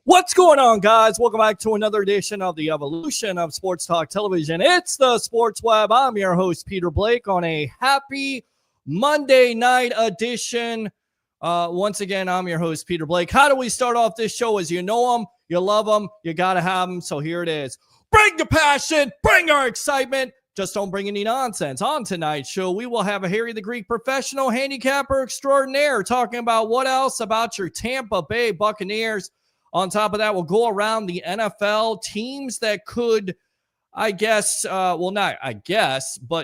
What's going on, guys? Welcome back to another edition of the Evolution of Sports Talk Television. It's the Sports Web. I'm your host, Peter Blake, on a happy Monday night edition. Once again, I'm your host, Peter Blake. How do we start off this show? As you know them, you love them, you got to have them. So here it is. Bring the passion, bring our excitement. Just don't bring any nonsense. On tonight's show, we will have a Harry the Greek professional handicapper extraordinaire talking about what else about your Tampa Bay Buccaneers. On top of that, we'll go around the NFL teams that could, but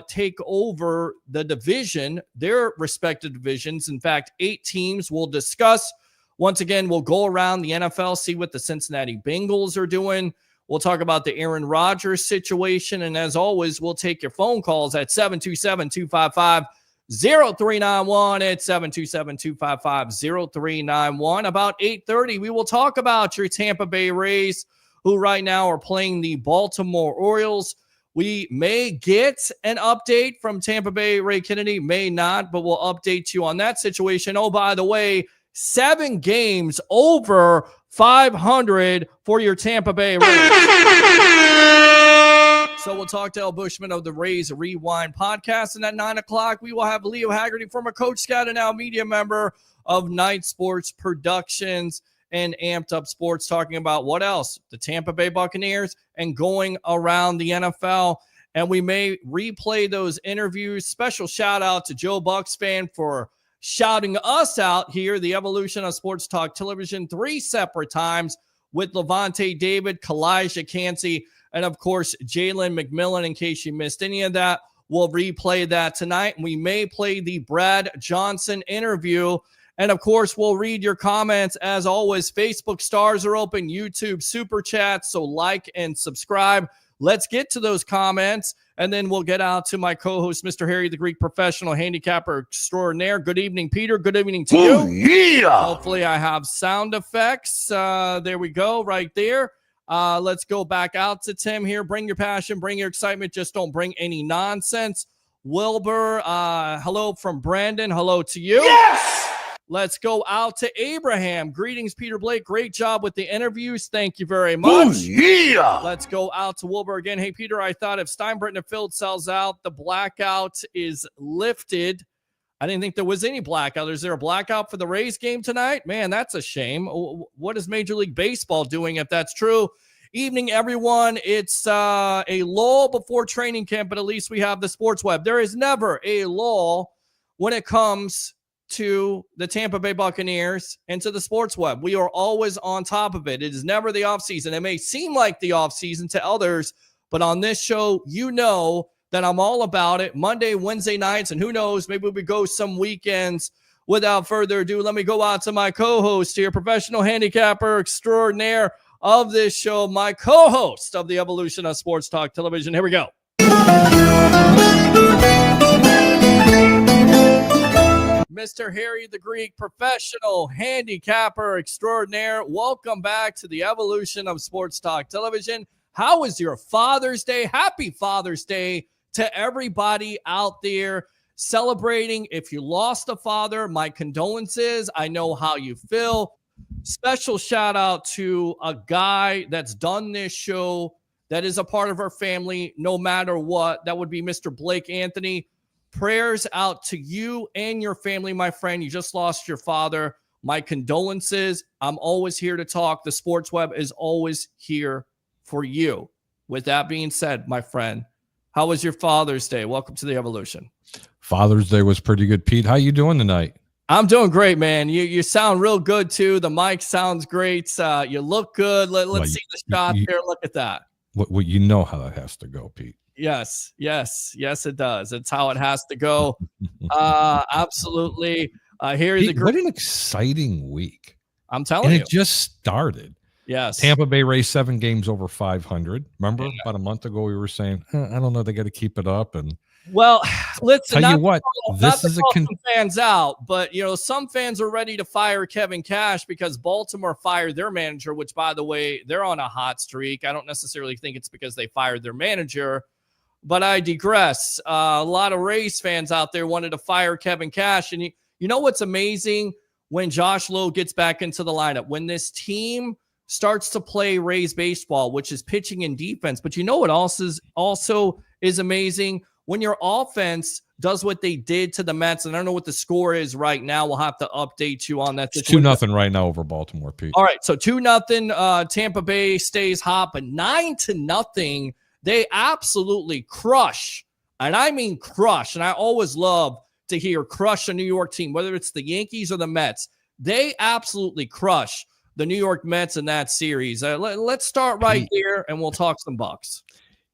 take over the division, their respective divisions. In fact, 8 teams we'll discuss. Once again, we'll go around the NFL, see what the Cincinnati Bengals are doing. We'll talk about the Aaron Rodgers situation. And as always, we'll take your phone calls at 727-255-0391. It's 727-255-0391. About 8:30, we will talk about your Tampa Bay Rays, who right now are playing the Baltimore Orioles. We may get an update from Tampa Bay Ray Kennedy, may not, but we'll update you on that situation. Oh, by the way, 7 games over 500 for your Tampa Bay Rays. So we'll talk to Bushman of the Rays Rewind podcast. And at 9 o'clock, we will have Leo Haggerty, former Coach Scout and now media member of Night Sports Productions. and amped up sports, talking about what else? The Tampa Bay Buccaneers and going around the NFL. And we may replay those interviews. Special shout out to Joe Bucs fan for shouting us out here, the evolution of Sports Talk Television, 3 separate times with Levante David, Kalijah Cansey, and of course, Jalen McMillan. In case you missed any of that, we'll replay that tonight. We may play the Brad Johnson interview. And of course, we'll read your comments. As always, Facebook stars are open, YouTube super chats. So like and subscribe. Let's get to those comments, and then we'll get out to my co-host, Mr. Harry, the Greek professional handicapper extraordinaire. Good evening, Peter. Good evening to you. Yeah. Hopefully I have sound effects. There we go, right there. Let's go back out to Tim here. Bring your passion, bring your excitement. Just don't bring any nonsense. Wilbur, hello from Brandon. Hello to you. Yes. Let's go out to Abraham. Greetings, Peter Blake. Great job with the interviews. Thank you very much. Yeah. Let's go out to Wilbur again. Hey, Peter, I thought if Steinbrenner Field sells out, the blackout is lifted. I didn't think there was any blackout. Is there a blackout for the Rays game tonight? Man, that's a shame. What is Major League Baseball doing if that's true? Evening, everyone. It's a lull before training camp, but at least we have the Sports Web. There is never a lull when it comes to the Tampa Bay Buccaneers and to the Sports Web. We are always on top of it. It is never the offseason. It may seem like the offseason to others, but on this show, you know that I'm all about it. Monday, Wednesday nights, and who knows, maybe we go some weekends. Without further ado, let me go out to my co-host here, professional handicapper extraordinaire of this show, my co-host of the evolution of Sports Talk Television. Here we go. Mr. Harry the Greek, professional handicapper extraordinaire. Welcome back to the evolution of Sports Talk Television. How was your Father's Day? Happy Father's Day to everybody out there celebrating. If you lost a father, my condolences. I know how you feel. Special shout out to a guy that's done this show that is a part of our family no matter what. That would be Mr. Blake Anthony. Prayers out to you and your family, my friend. You just lost your father. My condolences. I'm always here to talk. The Sports Web is always here for you. With that being said, my friend, how was your Father's Day? Welcome to the evolution. Father's Day was pretty good, Pete. How you doing tonight? I'm doing great, man. You sound real good, too. The mic sounds great. You look good. Let's see the shot there. Look at that. Well, you know how that has to go, Pete. Yes, it does. It's how it has to go. Absolutely. Pete, what an exciting week. I'm telling you. It just started. Yes. Tampa Bay Rays 7 games over 500. Remember about a month ago we were saying, I don't know, they got to keep it up. And well, listen, tell you what, this is some fans out, but some fans are ready to fire Kevin Cash because Baltimore fired their manager, which by the way, they're on a hot streak. I don't necessarily think it's because they fired their manager, but I digress. A lot of Rays fans out there wanted to fire Kevin Cash. And you know what's amazing? When Josh Lowe gets back into the lineup, when this team starts to play Rays baseball, which is pitching and defense. But you know what also is amazing? When your offense does what they did to the Mets, and I don't know what the score is right now. We'll have to update you on that. It's 2-0 right now over Baltimore, Pete. All right, so 2-0. Tampa Bay stays hot, but 9-0. They absolutely crush, and I mean crush. And I always love to hear crush a New York team, whether it's the Yankees or the Mets. They absolutely crush the New York Mets in that series. Let's start right here, and we'll talk some Bucs.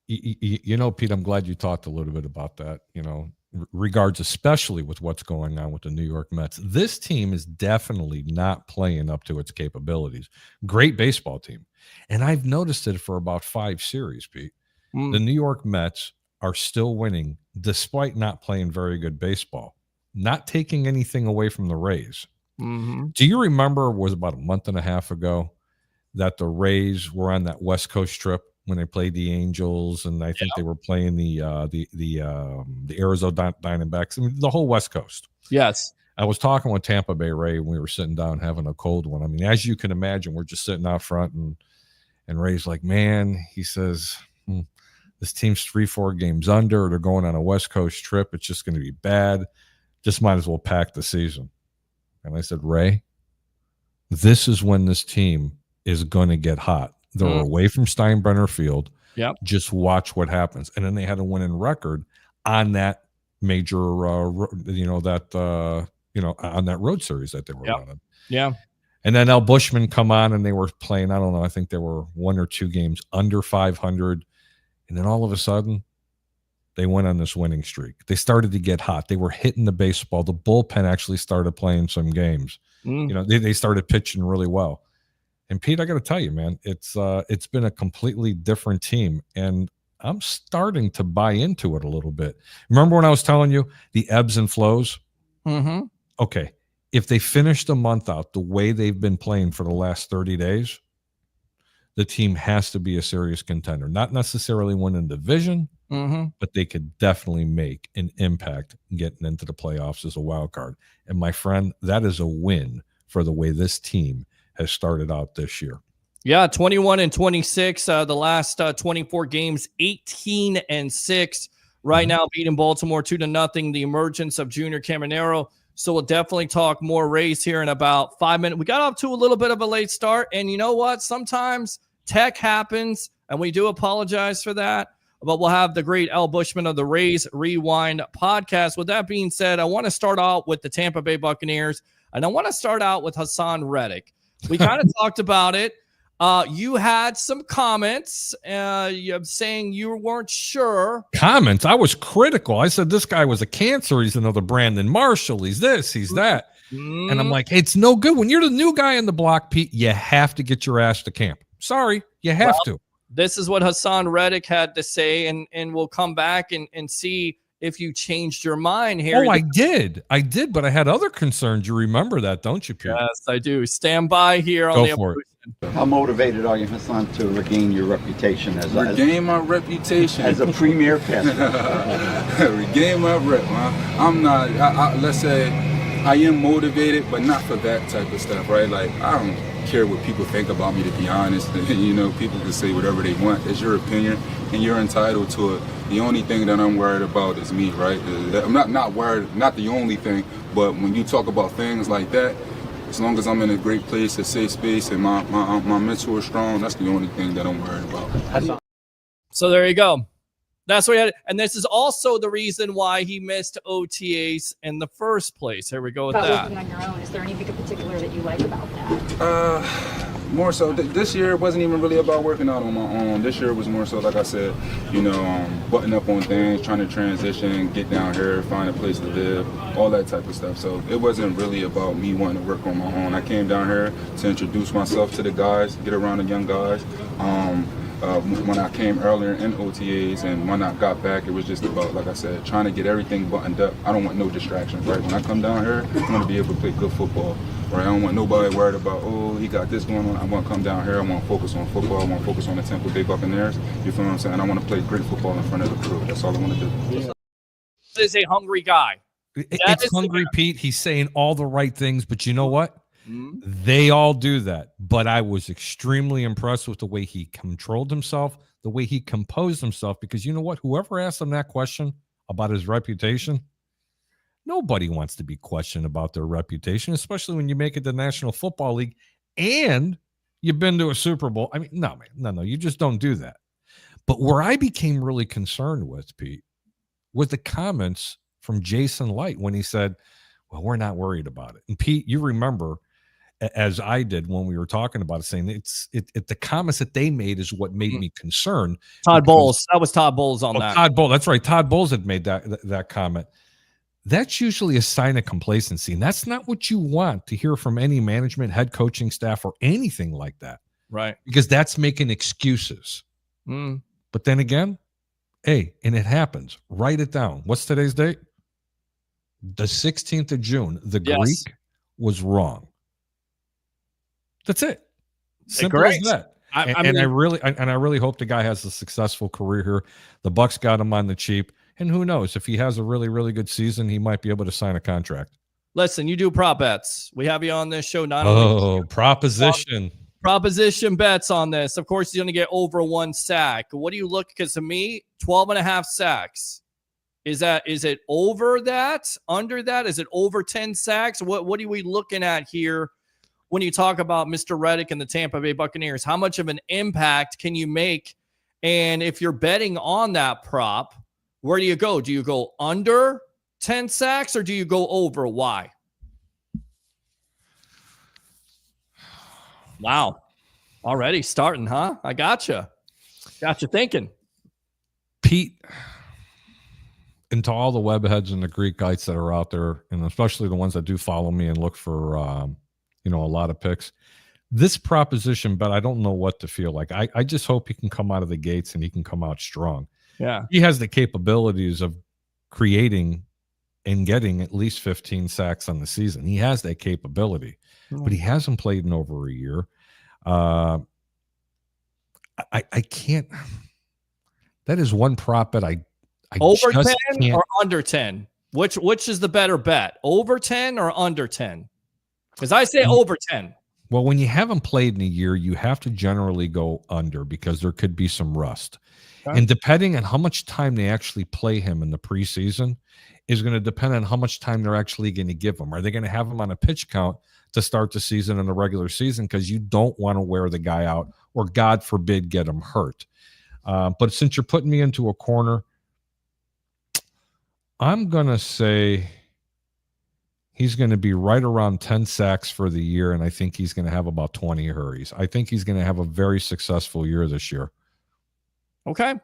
Pete, I'm glad you talked a little bit about that, regards especially with what's going on with the New York Mets. This team is definitely not playing up to its capabilities. Great baseball team. And I've noticed it for about 5 series, Pete. The New York Mets are still winning despite not playing very good baseball, not taking anything away from the Rays. Mm-hmm. Do you remember it was about a month and a half ago that the Rays were on that West Coast trip when they played the Angels, and I think they were playing the Arizona Diamondbacks, I mean, the whole West Coast. Yes. I was talking with Tampa Bay Ray when we were sitting down having a cold one. I mean, as you can imagine, we're just sitting out front, and Ray's like, man, he says, this team's 3-4 games under. They're going on a West Coast trip. It's just going to be bad. Just might as well pack the season. And I said, Ray, this is when this team is going to get hot. They're away from Steinbrenner Field. Yep. Just watch what happens. And then they had a winning record on that major, on that road series that they were running. Yeah. And then Bushman come on and they were playing, I don't know, I think there were 1 or 2 games under 500. And then all of a sudden, they went on this winning streak. They started to get hot. They were hitting the baseball. The bullpen actually started playing some games. They started pitching really well. And Pete, I got to tell you, man, it's been a completely different team. And I'm starting to buy into it a little bit. Remember when I was telling you the ebbs and flows? Mm-hmm. Okay. If they finish the month out the way they've been playing for the last 30 days, the team has to be a serious contender. Not necessarily win a division, but they could definitely make an impact getting into the playoffs as a wild card. And my friend, that is a win for the way this team has started out this year. Yeah, 21-26. The last 24 games, 18-6. Right now, beating Baltimore 2-0. The emergence of Junior Caminero. So we'll definitely talk more Rays here in about 5 minutes. We got off to a little bit of a late start, and you know what? Sometimes tech happens, and we do apologize for that. But we'll have the great Bushman of the Rays Rewind podcast. With that being said, I want to start out with the Tampa Bay Buccaneers, and I want to start out with Hassan Reddick. We kind of talked about it. You had some comments saying you weren't sure. Comments? I was critical. I said this guy was a cancer. He's another Brandon Marshall. He's this, he's that. And I'm like, hey, it's no good. When you're the new guy in the block, Pete, you have to get your ass to camp. Sorry, you have to. This is what Hassan Reddick had to say, and we'll come back and see if you changed your mind here. Oh, I did, but I had other concerns. You remember that, don't you, Pete? Yes, I do. Stand by here on the Evolution. How motivated are you, Hassan, to regain your reputation as my reputation as a premier passer? Regain my rep, man. I'm not. Let's say I am motivated, but not for that type of stuff, right? Like I don't care what people think about me, to be honest. People can say whatever they want. It's your opinion, and you're entitled to it. The only thing that I'm worried about is me, right? I'm not worried, not the only thing, but when you talk about things like that, as long as I'm in a great place, a safe space, and my mentor is strong, that's the only thing that I'm worried about. So there you go. That's what he had. And this is also the reason why he missed OTAs in the first place. Here we go with that. Working on your own, is there anything in particular that you like about that? More so, this year it wasn't even really about working out on my own. This year was more so, like I said, button up on things, trying to transition, get down here, find a place to live, all that type of stuff. So it wasn't really about me wanting to work on my own. I came down here to introduce myself to the guys, get around the young guys. When I came earlier in OTAs and when I got back, it was just about, like I said, trying to get everything buttoned up. I don't want no distractions, right? When I come down here, I want to be able to play good football, right? I don't want nobody worried about, oh, he got this going on. I want to come down here. I want to focus on football. I want to focus on the Tampa Bay Buccaneers. You feel what I'm saying? I want to play great football in front of the crew. That's all I want to do. This is a hungry guy. It's hungry, Pete. He's saying all the right things, but you know what? They all do that. But I was extremely impressed with the way he controlled himself, the way he composed himself, because you know what? Whoever asked him that question about his reputation, nobody wants to be questioned about their reputation, especially when you make it to the National Football League and you've been to a Super Bowl. I mean, no, man, no, you just don't do that. But where I became really concerned with, Pete, was the comments from Jason Light when he said, well, we're not worried about it. And Pete, you remember, as I did when we were talking about it, saying the comments that they made is what made me concerned. Todd Bowles. That was Todd Bowles on that. Todd Bowles. That's right. Todd Bowles had made that comment. That's usually a sign of complacency. And that's not what you want to hear from any management, head coaching staff, or anything like that. Right. Because that's making excuses. But then again, hey, and it happens. Write it down. What's today's date? The 16th of June. The Greek was wrong. That's it. Simple as that. I really hope the guy has a successful career here. The Bucs got him on the cheap, and who knows, if he has a really, really good season, he might be able to sign a contract. Listen, you do prop bets. We have you on this show. Not only proposition bets on this. Of course, he's going to get over 1 sack. What do you look? Because to me, 12.5 sacks. Is it over that? Under that? Is it over 10 sacks? What are we looking at here when you talk about Mr. Reddick and the Tampa Bay Buccaneers? How much of an impact can you make? And if you're betting on that prop, where do you go? Do you go under 10 sacks or do you go over? Why? Wow. Already starting, huh? I gotcha. Got you thinking. Pete, and to all the webheads and the Greek guys that are out there, and especially the ones that do follow me and look for, a lot of picks, this proposition, but I don't know what to feel like. I just hope he can come out of the gates and he can come out strong. Yeah. He has the capabilities of creating and getting at least 15 sacks on the season. He has that capability, but he hasn't played in over a year. I can't. That is one prop bet I over just 10 can't. or under 10? Which is the better bet? Over 10 or under 10? Because I say over 10. Well, when you haven't played in a year, you have to generally go under because there could be some rust. Okay. And depending on how much time they actually play him in the preseason is going to depend on how much time they're actually going to give him. Are they going to have him on a pitch count to start the season in the regular season? Because you don't want to wear the guy out or, God forbid, get him hurt. But since you're putting me into a corner, I'm going to say he's going to be right around 10 sacks for the year, and I think he's going to have about 20 hurries. I think he's going to have a very successful year this year. Okay.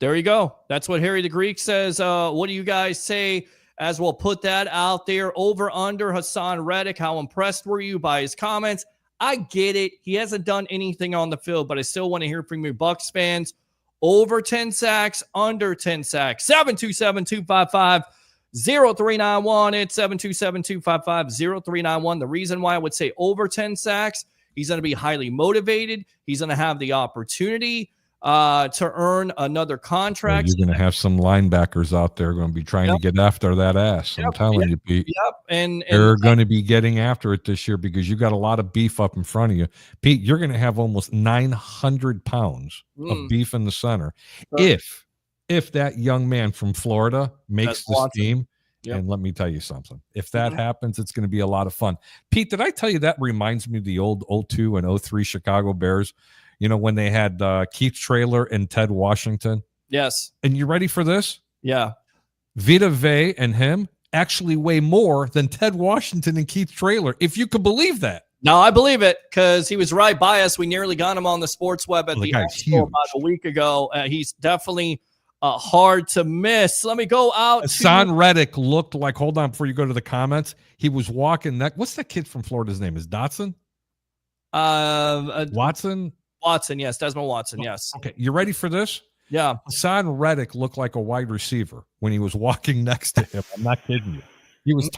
There you go. That's what Harry the Greek says. What do you guys say as we'll put that out there? Over, under, Hassan Reddick. How impressed were you by his comments? I get it. He hasn't done anything on the field, but I still want to hear from you Bucs fans. Over 10 sacks, under 10 sacks. 727-255-0391. It's 727-255-0391. The reason why I would say over 10 sacks, he's going to be highly motivated. He's going to have the opportunity to earn another contract. Well, you're going to have some linebackers out there going to be trying to get after that ass. I'm telling you, Pete. Yep. And they're going to be getting after it this year because you got a lot of beef up in front of you. Pete, you're going to have almost 900 pounds of beef in the center. Sure. If that young man from Florida makes this team, and let me tell you something. If that happens, it's going to be a lot of fun. Pete, did I tell you that reminds me of the old 02 and 03 Chicago Bears? You know, when they had Keith Traylor and Ted Washington. Yes. And you ready for this? Yeah. Vita Vea and him actually weigh more than Ted Washington and Keith Traylor, if you could believe that. No, I believe it because he was right by us. We nearly got him on the sports web at the Expo about a week ago. He's definitely hard to miss. Let me go out. Hassan Reddick looked like, hold on before you go to the comments, he was walking that. What's that kid from Florida's name? Is Dotson? Watson? Watson, yes. Desmond Watson, yes. Okay, you ready for this? Yeah. Hassan Reddick looked like a wide receiver when he was walking next to him. I'm not kidding you. He was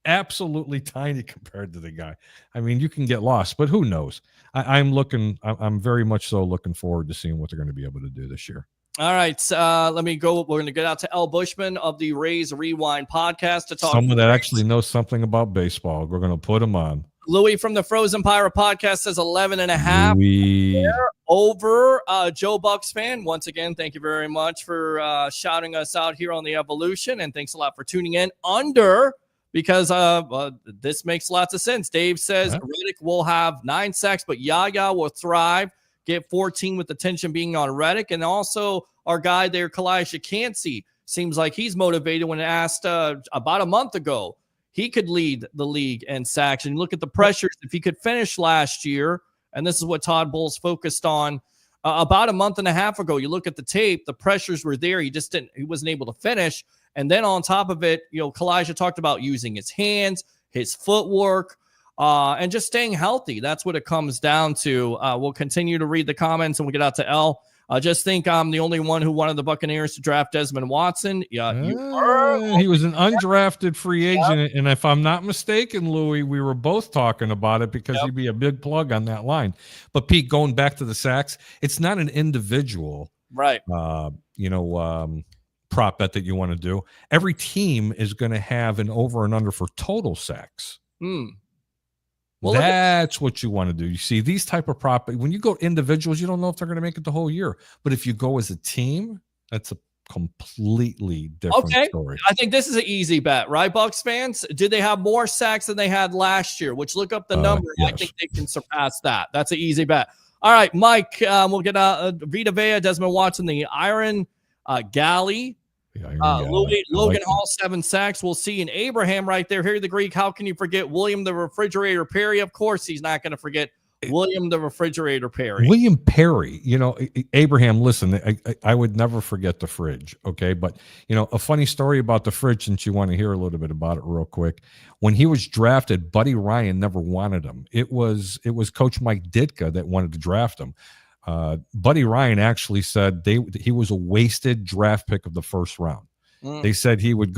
absolutely tiny compared to the guy. I mean, you can get lost, but who knows? I'm very much so looking forward to seeing what they're going to be able to do this year. All right, let me go. We're going to get out to L. Bushman of the Rays Rewind podcast to talk. Someone that actually knows something about baseball. We're going to put him on. Louis from the Frozen Pirate podcast says 11.5 over. Joe Bucs fan. Once again, thank you very much for shouting us out here on the Evolution, and thanks a lot for tuning in. Under, because this makes lots of sense. Dave says Reddick will have 9 sacks, but Yaya will thrive. Get 14 with the tension being on Reddick. And also our guy there, Kalijah Cansey, seems like he's motivated when asked about a month ago. He could lead the league in sacks. And look at the pressures. If he could finish last year, and this is what Todd Bowles focused on about a month and a half ago. You look at the tape, the pressures were there. He wasn't able to finish. And then on top of it, Kalijah talked about using his hands, his footwork, and just staying healthy. That's what it comes down to. We'll continue to read the comments and we'll get out to L. I just think I'm the only one who wanted the Buccaneers to draft Desmond Watson. Yeah, you are. He was an undrafted free agent, and if I'm not mistaken, Louis, we were both talking about it because he'd be a big plug on that line. But Pete, going back to the sacks, it's not an individual, right? Prop bet that you want to do. Every team is going to have an over and under for total sacks. Well, that's what you want to do. You see, these type of prop, when you go individuals, you don't know if they're going to make it the whole year. But if you go as a team, that's a completely different story. I think this is an easy bet, right, Bucs fans? Did they have more sacks than they had last year? Which, look up the number. Yes. I think they can surpass that. That's an easy bet. All right, Mike, we'll get Vita Vea, Desmond Watson, the Iron Galley. Logan Hall, 7 sacks. We'll see. And Abraham right there. Here, the Greek. How can you forget William the Refrigerator Perry? Of course, he's not going to forget William the Refrigerator Perry. William Perry. Abraham, listen, I would never forget the fridge. Okay. But, a funny story about the fridge, since you want to hear a little bit about it real quick. When he was drafted, Buddy Ryan never wanted him. It was Coach Mike Ditka that wanted to draft him. Buddy Ryan actually said he was a wasted draft pick of the first round. They said he would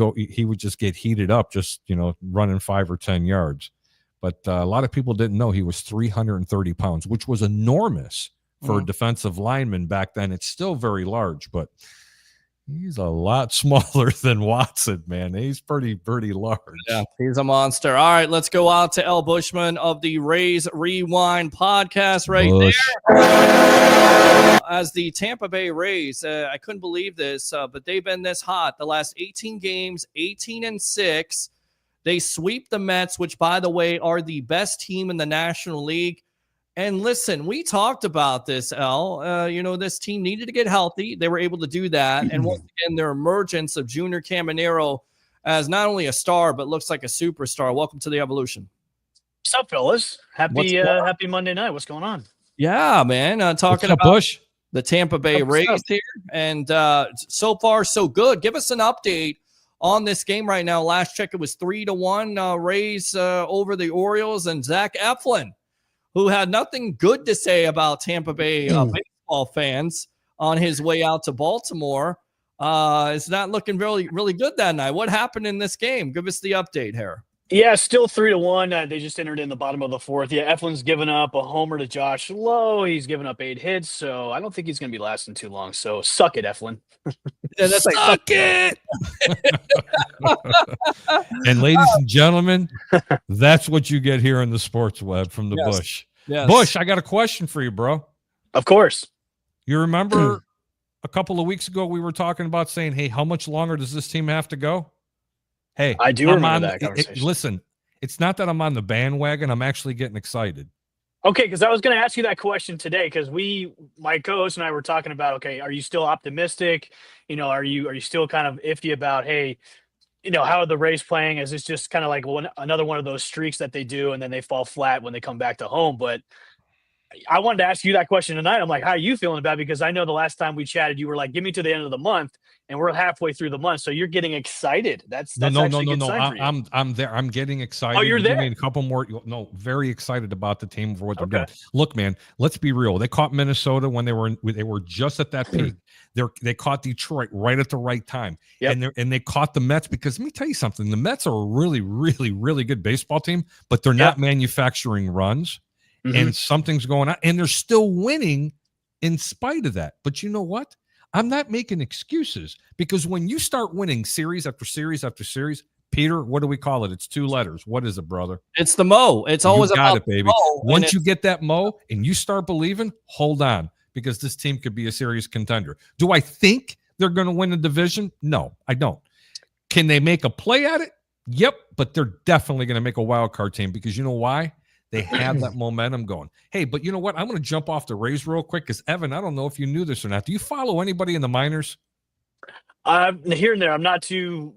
just get heated up, just, running 5 or 10 yards. But a lot of people didn't know he was 330 pounds, which was enormous for a defensive lineman back then. It's still very large, but he's a lot smaller than Watson, man. He's pretty large. Yeah, he's a monster. All right, let's go out to El Bushman of the Rays Rewind podcast right there. As the Tampa Bay Rays, I couldn't believe this, but they've been this hot. The last 18 games, 18-6. They sweep the Mets, which, by the way, are the best team in the National League. And listen, we talked about this, El. This team needed to get healthy. They were able to do that. And once again, their emergence of Junior Caminero as not only a star, but looks like a superstar. Welcome to the Evolution. What's up, fellas? Happy Monday night. What's going on? Yeah, man. Talking about Bush? The Tampa Bay Rays here. And so far, so good. Give us an update on this game right now. Last check, it was 3-1 Rays over the Orioles, and Zach Eflin, who had nothing good to say about Tampa Bay baseball fans on his way out to Baltimore, is not looking really, really good that night. What happened in this game? Give us the update here. Yeah, still 3-1. They just entered in the bottom of the fourth. Yeah, Eflin's given up a homer to Josh Lowe. He's given up 8 hits, so I don't think he's going to be lasting too long. So suck it, Eflin. That's suck it. And ladies and gentlemen, that's what you get here in the Sports Web from the Bush. Yes. Bush, I got a question for you, bro. Of course. You remember a couple of weeks ago we were talking about saying, hey, how much longer does this team have to go? Hey, I do remember that conversation. Listen, it's not that I'm on the bandwagon. I'm actually getting excited. Okay, because I was going to ask you that question today, because my co-host and I were talking about, okay, are you still optimistic? Are you still kind of iffy about, hey, how are the Rays playing? Is this just kind of like another one of those streaks that they do and then they fall flat when they come back to home? But I wanted to ask you that question tonight. I'm like, how are you feeling about it? Because I know the last time we chatted, you were like, give me to the end of the month, and we're halfway through the month. So you're getting excited. That's no. I'm there. I'm getting excited. Oh, you're there? A couple more. No, very excited about the team for what they're doing. Look, man, let's be real. They caught Minnesota when they were just at that peak. They caught Detroit right at the right time. Yep. And they caught the Mets, because let me tell you something. The Mets are a really, really, really good baseball team, but they're not manufacturing runs. And something's going on, and they're still winning in spite of that. But you know what? I'm not making excuses, because when you start winning series after series after series, Peter, what do we call it? It's 2 letters. What is it, brother? It's the Mo. It's always about it, baby. Once you get that Mo and you start believing, hold on, because this team could be a serious contender. Do I think they're going to win the division? No, I don't. Can they make a play at it? Yep, but they're definitely going to make a wild card team, because you know why? They have that momentum going. Hey, but you know what? I'm going to jump off the Rays real quick, because Evan, I don't know if you knew this or not. Do you follow anybody in the minors? Here and there. I'm not too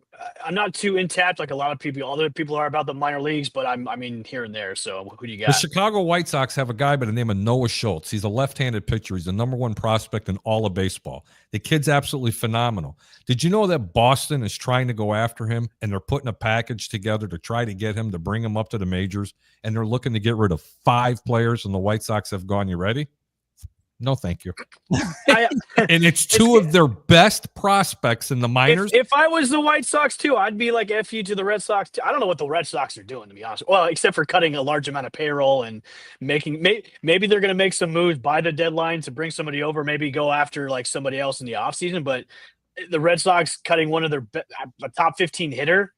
in tapped like a lot of people. Other people are about the minor leagues, but I'm here and there. So who do you got? The Chicago White Sox have a guy by the name of Noah Schultz. He's a left-handed pitcher. He's the #1 prospect in all of baseball. The kid's absolutely phenomenal. Did you know that Boston is trying to go after him, and they're putting a package together to try to get him to bring him up to the majors, and they're looking to get rid of 5 players, and the White Sox have gone, you ready? No, thank you. And it's 2 of their best prospects in the minors. If I was the White Sox too, I'd be like F you to the Red Sox too. I don't know what the Red Sox are doing, to be honest. Well, except for cutting a large amount of payroll and maybe they're going to make some moves by the deadline to bring somebody over, maybe go after like somebody else in the offseason. But the Red Sox cutting one of their a top 15 hitter,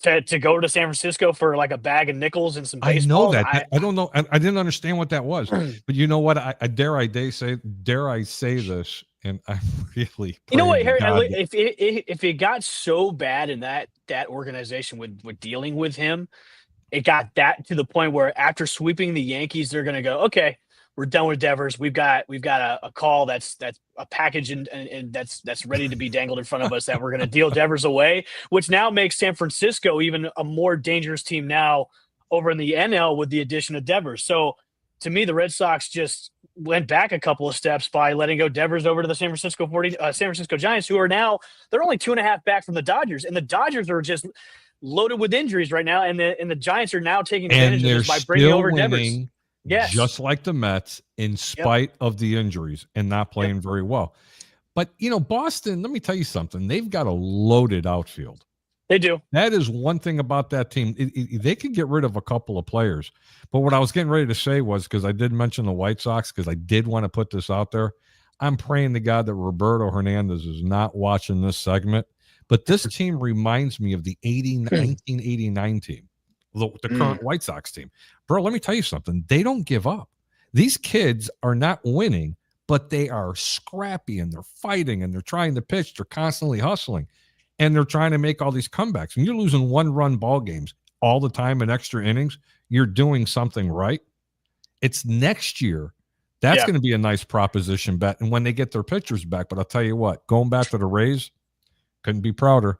to go to San Francisco for like a bag of nickels and some I baseballs. know that. I don't know. I didn't understand what that was. But you know what? I dare I say this, and I'm really You know what, praying to Harry? God If it got so bad in that organization with dealing with him, it got that to the point where after sweeping the Yankees, they're going to go, okay, we're done with Devers. We've got a call that's a package and that's ready to be dangled in front of us that we're going to deal Devers away, which now makes San Francisco even a more dangerous team now over in the NL with the addition of Devers. So to me, the Red Sox just went back a couple of steps by letting go Devers over to the San Francisco Giants, who are now they're only 2.5 back from the Dodgers, and the Dodgers are just loaded with injuries right now, and the Giants are now taking advantage of this by bringing over Devers. Yes, just like the Mets, in spite of the injuries and not playing very well. But Boston, let me tell you something. They've got a loaded outfield. They do. That is one thing about that team. They could get rid of a couple of players. But what I was getting ready to say was, because I did mention the White Sox, because I did want to put this out there, I'm praying to God that Roberto Hernandez is not watching this segment. But this team reminds me of the 1989 team, the current White Sox team. Bro, let me tell you something. They don't give up. These kids are not winning, but they are scrappy and they're fighting and they're trying to pitch. They're constantly hustling and they're trying to make all these comebacks. And you're losing one-run ball games all the time in extra innings. You're doing something right. It's next year. That's going to be a nice proposition bet. And when they get their pitchers back, but I'll tell you what, going back to the Rays, couldn't be prouder.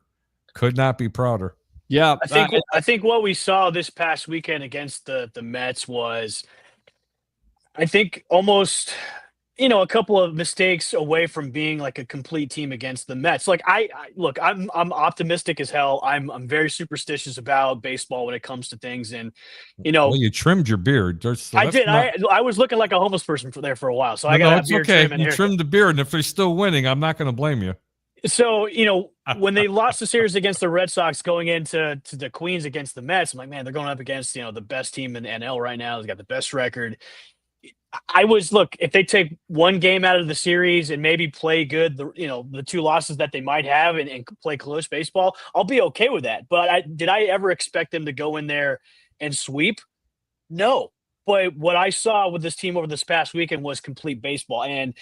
Could not be prouder. Yeah, I think what we saw this past weekend against the Mets was, I think, almost a couple of mistakes away from being like a complete team against the Mets. Like I'm optimistic as hell. I'm very superstitious about baseball when it comes to things, and well, you trimmed your beard. I did. I was looking like a homeless person for a while, so I got a beard trim and you haircut. trimmed the beard, and if they're still winning, I'm not going to blame you. So, when they lost the series against the Red Sox going into the Queens against the Mets, I'm like, man, they're going up against, the best team in the NL right now. They've got the best record. If they take one game out of the series and maybe play good, the two losses that they might have and play close baseball, I'll be okay with that. But did I ever expect them to go in there and sweep? No. But what I saw with this team over this past weekend was complete baseball. And,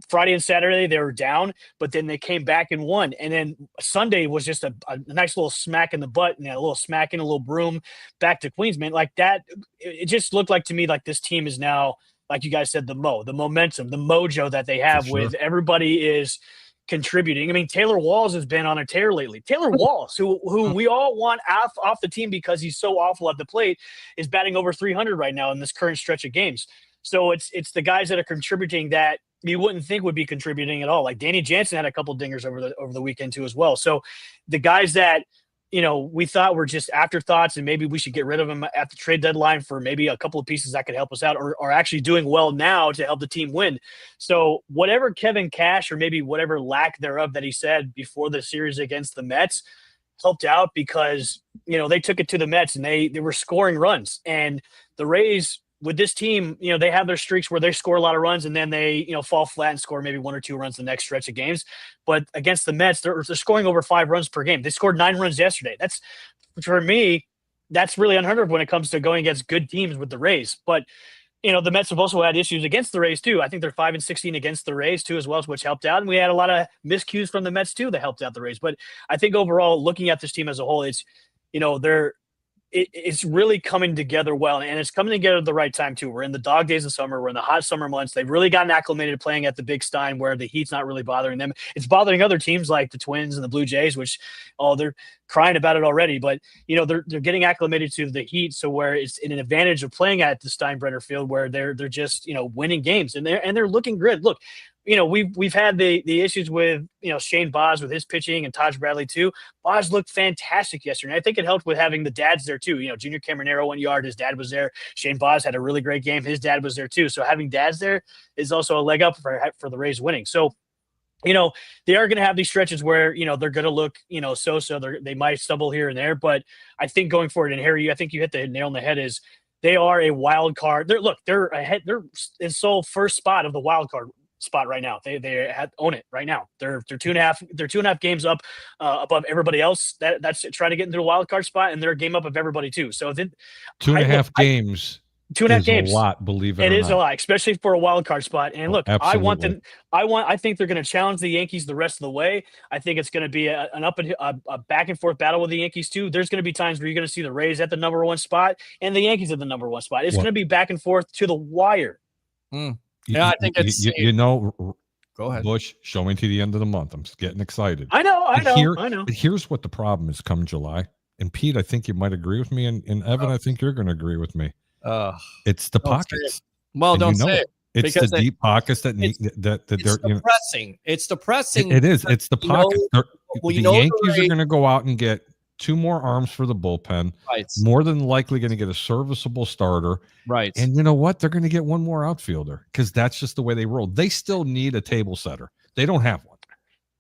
Friday and Saturday they were down, but then they came back and won. And then Sunday was just a nice little smack in the butt and a little smack in a little broom back to Queens, man. Like that, it just looked like to me like this team is now, like you guys said, the momentum, the mojo that they have with everybody is contributing. I mean, Taylor Walls has been on a tear lately. Taylor Walls, who we all want off the team because he's so awful at the plate, is batting over 300 right now in this current stretch of games. So it's the guys that are contributing that you wouldn't think would be contributing at all. Like Danny Jansen had a couple dingers over the weekend too as well. So the guys that we thought were just afterthoughts and maybe we should get rid of them at the trade deadline for maybe a couple of pieces that could help us out or are actually doing well now to help the team win. So whatever Kevin Cash or maybe whatever lack thereof that he said before the series against the Mets helped out because, they took it to the Mets and they were scoring runs. And the Rays with this team, they have their streaks where they score a lot of runs and then they, fall flat and score maybe 1 or 2 runs the next stretch of games. But against the Mets, they're scoring over 5 runs per game. They scored 9 runs yesterday. That's, for me, that's really unheard of when it comes to going against good teams with the Rays. But, the Mets have also had issues against the Rays too. I think they're 5-16 against the Rays too, as well, which helped out. And we had a lot of miscues from the Mets too that helped out the Rays. But I think overall, looking at this team as a whole, it's, it's really coming together well, and it's coming together at the right time too. We're in the dog days of summer. We're in the hot summer months. They've really gotten acclimated playing at the Big Stein where the heat's not really bothering them. It's bothering other teams like the Twins and the Blue Jays, which, they're crying about it already. But, they're getting acclimated to the heat, so where it's an advantage of playing at the Steinbrenner Field where they're just, winning games, and they're looking good. Look, we've had the issues with, Shane Baz with his pitching and Taj Bradley too. Baz looked fantastic yesterday. And I think it helped with having the dads there too. Junior Caminero 1 yard, his dad was there. Shane Baz had a really great game. His dad was there too. So having dads there is also a leg up for the Rays winning. So, they are going to have these stretches where, they're going to look, so they might stumble here and there. But I think going forward, and Harry, I think you hit the nail on the head, is they are a wild card. They're ahead. They're in sole first spot of the wild card spot right now. They own it right now. They're 2.5 games up above everybody else that's trying to get into the wild card spot, and they're a game up of everybody too. So then 2.5 games. 2.5 is games. A lot, believe it or not. It is a lot, especially for a wild card spot. And look, absolutely. I think they're going to challenge the Yankees the rest of the way. I think it's going to be a back and forth battle with the Yankees too. There's going to be times where you're going to see the Rays at the number 1 spot and the Yankees at the number 1 spot. It's going to be back and forth to the wire. Yeah, I think it's Go ahead, Bush. Show me to the end of the month. I'm getting excited. I know. But here's what the problem is come July. And Pete, I think you might agree with me, and Evan, I think you're going to agree with me. It's the pockets. Well, don't say it. It's the deep pockets that need that it's depressing. It's depressing. It is. It's the pockets. The Yankees are going to go out and get 2 more arms for the bullpen. Right. More than likely going to get a serviceable starter. Right. And you know what? They're going to get 1 more outfielder because that's just the way they roll. They still need a table setter. They don't have one.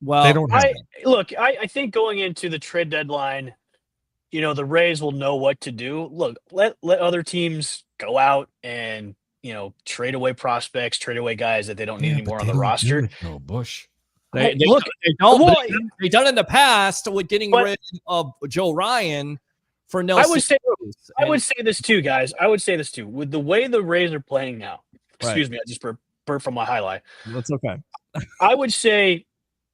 Well, they don't have one. Look, I think going into the trade deadline, the Rays will know what to do. Look, let other teams go out and, trade away prospects, trade away guys that they don't need anymore on the roster. No, Bush. They don't. They've done in the past with getting rid of Joe Ryan for Nelson. I would say this too, guys. I would say this too. With the way the Rays are playing now, excuse me, I just burped from my highlight. That's okay. I would say,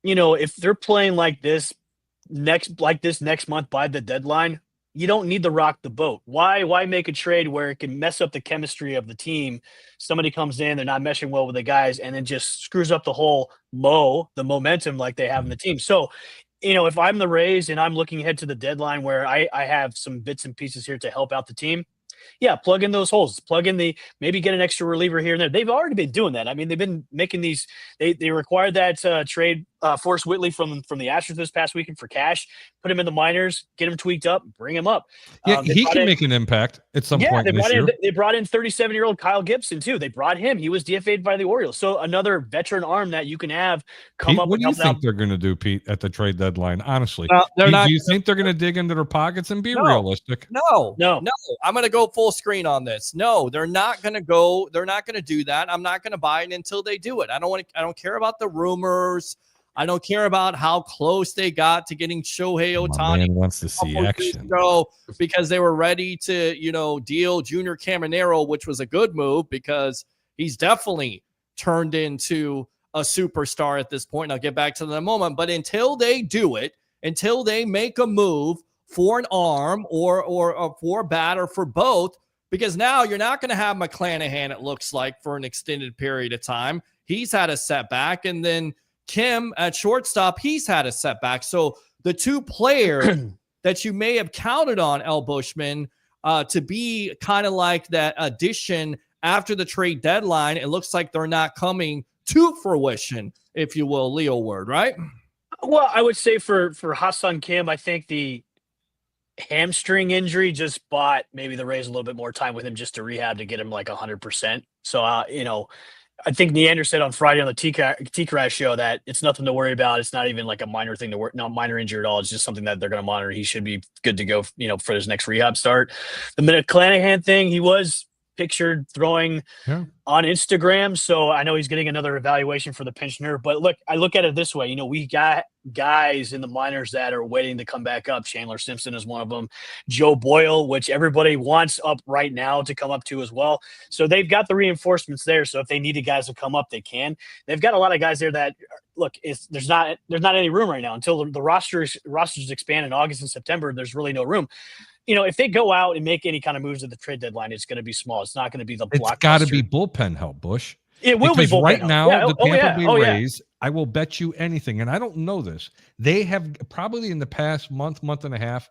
if they're playing like this next month by the deadline, you don't need to rock the boat. Why make a trade where it can mess up the chemistry of the team? Somebody comes in, they're not meshing well with the guys, and then just screws up the whole the momentum like they have in the team. So, if I'm the Rays and I'm looking ahead to the deadline where I have some bits and pieces here to help out the team, yeah, plug in those holes. Plug in maybe get an extra reliever here and there. They've already been doing that. I mean, they've been making these. They required that trade Forrest Whitley from the Astros this past weekend for cash. Put him in the minors, get him tweaked up, bring him up. Yeah, he can make an impact at some point this year. They brought in 37-year-old Kyle Gibson too. They brought him. He was DFA'd by the Orioles. So another veteran arm that you can have come Pete, up. What do you think they're going to do, Pete, at the trade deadline? Honestly, do you think they're going to dig into their pockets and be realistic? No. I'm going to go full screen on this. No, they're not going to go. They're not going to do that. I'm not going to buy it until they do it. I don't care about the rumors. I don't care about how close they got to getting Shohei Ohtani. My man wants to see action. Because they were ready to, deal Junior Caminero, which was a good move because he's definitely turned into a superstar at this point. And I'll get back to that in a moment. But until they do it, until they make a move for an arm or for a bat or for both, because now you're not going to have McClanahan, it looks like, for an extended period of time. He's had a setback. And then Kim at shortstop, he's had a setback. So the 2 players that you may have counted on, El Bushman, to be kind of like that addition after the trade deadline, it looks like they're not coming to fruition, if you will, Leo word, right? Well, I would say for Ha-Seong Kim, I think the hamstring injury just bought maybe the Rays a little bit more time with him just to rehab to get him like 100%. So, I think Neander said on Friday on the T-Crash show that it's nothing to worry about. It's not even like a minor thing to work, not minor injury at all. It's just something that they're going to monitor. He should be good to go, for his next rehab start. The McClanahan thing, he was pictured throwing on Instagram. So I know he's getting another evaluation for the pensioner. But look, I look at it this way. We got guys in the minors that are waiting to come back up. Chandler Simpson is one of them. Joe Boyle, which everybody wants up right now to come up to as well. So they've got the reinforcements there. So if they needed guys to come up, they can. They've got a lot of guys there that look. There's not any room right now until the rosters expand in August and September. There's really no room. If they go out and make any kind of moves at the trade deadline, it's going to be small. It's not going to be the blockbuster. It's got to be bullpen help, Bush. It will be bullpen right now. Yeah. The Tampa Bay Rays, I will bet you anything, and I don't know this. They have probably in the past month and a half,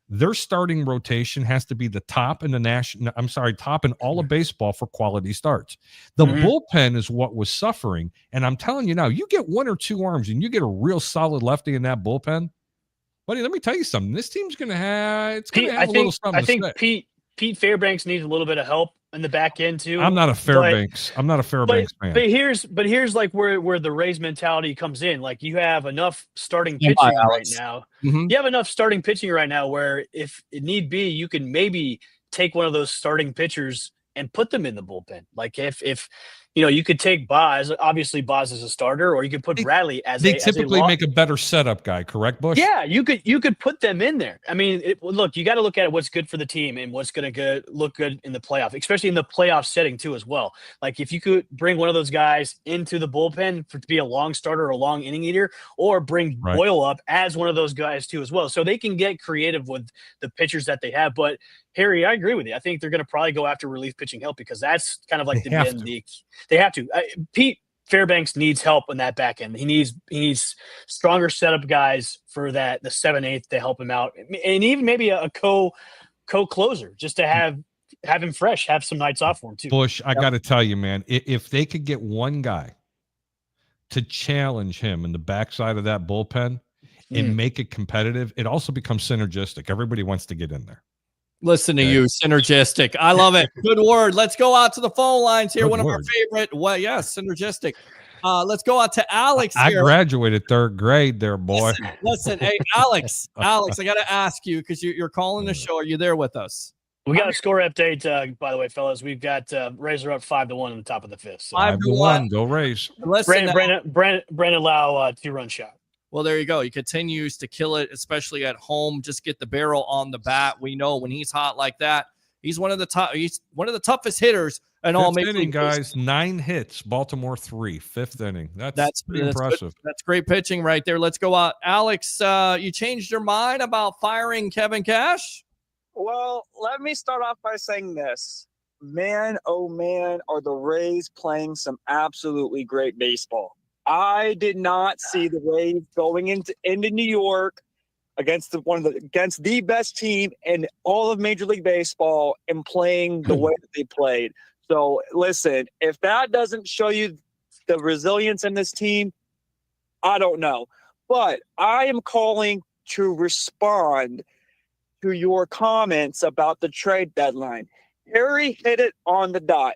their starting rotation has to be the top in top in all of baseball for quality starts. The bullpen is what was suffering, and I'm telling you now, you get 1 or 2 arms, and you get a real solid lefty in that bullpen. Buddy, let me tell you something. This team's going to have a little something. I think Pete Fairbanks needs a little bit of help in the back end too. I'm not a Fairbanks fan. But here's like where the Rays mentality comes in. Like you have enough starting pitching right now. Mm-hmm. You have enough starting pitching right now where if it need be, you can maybe take one of those starting pitchers and put them in the bullpen. Like if you could take Boz. Obviously, Boz is a starter, or you could put Bradley as they typically make a better setup guy, correct, Bush? Yeah, you could put them in there. I mean, look, you got to look at what's good for the team and what's going to look good in the playoff, especially in the playoff setting too as well. Like if you could bring one of those guys into the bullpen to be a long starter or a long inning eater, or bring Boyle up as one of those guys too as well, so they can get creative with the pitchers that they have. But Harry, I agree with you. I think they're going to probably go after relief pitching help because that's kind of like they have to. Pete Fairbanks needs help in that back end. He needs stronger setup guys for the 7/8 to help him out, and even maybe a co-closer just to have him fresh, have some nights off for him too. Bush, I got to tell you, man, if they could get one guy to challenge him in the backside of that bullpen and make it competitive, it also becomes synergistic. Everybody wants to get in there. Listen to you, synergistic. I love it. Good word. Let's go out to the phone lines here. One of our favorite. Well, yes, synergistic. Let's go out to Alex here. I graduated 3rd grade there, boy. Listen, hey, Alex, I got to ask you because you're calling the show. Are you there with us? We got a score update, by the way, fellas. We've got Rays are up 5-1 in the top of the 5th. So. 5-1. Go Rays. Brandon Lau 2-run shot. Well, there you go. He continues to kill it, especially at home. Just get the barrel on the bat. We know when he's hot like that, he's one of the toughest hitters in all major inning, guys. 9 hits, Baltimore 3, 5th inning. That's pretty impressive. That's great pitching right there. Let's go out. Alex, you changed your mind about firing Kevin Cash? Well, let me start off by saying this. Man, oh man, are the Rays playing some absolutely great baseball. I did not see the Rays going into New York against the best team in all of Major League Baseball and playing the way that they played. So listen, if that doesn't show you the resilience in this team, I don't know. But I am calling to respond to your comments about the trade deadline. Harry hit it on the dot.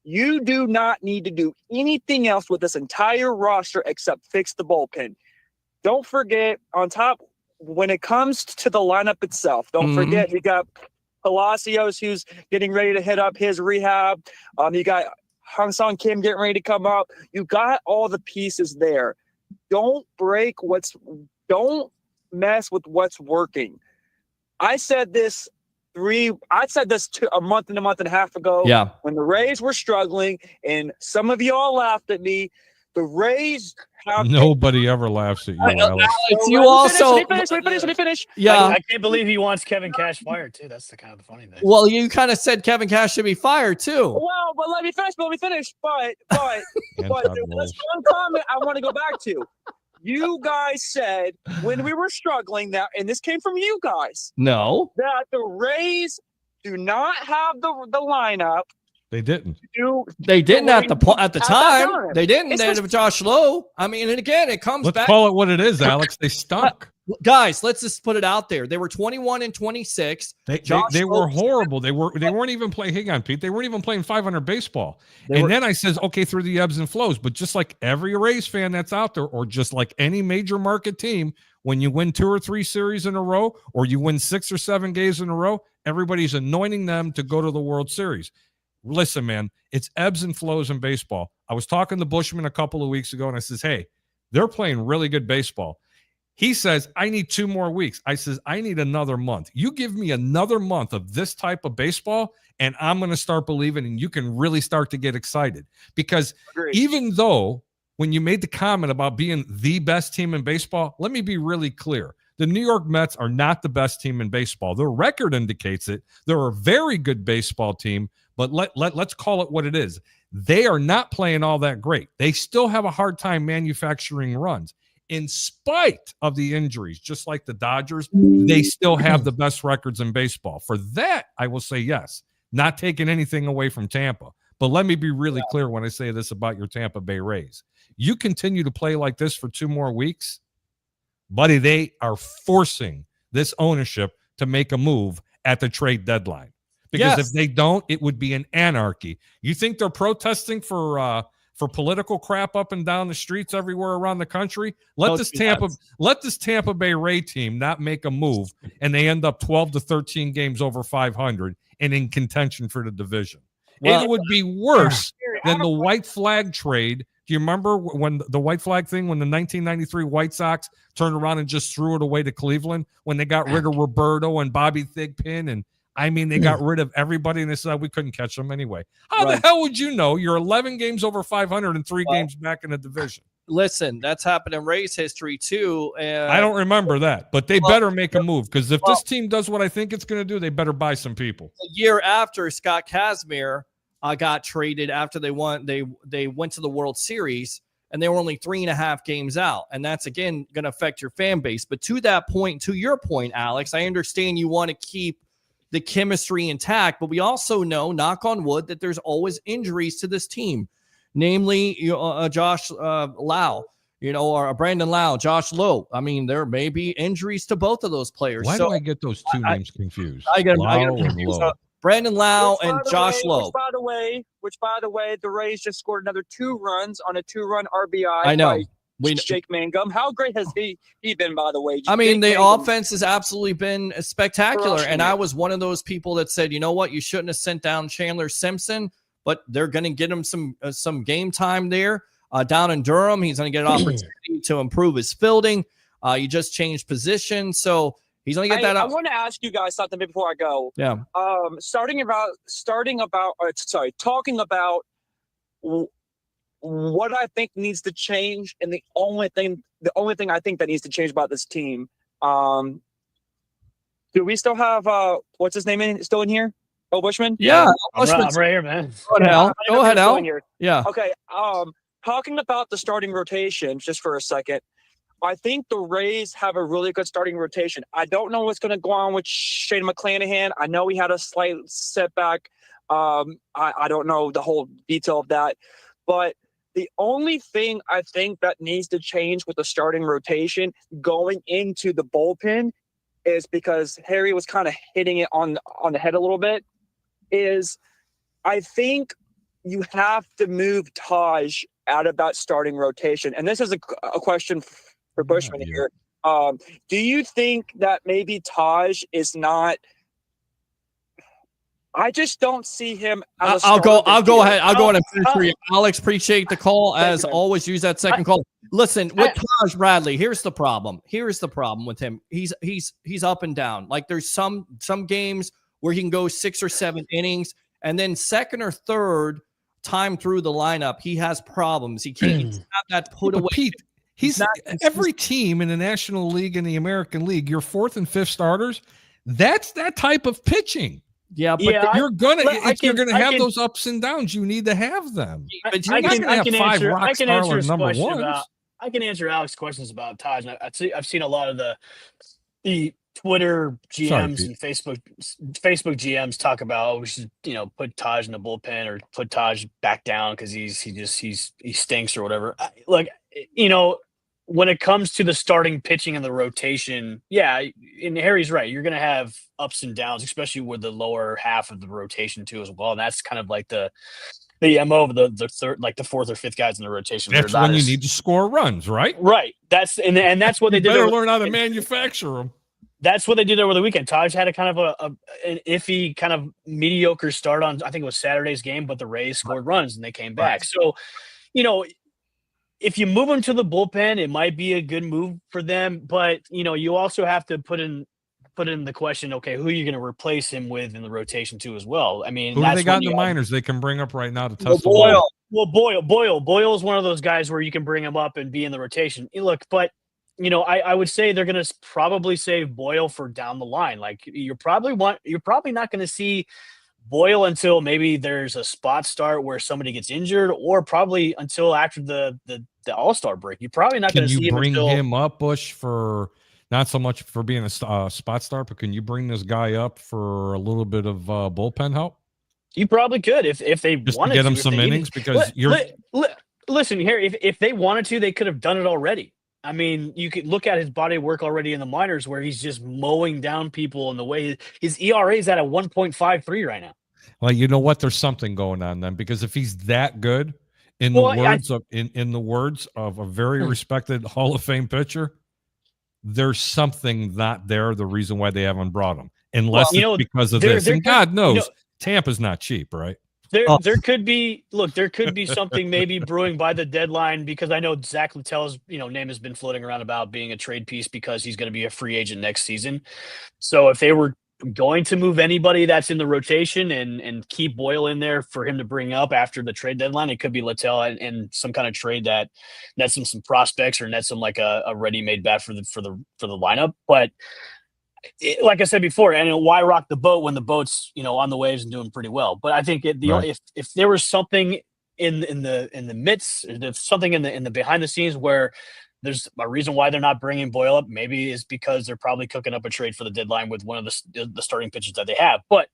You do not need to do anything else with this entire roster except fix the bullpen. Don't forget, on top, when it comes to the lineup itself, don't forget you got Palacios who's getting ready to hit up his rehab. You got Hong-Sung Kim getting ready to come up. You got all the pieces there. Don't mess with what's working. I said this a month and a half ago. Yeah. When the Rays were struggling, and some of y'all laughed at me. The Rays have nobody ever laughs at you, Alex. Let me finish. Yeah. I can't believe he wants Kevin Cash fired too. That's the kind of the funny thing. Well, you kind of said Kevin Cash should be fired too. Well, but let me finish. But there's one comment I want to go back to. You guys said when we were struggling that, and this came from you guys. No. That the Rays do not have the lineup. They didn't. They didn't at the time. They didn't. They had Josh Lowe. I mean, and again, it comes back. Let's call it what it is, Alex. They stunk. Guys, let's just put it out there. They were 21-26. They were horrible. They weren't even playing. Hang on, Pete. They weren't even playing 500 baseball. Then I says, okay, through the ebbs and flows. But just like every Rays fan that's out there, or just like any major market team, when you win 2 or 3 series in a row, or you win 6 or 7 games in a row, everybody's anointing them to go to the World Series. Listen, man, it's ebbs and flows in baseball. I was talking to Bushman a couple of weeks ago, and I says, hey, they're playing really good baseball. He says, I need 2 more weeks. I says, I need another month. You give me another month of this type of baseball, and I'm going to start believing, and you can really start to get excited. Because even though when you made the comment about being the best team in baseball, let me be really clear. The New York Mets are not the best team in baseball. Their record indicates it. They're a very good baseball team, but let's call it what it is. They are not playing all that great. They still have a hard time manufacturing runs. In spite of the injuries, just like the Dodgers, they still have the best records in baseball. For that, I will say yes, not taking anything away from Tampa. But let me be really clear when I say this about your Tampa Bay Rays. You continue to play like this for 2 more weeks, buddy, they are forcing this ownership to make a move at the trade deadline. Because if they don't, it would be an anarchy. You think they're protesting for political crap up and down the streets everywhere around the country? Let this Tampa Bay Ray team not make a move, and they end up 12 to 13 games over 500 and in contention for the division. it would be worse than the white flag trade. Do you remember when the white flag thing, when the 1993 White Sox turned around and just threw it away to Cleveland when they got rid of Roberto and Bobby Thigpen? And I mean, they got rid of everybody and they said we couldn't catch them anyway. How the hell would you know? You're 11 games over 500 and 3 games back in the division. Listen, that's happened in Rays history too. And I don't remember that, but they better make a move because if this team does what I think it's going to do, they better buy some people. A year after Scott Kazmir got traded after they won, they went to the World Series and they were only 3.5 games out. And that's, again, going to affect your fan base. But to that point, to your point, Alex, I understand you want to keep the chemistry intact, but we also know, knock on wood, that there's always injuries to this team, namely Josh Lau, or Brandon Lau, Josh Lowe. I mean, there may be injuries to both of those players. Why do I get those two names confused? I get Lowe. Brandon Lau and Josh Lowe. Which, by the way, the Rays just scored another 2 runs on a 2-run RBI. I know. Jake Mangum. How great has he been, by the way? I mean, the offense has absolutely been spectacular. And I was one of those people that said, you know what, you shouldn't have sent down Chandler Simpson, but they're going to get him some game time there down in Durham. He's going to get an opportunity to improve his fielding. You just changed position, so he's going to get that up. I want to ask you guys something before I go. Yeah. Talking about what I think needs to change, and the only thing I think that needs to change about this team. Do we still have what's his name still in here? Oh, Bushman. Yeah, I'm right here, man. Go ahead, Al. Yeah. Okay. Talking about the starting rotation just for a second. I think the Rays have a really good starting rotation. I don't know what's going to go on with Shane McClanahan. I know he had a slight setback. I don't know the whole detail of that, but the only thing I think that needs to change with the starting rotation going into the bullpen is, because Harry was kind of hitting it on the head a little bit, is I think you have to move Taj out of that starting rotation. And this is a question for Bushman here. Do you think that maybe Taj is not? I just don't see him. I'll go ahead and finish for you. Alex, appreciate the call. As always, use that second call. Listen, with Taj Bradley, here's the problem. Here's the problem with him. He's up and down. Like, there's some games where he can go 6 or 7 innings, and then second or third time through the lineup, he has problems. He can't have that put away. Pete, he's not every team in the National League and the American League. Your 4th and 5th starters. That's that type of pitching. Yeah, but you're gonna have those ups and downs. You need to have them. But you're not gonna have 5 rock star number ones. I can answer Alex's questions about Taj. I've seen a lot of the Twitter GMs and Facebook GMs talk about, we should put Taj in the bullpen or put Taj back down because he stinks or whatever. Look, when it comes to the starting pitching and the rotation, and Harry's right. You're going to have ups and downs, especially with the lower half of the rotation too as well. And that's kind of like the MO of the third, like the 4th or 5th guys in the rotation. That's when you need to score runs, right? Right. That's what they did. Better learn how to manufacture them. That's what they did over the weekend. Taj had a kind of an iffy, kind of mediocre start on, I think it was Saturday's game, but the Rays scored runs and they came back. So, if you move them to the bullpen, it might be a good move for them. But, you also have to put in the question, okay, who are you going to replace him with in the rotation too as well? I mean, who they got in the minors they can bring up right now to test the water? Well, Boyle is one of those guys where you can bring him up and be in the rotation. Look, but I would say they're going to probably save Boyle for down the line. Like, you're probably not going to see Boyle until maybe there's a spot start where somebody gets injured, or probably until after the All-Star break. You're probably not going to see him. Can you bring him up, Bush, for not so much for being a spot start, but can you bring this guy up for a little bit of bullpen help? You probably could if they just wanted to get him to, some innings, because listen here. If they wanted to, they could have done it already. I mean, you could look at his body of work already in the minors where he's just mowing down people, in the way his ERA is at a 1.53 right now. Well, you know what? There's something going on then, because if he's that good, in the words of a very respected Hall of Fame pitcher, there's something not there. The reason why they haven't brought him, unless it's because of this. And God knows Tampa's not cheap, right? there could be something maybe brewing by the deadline, because I know Zach Littell's name has been floating around about being a trade piece because he's going to be a free agent next season. So if they were going to move anybody that's in the rotation and keep Boyle in there for him to bring up after the trade deadline, it could be Littell and some kind of trade that nets him some prospects or nets him like a ready-made bat for the lineup. But like I said before, and why rock the boat when the boat's on the waves and doing pretty well? But I think if there was something in the midst, if something in the behind the scenes where there's a reason why they're not bringing Boyle up, maybe is because they're probably cooking up a trade for the deadline with one of the starting pitchers that they have. But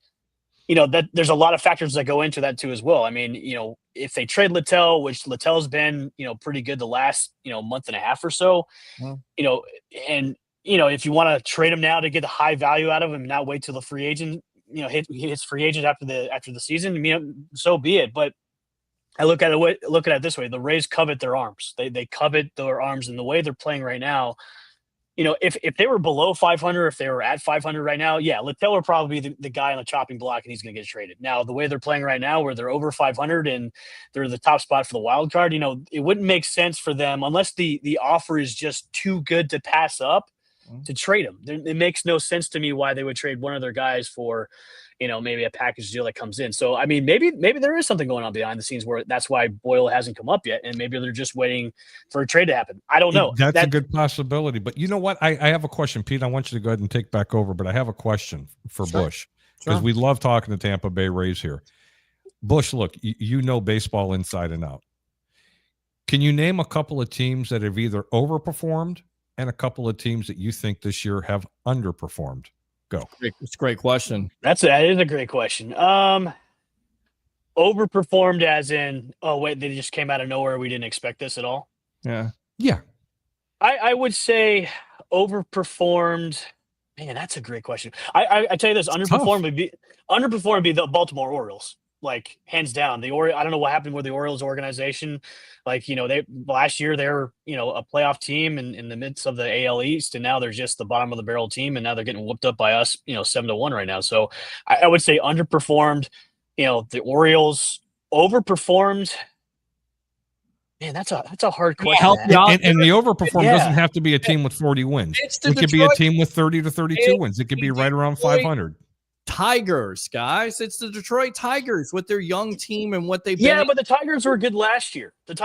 that there's a lot of factors that go into that too as well. I mean, if they trade Littell, which Littell's been pretty good the last month and a half or so, and if you want to trade him now to get the high value out of him and not wait till the free agent hits free agent after the season, so be it. But I look at it this way: the Rays covet their arms. They covet their arms, and the way they're playing right now. If they were below 500, if they were at 500 right now, yeah, Littell would probably be the guy on the chopping block, and he's going to get traded. Now, the way they're playing right now, where they're over 500 and they're the top spot for the wild card, it wouldn't make sense for them unless the offer is just too good to pass up to trade him. It makes no sense to me why they would trade one of their guys for maybe a package deal that comes in. So, I mean, maybe there is something going on behind the scenes where that's why Boyle hasn't come up yet. And maybe they're just waiting for a trade to happen. I don't know. That's a good possibility. But you know what? I have a question, Pete. I want you to go ahead and take back over, but I have a question for Bush, because we love talking to Tampa Bay Rays here. Bush, look, you know baseball inside and out. Can you name a couple of teams that have either overperformed and a couple of teams that you think this year have underperformed? Go. It's a great question. That is a great question. Overperformed as in, oh wait, they just came out of nowhere. We didn't expect this at all. Yeah. I would say overperformed. Man, that's a great question. I tell you this, underperformed would be the Baltimore Orioles. Like hands down, I don't know what happened with the Orioles organization. Like, they last year they were, a playoff team in the midst of the AL East, and now they're just the bottom of the barrel team, and now they're getting whooped up by us, 7-1 right now. So I would say underperformed. The Orioles overperformed. Man, that's a hard question. And the overperform doesn't have to be a team with 40 wins. It could be a team with 30 to 32 wins. It could be right around 500. Tigers, guys. It's the Detroit Tigers with their young team and what they've been. Yeah, but the Tigers were good last year. Yeah,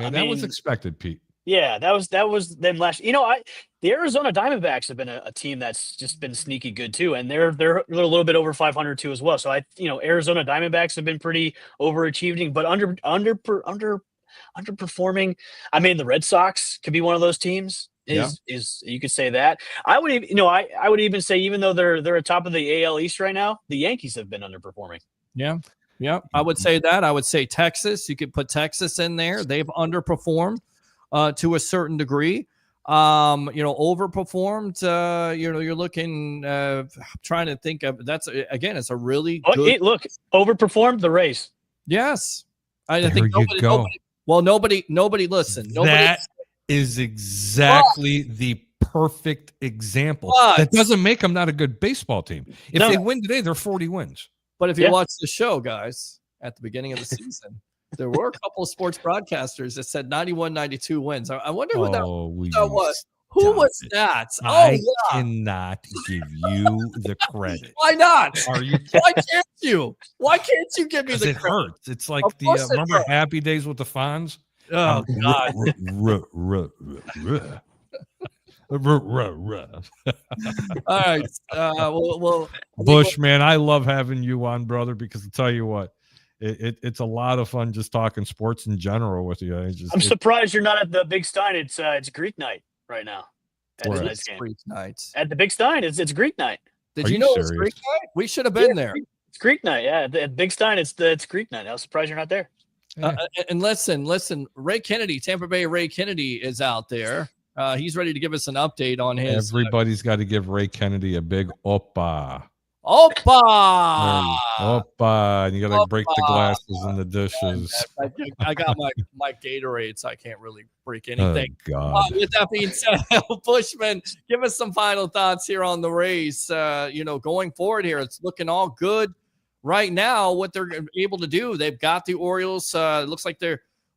that was expected, Pete. Yeah, that was them last. The Arizona Diamondbacks have been a team that's just been sneaky good too, and they're a little bit over 500 too as well. So Arizona Diamondbacks have been pretty overachieving, but underperforming. I mean, the Red Sox could be one of those teams. Is you could say that. I would even I would even say, even though they're at top of the AL East right now, the Yankees have been underperforming. Yeah. I would say that. I would say Texas. You could put Texas in there. They've underperformed to a certain degree. Overperformed. You're looking. Trying to think of that's again. It's a really good. Look, overperformed the Rays. Yes, I there think nobody. Listen. That is exactly the perfect example. That doesn't make them not a good baseball team. If they win today, they're 40 wins. But if you watch the show, guys, at the beginning of the season, there were a couple of sports broadcasters that said 91, 92 wins. I wonder who that was. Who was that? I cannot give you the credit. Why not? Are you? Why can't you? Why can't you give me the credit? It hurts. It's like remember Happy Days with the Fonz? Oh, God. All right. Bush, man, I love having you on, brother, because I'll tell you what, it's a lot of fun just talking sports in general with you. I'm surprised you're not at the Big Stein. It's Greek night right now. It's Greek night. At the Big Stein, it's Greek night. Did you know it was Greek night? We should have been there. It's Greek night. Yeah, at Big Stein, it's Greek night. I was surprised you're not there. And listen, Ray Kennedy, Tampa Bay Ray Kennedy is out there. He's ready to give us an update on his. Everybody's got to give Ray Kennedy a big oppa. Oppa! And you got to break the glasses and the dishes. I got my Gatorade, so I can't really break anything. Oh, God. With that being said, Bushman, give us some final thoughts here on the Rays. Going forward here, it's looking all good. right now, what they're able to do, they've got the Orioles. It looks like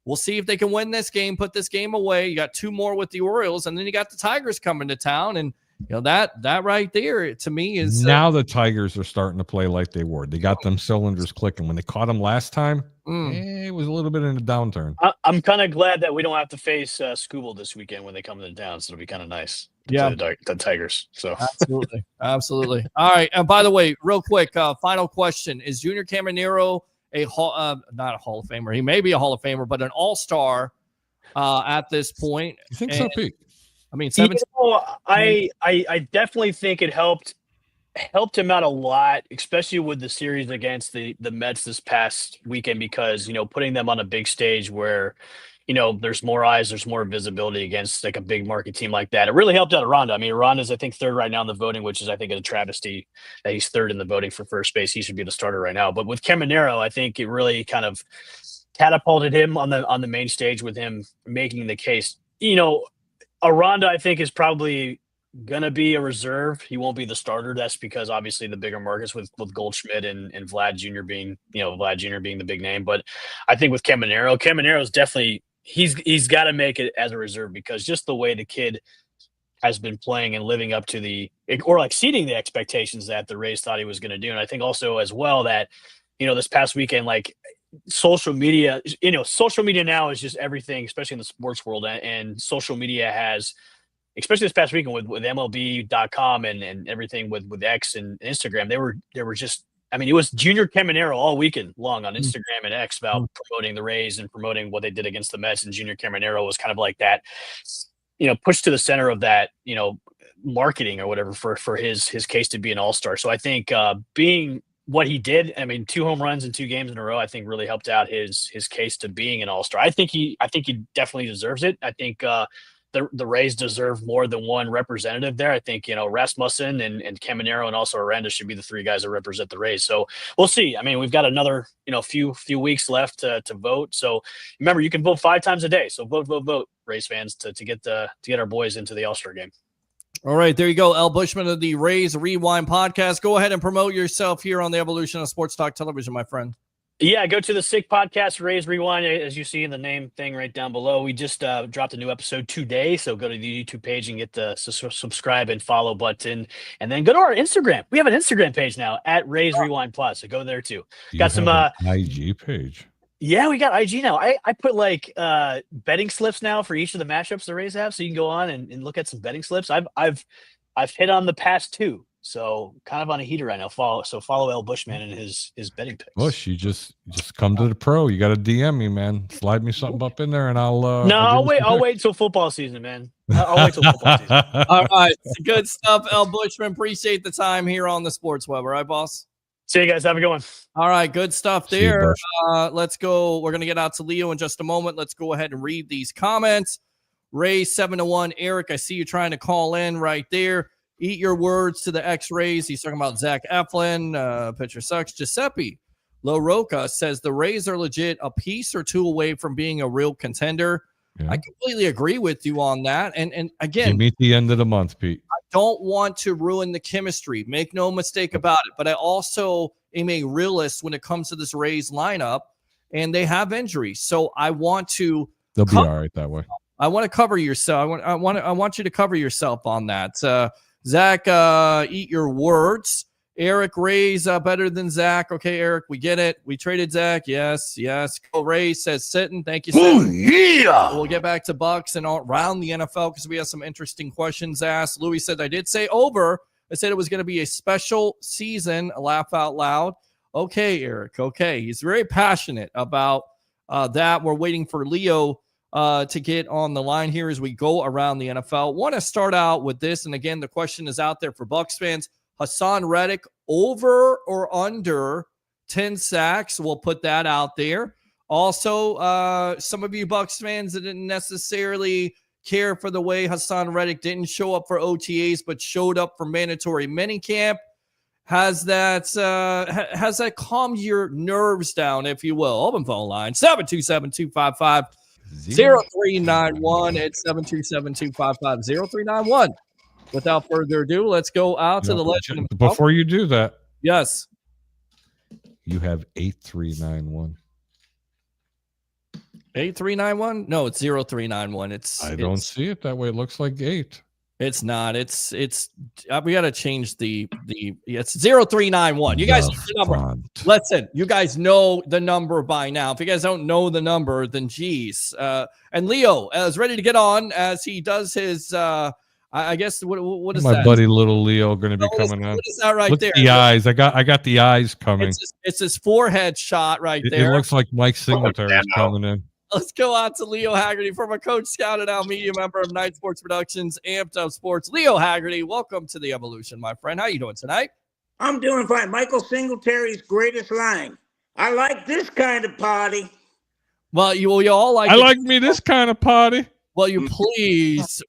we'll see if they can win this game, put this game away. You got 2 more with the Orioles, and then you got the Tigers coming to town. And, that right there to me is now the Tigers are starting to play like they were. They got them cylinders clicking. When they caught them last time, it was a little bit in a downturn. I'm kind of glad that we don't have to face Scooble this weekend when they come to town. So it'll be kind of nice. Yeah, the Tigers. So absolutely. All right. And by the way, real quick, final question: is Junior Caminero not a Hall of Famer? He may be a Hall of Famer, but an All-Star at this point. You think so, Pete? I mean, I definitely think it helped him out a lot, especially with the series against the Mets this past weekend, because, putting them on a big stage where, there's more eyes, there's more visibility against like a big market team like that. It really helped out Aranda. I mean, Aranda's, I think, 3rd right now in the voting, which is, I think, a travesty that he's 3rd in the voting for first base. He should be the starter right now. But with Caminero, I think it really kind of catapulted him on the main stage with him making the case. Aranda, I think, is probably going to be a reserve. He won't be the starter. That's because obviously the bigger markets with Goldschmidt and Vlad Jr. being the big name. But I think with Caminero is definitely, he's got to make it as a reserve, because just the way the kid has been playing and living up to exceeding the expectations that the Rays thought he was going to do. And I think also as well that, this past weekend, like, social media now is just everything, especially in the sports world. And social media has, especially this past weekend with MLB.com and everything with X and Instagram, they were just, I mean, it was Junior Caminero all weekend long on Instagram and X about promoting the Rays and promoting what they did against the Mets. And Junior Caminero was kind of like that, pushed to the center of that, marketing or whatever for his case to be an all-star. So I think being what he did, I mean, 2 home runs in 2 games in a row, I think really helped out his case to being an all-star. I think he definitely deserves it. I think the Rays deserve more than one representative there. I think, Rasmussen and Caminero and also Aranda should be the 3 guys that represent the Rays. So we'll see. I mean, we've got another, few weeks left to vote. So remember, you can vote 5 times a day. So vote, Rays fans, to get our boys into the All-Star game. All right, there you go. Al Bushman of the Rays Rewind podcast. Go ahead and promote yourself here on the Evolution of Sports Talk Television, my friend. Yeah, go to the SICK podcast, Rays Rewind, as you see in the name thing right down below. We just dropped a new episode today, so go to the YouTube page and get the subscribe and follow button, and then go to our Instagram. We have an Instagram page now at Rays Rewind Plus, so go there too. Got some IG page. Yeah, we got IG now. I put like betting slips now for each of the matchups the Rays have, so you can go on and look at some betting slips. I've hit on the past 2, so kind of on a heater right now. Follow El Bushman and his betting picks. Bush, you just come to the pro. You got to DM me, man. Slide me something up in there, and I'll wait until football season, man. I'll wait till football season. All right, good stuff, El Bushman. Appreciate the time here on the Sports Web. All right, boss. See you guys. Have a good one. All right, good stuff there. Let's go. We're going to get out to Leo in just a moment. Let's go ahead and read these comments. Ray 7-1. Eric, I see you trying to call in right there. Eat your words to the X-Rays. He's talking about Zach Eflin. Pitcher sucks. Giuseppe Lo Roca says the Rays are legit a piece or 2 away from being a real contender. Yeah. I completely agree with you on that. And again, you meet the end of the month, Pete. I don't want to ruin the chemistry. Make no mistake about it. But I also am a realist when it comes to this Rays lineup, and they have injuries. So I want to. They'll be all right that way. I want to cover yourself. I want you to cover yourself on that. Zach, eat your words. Eric, Rays better than Zach. Okay, Eric, we get it. We traded Zach. Yes. Cole Ray says sitting. Thank you, Sitting. Oh, yeah. We'll get back to Bucs and around the NFL because we have some interesting questions asked. Louis said, I did say over. I said it was going to be a special season. A laugh out loud. Okay, Eric. Okay. He's very passionate about that. We're waiting for Leo to get on the line here as we go around the NFL. Want to start out with this. And again, the question is out there for Bucs fans. Hassan Reddick, over or under 10 sacks? We'll put that out there. Also, some of you Bucs fans that didn't necessarily care for the way Hassan Reddick didn't show up for OTAs, but showed up for mandatory minicamp. Has that calmed your nerves down, if you will? Open phone line, 727-255-0391. It's 727-255-0391. Without further ado, let's go out to the legend. Before you do that, yes, You have 8391. 8391? No, it's 0391. I don't see it that way. It looks like 8. It's not. It's we got to change it's 0391. You guys know the number. Listen, you guys know the number by now. If you guys don't know the number, then geez. And Leo is ready to get on as he does his I guess what is my that? buddy little Leo going to be coming on. What is that right Look there? at the eyes. I got the eyes coming. It's his forehead shot right there. It looks like Mike Singletary is coming in. Let's go out to Leo Haggerty, former Coach Scout and now media member of Night Sports Productions, Amped Up Sports. Leo Haggerty, welcome to the Evolution, my friend. How you doing tonight? I'm doing fine. Michael Singletary's greatest line. I like this kind of party. Well, you all like. I like me this kind of party. Well, you please.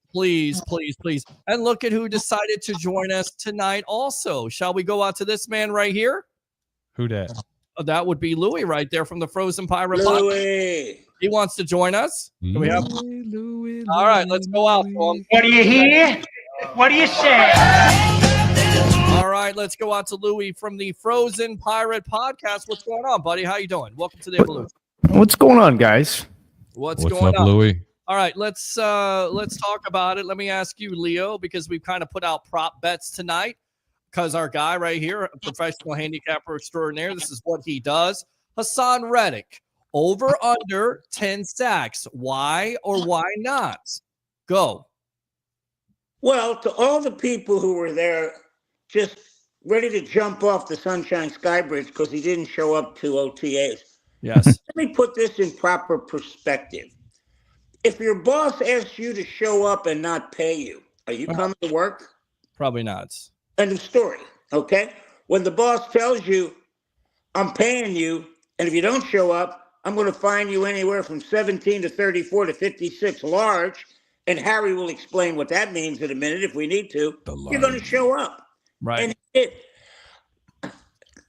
And look at who decided to join us tonight also. Shall we go out to this man right here? Who that? That would be Louie right there from the Frozen Pirate Louie. He wants to join us. Do we have? Louie, all right, let's go out to him. What do you hear? What do you say? All right, let's go out to Louie from the Frozen Pirate Podcast. What's going on, buddy? How you doing? Welcome to the Evolution. What's going on, guys? What's going up, on, Louie? All right, let's talk about it. Let me ask you, Leo, because we've kind of put out prop bets tonight. Because our guy right here, a professional handicapper extraordinaire, this is what he does. Hassan Reddick, over under 10 sacks. Why or why not? Go. Well, to all the people who were there just ready to jump off the Sunshine Sky Bridge because he didn't show up to OTAs. Yes. Let me put this in proper perspective. If your boss asks you to show up and not pay you, are you coming to work? Probably not. End of story, okay? When the boss tells you, I'm paying you, and if you don't show up, I'm going to fine you anywhere from 17 to 34 to 56 large, and Harry will explain what that means in a minute if we need to. You're going to show up. Right. And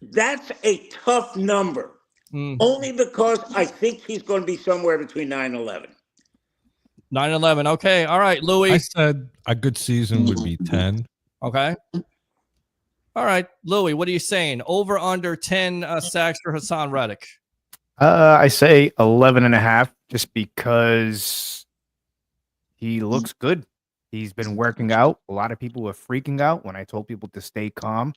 that's a tough number, only because I think he's going to be somewhere between 9 and 11. 9-11. Okay. All right, Louie. I said a good season would be 10. Okay. All right, Louie, what are you saying? Over under 10 sacks for Hassan Reddick? I say 11.5 just because he looks good. He's been working out. A lot of people were freaking out when I told people to stay calm.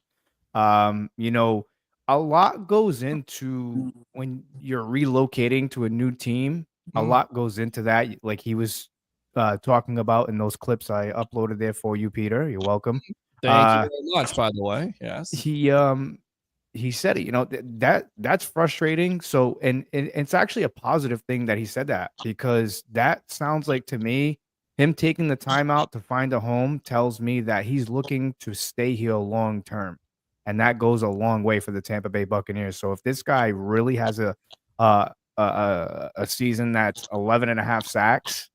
You know, a lot goes into when you're relocating to a new team. A lot goes into that, like he was talking about in those clips I uploaded there for you, Peter. You're welcome. Thank you very much, by the way. Yes. He said it, you know, that's frustrating. So, and it's actually a positive thing that he said that, because that sounds like to me, him taking the time out to find a home tells me that he's looking to stay here long term. And that goes a long way for the Tampa Bay Buccaneers. So if this guy really has a season that's 11.5 sacks,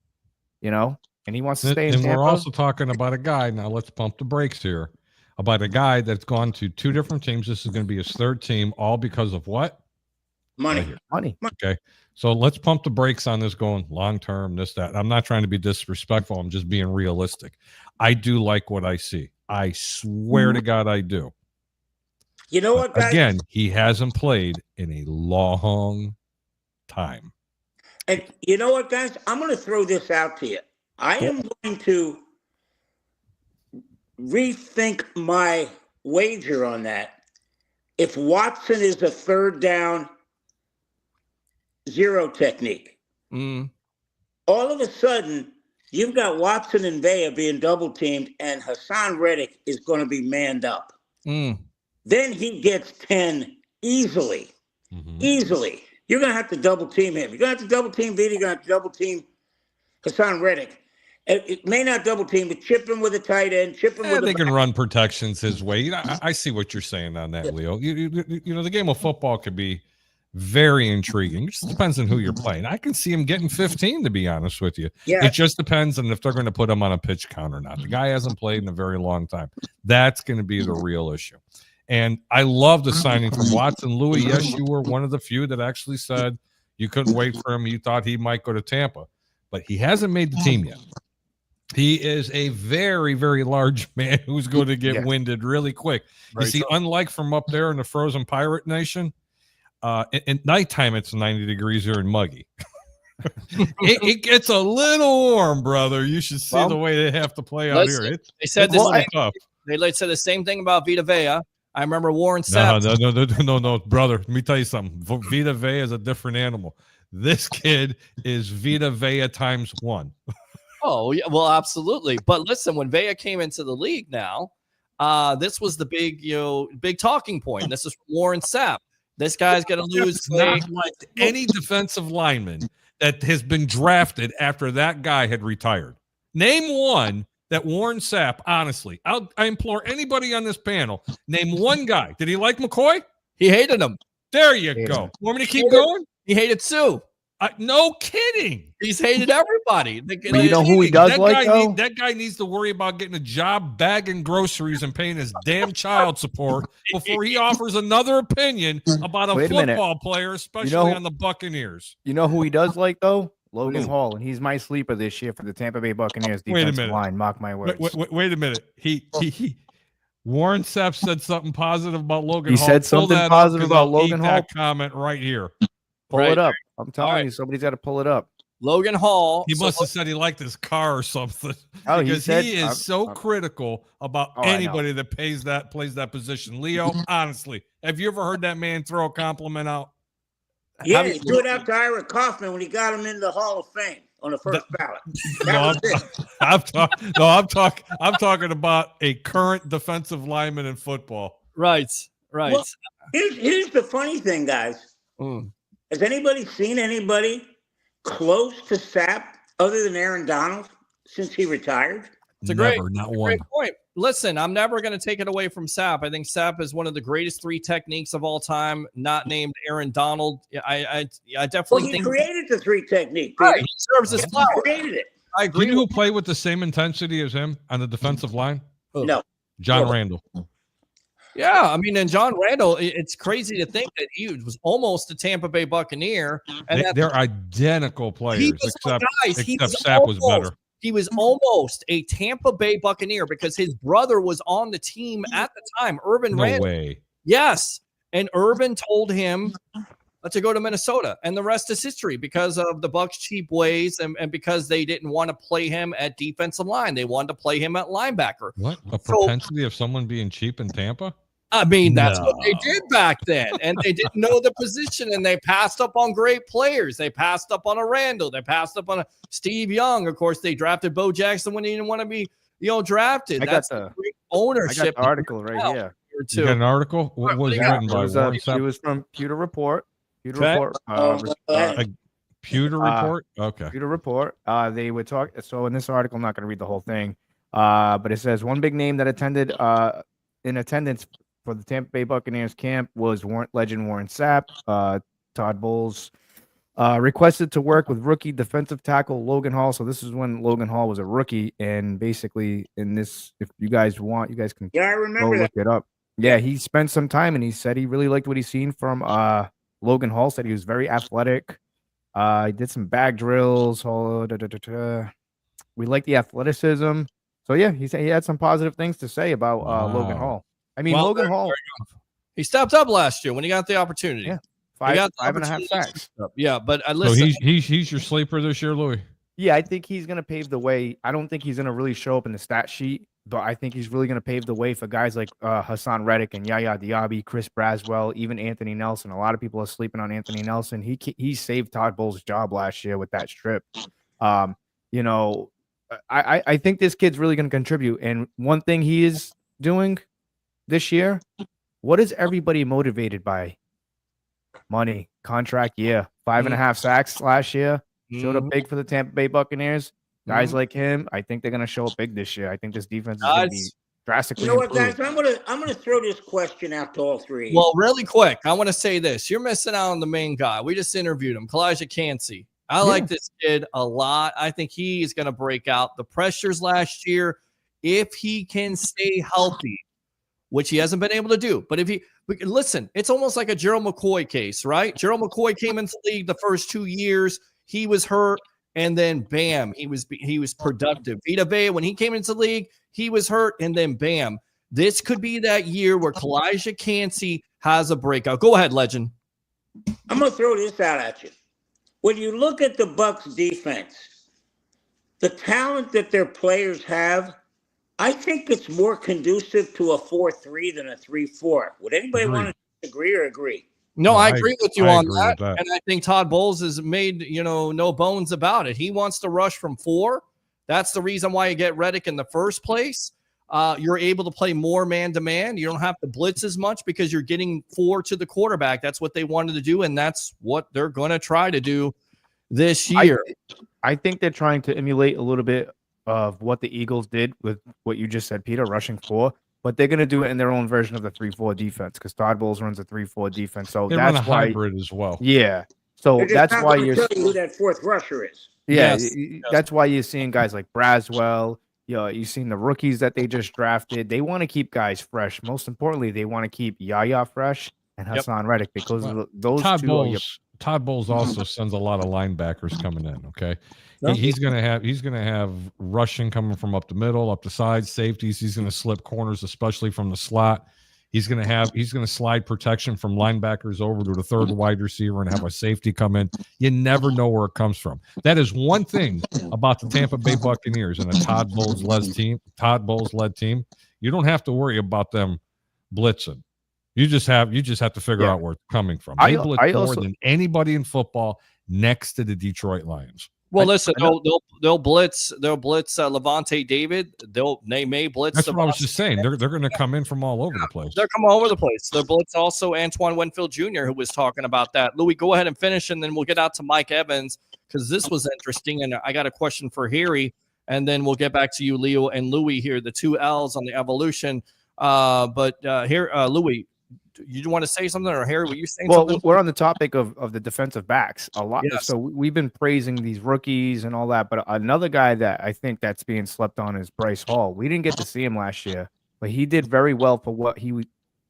you know, and he wants to stay in Tampa. And we're also talking about a guy. Now let's pump the brakes here. About a guy that's gone to 2 different teams. This is going to be his 3rd team, all because of what? Money. Money. Okay. So let's pump the brakes on this going long term, this, that. I'm not trying to be disrespectful. I'm just being realistic. I do like what I see. I swear to God I do. You know what, guys? Again, he hasn't played in a long time. And you know what, guys? I'm going to throw this out to you. I am going to rethink my wager on that. If Watson is a 3rd down, 0 technique, all of a sudden you've got Watson and Vea being double teamed, and Hassan Reddick is going to be manned up. Then he gets 10 easily. Easily. You're going to have to double team him. You're going to have to double team Vita. You're going to have to double team Hassan Reddick. It may not double team, but chip him with a tight end. Chip him with they can run protections his way. You know, I see what you're saying on that, Leo. You know, the game of football could be very intriguing. It just depends on who you're playing. I can see him getting 15, to be honest with you. Yeah. It just depends on if they're going to put him on a pitch count or not. The guy hasn't played in a very long time. That's going to be the real issue. And I love the signing from Watson. Louis, yes, you were one of the few that actually said you couldn't wait for him. You thought he might go to Tampa, but he hasn't made the team yet. He is a very, very large man who's going to get winded really quick. You see, unlike from up there in the Frozen Pirate Nation, at nighttime, it's 90 degrees here and muggy. it gets a little warm, brother. You should see the way they have to play out here. They said tough. They said the same thing about Vita Vea. I remember Warren Sapp. No, brother. Let me tell you something. Vita Vea is a different animal. This kid is Vita Vea times 1. Oh, yeah, well, absolutely. But listen, when Vea came into the league now, this was the big talking point. This is from Warren Sapp. This guy's going to lose. Not like any defensive lineman that has been drafted after that guy had retired. Name one that Warren Sapp, honestly, I implore anybody on this panel, name one guy. Did he like McCoy? He hated him. There you go. Want me to keep going? He hated Sue. No kidding. He's hated everybody. But you know who he does like, though? That guy needs to worry about getting a job, bagging groceries, and paying his damn child support before he offers another opinion about a football player, especially on the Buccaneers. You know who he does like, though? Logan Hall, and he's my sleeper this year for the Tampa Bay Buccaneers defensive line. Mark my words. Wait a minute. Warren Sapp said something positive about Logan Hall. He said something positive about Logan Hall. That comment right here. Pull it up. I'm telling you, somebody's got to pull it up. Logan Hall. He must have said he liked his car or something. Oh, because he is so critical about anybody that plays that position. Leo, honestly, have you ever heard that man throw a compliment out? Yeah, he threw it out to Ira Kaufman when he got him in the Hall of Fame on the first ballot. I'm talking about a current defensive lineman in football. Right. Well, here's the funny thing, guys. Has anybody seen anybody close to Sapp other than Aaron Donald since he retired? It's a great point. Listen, I'm never going to take it away from Sapp. I think Sapp is one of the greatest 3 techniques of all time, not named Aaron Donald. I definitely think he created the 3 technique. Right, he serves his flower. He created it. I agree. Do you know who played with the same intensity as him on the defensive line? No. John Randall. Yeah, I mean, and John Randall, it's crazy to think that he was almost a Tampa Bay Buccaneer. And they're identical players, except Sapp was better. He was almost a Tampa Bay Buccaneer because his brother was on the team at the time, Urban Randall. No way. Yes, and Urban told him to go to Minnesota, and the rest is history because of the Bucs' cheap ways and because they didn't want to play him at defensive line. They wanted to play him at linebacker. What? A propensity of someone being cheap in Tampa? I mean, that's what they did back then. And they didn't know the position, and they passed up on great players. They passed up on a Randall. They passed up on a Steve Young. Of course, they drafted Bo Jackson when he didn't want to be, drafted. That's the great ownership. I got the article right here. You got an article? What was written by Warren Sapp? It was from Pewter Report. Pewter Report. Pewter Report? Okay. Pewter Report. They would talk. So in this article, I'm not going to read the whole thing, but it says one big name that attended in attendance for the Tampa Bay Buccaneers camp was legend Warren Sapp. Todd Bowles requested to work with rookie defensive tackle Logan Hall. So this is when Logan Hall was a rookie, and basically in this, if you guys want, you guys can I remember look it up. Yeah, he spent some time, and he said he really liked what he's seen from Logan Hall. Said he was very athletic. He did some bag drills. We like the athleticism. So yeah, he said he had some positive things to say about Logan Hall. I mean, Logan Hall. He stepped up last year when he got the opportunity. Yeah, five and a half sacks. Yeah, but listen. So he's your sleeper this year, Louis. Yeah, I think he's going to pave the way. I don't think he's going to really show up in the stat sheet, but I think he's really going to pave the way for guys like Hassan Reddick and Yaya Diaby, Chris Braswell, even Anthony Nelson. A lot of people are sleeping on Anthony Nelson. He saved Todd Bowles' job last year with that strip. I think this kid's really going to contribute. And one thing he is doing this year, what is everybody motivated by? Money, contract, 5.5 sacks last year. Showed up big for the Tampa Bay Buccaneers. Guys like him, I think they're going to show up big this year. I think this defense is going to be drastically improved. Guys? I'm gonna throw this question out to all three. Well, really quick, I want to say this. You're missing out on the main guy. We just interviewed him, Kalijah Kancey. I like this kid a lot. I think he is going to break out. The pressures last year, if he can stay healthy, which he hasn't been able to do. But listen, it's almost like a Gerald McCoy case, right? Gerald McCoy came into the league the first 2 years. He was hurt, and then bam, he was productive. Vita Vea, when he came into the league, he was hurt, and then bam. This could be that year where Kalijah Kancey has a breakout. Go ahead, legend. I'm going to throw this out at you. When you look at the Bucs defense, the talent that their players have, I think it's more conducive to a 4-3 than a 3-4. Would anybody want to disagree or agree? No, I agree with you on agree with that. And I think Todd Bowles has made, no bones about it. He wants to rush from 4. That's the reason why you get Reddick in the first place. You're able to play more man-to-man. You don't have to blitz as much because you're getting 4 to the quarterback. That's what they wanted to do, and that's what they're going to try to do this year. I think they're trying to emulate a little bit of what the Eagles did with what you just said, Peter, rushing 4. But they're going to do it in their own version of the 3-4 defense because Todd Bowles runs a 3-4 defense. So they that's run a why hybrid as well. Yeah. So that's why you're tell you who that fourth rusher is. Yeah, that's why you're seeing guys like Braswell. You've seen the rookies that they just drafted. They want to keep guys fresh. Most importantly, they want to keep Yaya fresh and Hassan Reddick because those Todd two. Todd Bowles also sends a lot of linebackers coming in. Okay, he's gonna have rushing coming from up the middle, up the sides, safeties. He's gonna slip corners, especially from the slot. He's gonna slide protection from linebackers over to the third wide receiver and have a safety come in. You never know where it comes from. That is one thing about the Tampa Bay Buccaneers and a Todd Bowles led team. You don't have to worry about them blitzing. You just have to figure out where it's coming from. They blitz more than anybody in football next to the Detroit Lions. Well, listen, they'll blitz Levante David. They may blitz. That's what I was just saying. They're going to come in from all over the place. They're coming all over the place. They'll blitz also Antoine Winfield Jr., who was talking about that. Louis, go ahead and finish, and then we'll get out to Mike Evans because this was interesting, and I got a question for Harry, and then we'll get back to you, Leo and Louis here, the 2 L's on the evolution. But here, Louis, you want to say something, or Harry, were you saying something? Well, we're on the topic of the defensive backs a lot. Yes. So we've been praising these rookies and all that, but another guy that I think that's being slept on is Bryce Hall. We didn't get to see him last year, but he did very well for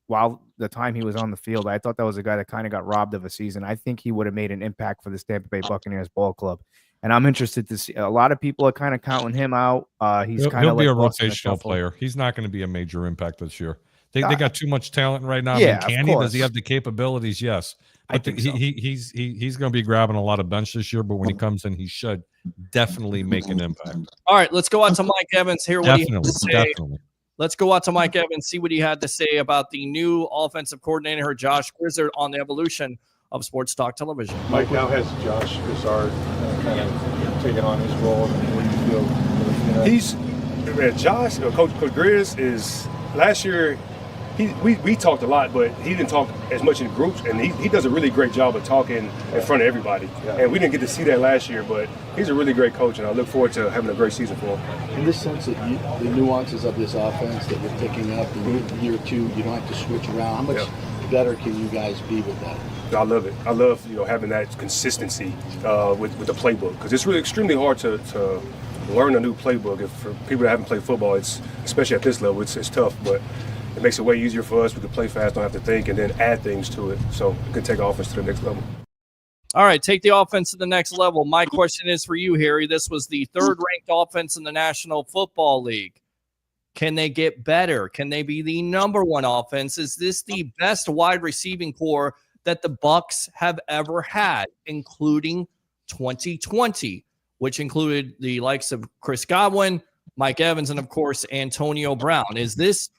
while the time he was on the field. I thought that was a guy that kind of got robbed of a season. I think he would have made an impact for the Tampa Bay Buccaneers ball club. And I'm interested to see. A lot of people are kind of counting him out. He'll be a rotational player. He's not going to be a major impact this year. They got too much talent right now. Yeah, can he? Does he have the capabilities? Yes. But he's going to be grabbing a lot of bench this year, but when he comes in, he should definitely make an impact. All right, let's go out to Mike Evans here. What he had to say. Definitely. Let's go out to Mike Evans, see what he had to say about the new offensive coordinator, Josh Grizzard, on the evolution of Sports Talk Television. Mike, now has Josh Grizzard kind of taken on his role, and what do you feel? Josh, Coach Grizz is last year. We talked a lot, but he didn't talk as much in groups, and he does a really great job of talking in front of everybody. Yeah. And we didn't get to see that last year, but he's a really great coach, and I look forward to having a great season for him. In the sense that the nuances of this offense that you're picking up in year 2, you don't have to switch around. How much better can you guys be with that? I love it. I love having that consistency with the playbook, because it's really extremely hard to learn a new playbook. If for people that haven't played football, it's especially at this level, it's tough, but it makes it way easier for us. We can play fast, don't have to think, and then add things to it. So we can take offense to the next level. All right, take the offense to the next level. My question is for you, Harry. This was the 3rd-ranked offense in the National Football League. Can they get better? Can they be the number 1 offense? Is this the best wide receiving core that the Bucs have ever had, including 2020, which included the likes of Chris Godwin, Mike Evans, and, of course, Antonio Brown? Is this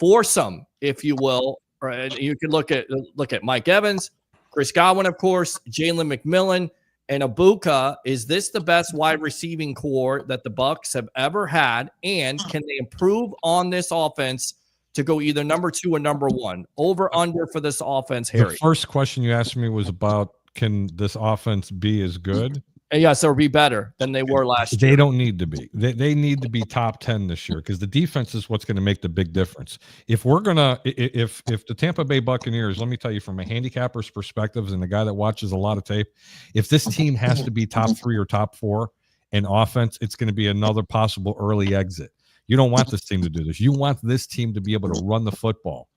foursome, if you will? Right? You can look at Mike Evans, Chris Godwin, of course, Jalen McMillan, and Ibuka. Is this the best wide receiving core that the Bucs have ever had? And can they improve on this offense to go either number 2 or number 1? Over, under for this offense, Harry. The first question you asked me was about, can this offense be as good? Yes, or be better than they were last year. They don't need to be. They need to be top 10 this year, because the defense is what's going to make the big difference. If the Tampa Bay Buccaneers, let me tell you from a handicapper's perspective and the guy that watches a lot of tape, if this team has to be top 3 or top 4 in offense, it's going to be another possible early exit. You don't want this team to do this. You want this team to be able to run the football.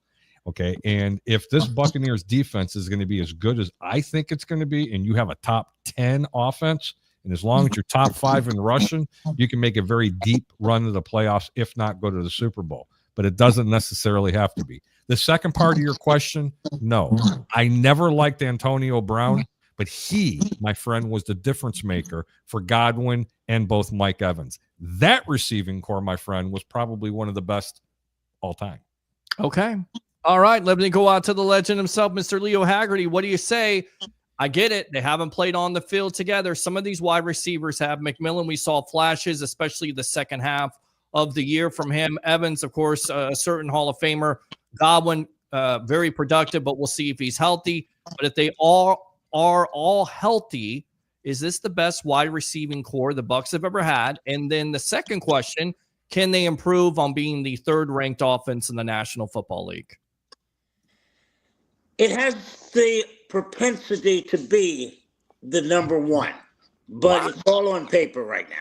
Okay, and if this Buccaneers defense is going to be as good as I think it's going to be, and you have a top 10 offense, and as long as you're top 5 in rushing, you can make a very deep run to the playoffs, if not go to the Super Bowl. but it doesn't necessarily have to be. The second part of your question, no. I never liked Antonio Brown, but he, my friend, was the difference maker for Godwin and both Mike Evans. That receiving core, my friend, was probably one of the best all time. Okay. All right. Let me go out to the legend himself, Mr. Leo Haggerty. What do you say? I get it. They haven't played on the field together. Some of these wide receivers have. McMillan, we saw flashes, especially the second half of the year from him. Evans, of course, a certain Hall of Famer. Godwin, very productive, but we'll see if he's healthy. But if they all are all healthy, is this the best wide receiving core the Bucs have ever had? And then the second question, can they improve on being the third-ranked offense in the National Football League? It has the propensity to be the number one, but it's all on paper right now.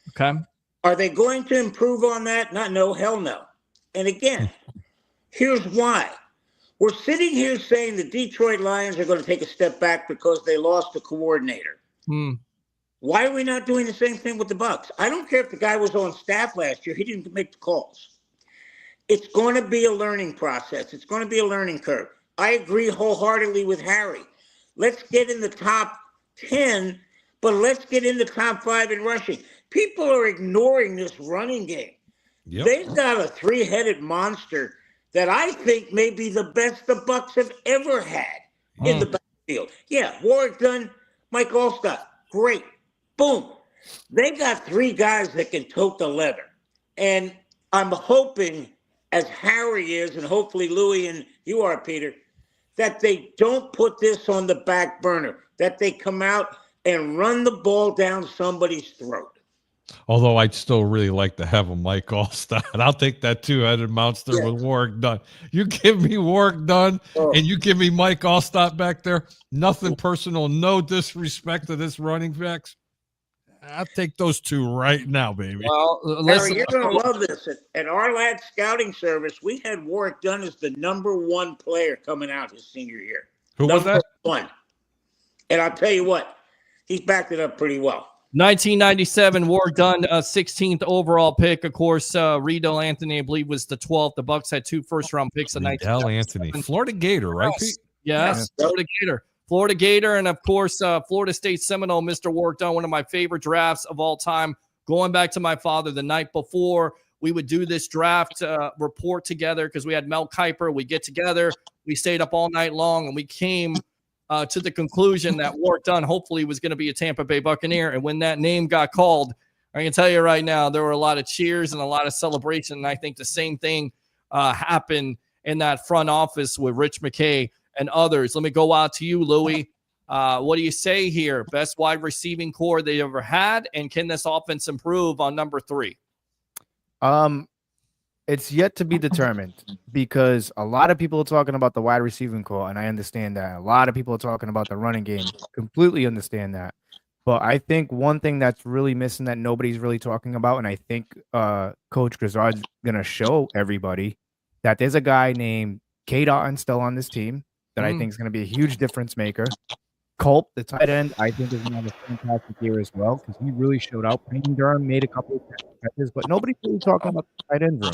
Okay. Are they going to improve on that? No, hell no. And again, here's why. We're sitting here saying the Detroit Lions are going to take a step back because they lost a coordinator. Why are we not doing the same thing with the Bucs? I don't care if the guy was on staff last year. He didn't make the calls. It's going to be a learning process. It's going to be a learning curve. I agree wholeheartedly with Harry. Let's get in the top 10, but let's get in the top 5 in rushing. People are ignoring this running game. Yep. They've got a three-headed monster that I think may be the best the Bucs have ever had in the backfield. Yeah, Warwick Dunn, Mike Allstott, great. Boom. They got three guys that can tote the leather. And I'm hoping, as Harry is, and hopefully Louie and you are, Peter, that they don't put this on the back burner, that they come out and run the ball down somebody's throat. Although I'd still really like to have a Mike Allstott. I'll take that two-headed monster with Warwick Dunn. You give me Warwick Dunn and you give me Mike Allstott back there. Nothing personal, no disrespect to this running backs. I'll take those two right now, baby. Well, Harry, you're going to love this. At our lad scouting service, we had Warwick Dunn as the number one player coming out his senior year. Who was that? One. And I'll tell you what, he's backed it up pretty well. 1997, Warwick Dunn, 16th overall pick. Of course, Riddle Anthony, I believe, was the 12th. The Bucs had 2 first-round picks in 1997. Anthony, Florida Gator, right, Pete? Yes, Florida Gator. Florida Gator, and of course, Florida State Seminole, Mr. Warwick Dunn, one of my favorite drafts of all time. Going back to my father, the night before, we would do this draft report together because we had Mel Kiper. We get together. We stayed up all night long, and we came to the conclusion that Warwick Dunn hopefully was going to be a Tampa Bay Buccaneer. And when that name got called, I can tell you right now, there were a lot of cheers and a lot of celebration. And I think the same thing happened in that front office with Rich McKay and others. Let me go out to you, Louie. What do you say here? Best wide receiving core they ever had, and can this offense improve on number 3? It's yet to be determined because a lot of people are talking about the wide receiving core, and I understand that. A lot of people are talking about the running game. Completely understand that. But I think one thing that's really missing that nobody's really talking about, and I think Coach Grizzard's going to show everybody that there's a guy named K. Dotton still on this team that I think is going to be a huge difference maker. Culp, the tight end, I think is going to have a fantastic year as well because he really showed out. Payne Durham made a couple of catches, but nobody's really talking about the tight end room.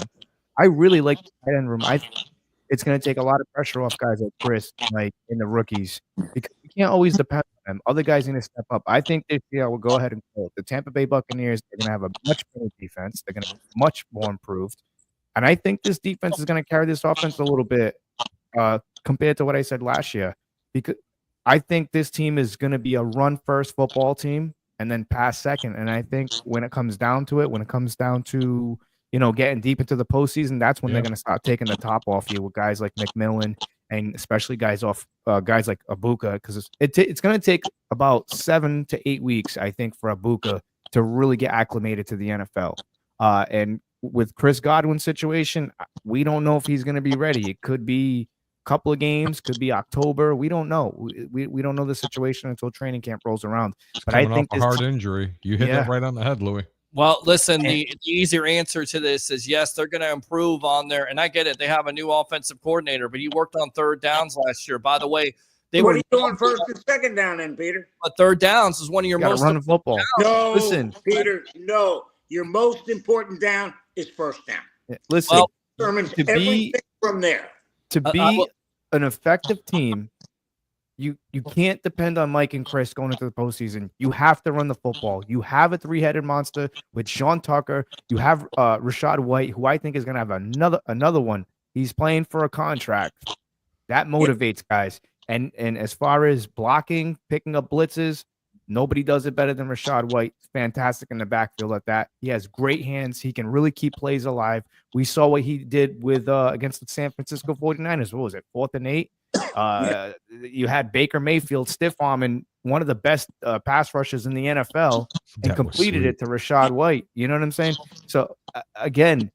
I really like the tight end room. I think it's going to take a lot of pressure off guys like Chris, like in the rookies, because you can't always depend on them. Other guys are going to step up. I think this year will go ahead and call it. The Tampa Bay Buccaneers are going to have a much better defense. They're going to be much more improved. And I think this defense is going to carry this offense a little bit compared to what I said last year, because I think this team is going to be a run-first football team and then pass second. And I think when it comes down to it, when it comes down to, you know, getting deep into the postseason, that's when they're going to start taking the top off you with guys like McMillan and especially guys like Ibuka, because it's going to take about 7 to 8 weeks, I think, for Ibuka to really get acclimated to the NFL. And with Chris Godwin's situation, we don't know if he's going to be ready. It could be couple of games, could be October. We don't know. We don't know the situation until training camp rolls around. But I think a hard injury. You hit that right on the head, Louie. Well, listen, the easier answer to this is yes, they're going to improve on their, and I get it. They have a new offensive coordinator, but he worked on third downs last year. By the way, they were doing first and second down then, Peter. But third downs is one of your most run football. No, listen, Peter, no. Your most important down is first down. Listen, determines to everything be from there. To be an effective team, you can't depend on Mike and Chris going into the postseason. You have to run the football. You have a three-headed monster with Sean Tucker. You have Rashad White, who I think is going to have another one. He's playing for a contract. That motivates guys. And as far as blocking, picking up blitzes, nobody does it better than Rashad White. Fantastic in the backfield at that. He has great hands. He can really keep plays alive. We saw what he did with against the San Francisco 49ers. What was it? 4th and 8. You had Baker Mayfield stiff arming one of the best pass rushers in the NFL and completed it to Rashad White. You know what I'm saying? So again,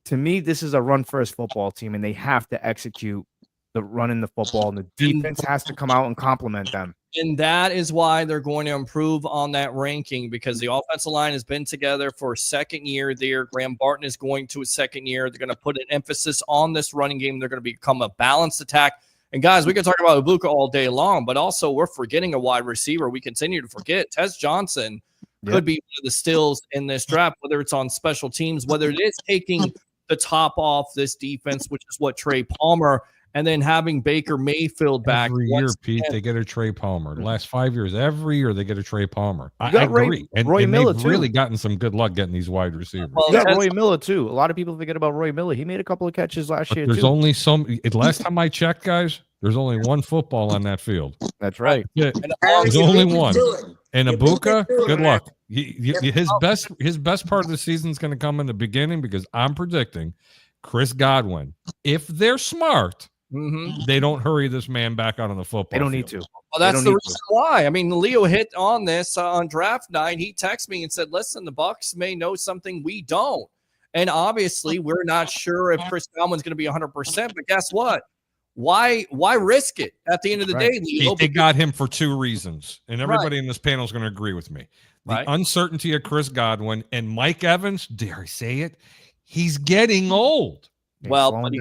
to me, this is a run-first football team, and they have to execute the running the football, and the defense has to come out and complement them. And that is why they're going to improve on that ranking, because the offensive line has been together for a second year there. Graham Barton is going to a second year. They're going to put an emphasis on this running game. They're going to become a balanced attack. And guys, we can talk about Ibuka all day long, but also we're forgetting a wide receiver. We continue to forget Tez Johnson could be one of the stills in this draft, whether it's on special teams, whether it is taking the top off this defense, which is what Trey Palmer, and then having Baker Mayfield back. Every year, Pete, they get a Trey Palmer. The last 5 years, every year they get a Trey Palmer. I agree. Roy Miller, they've too. really gotten some good luck getting these wide receivers. You got Roy Miller, too. A lot of people forget about Roy Miller. He made a couple of catches last year, there's too. only last time I checked, guys, there's only one football on that field. That's right. Yeah, there's only one. And Ibuka, good luck. His best part of the season is going to come in the beginning, because I'm predicting Chris Godwin, if they're smart, they don't hurry this man back out on the football. They don't need to. Well, that's the reason why. I mean, Leo hit on this on draft night. He texted me and said, listen, the Bucs may know something we don't. And obviously, we're not sure if Chris Godwin's going to be 100%. But guess what? Why risk it at the end of the day, Leo? They got him for two reasons. And everybody in this panel is going to agree with me. The uncertainty of Chris Godwin and Mike Evans, dare I say it, he's getting old. Well, but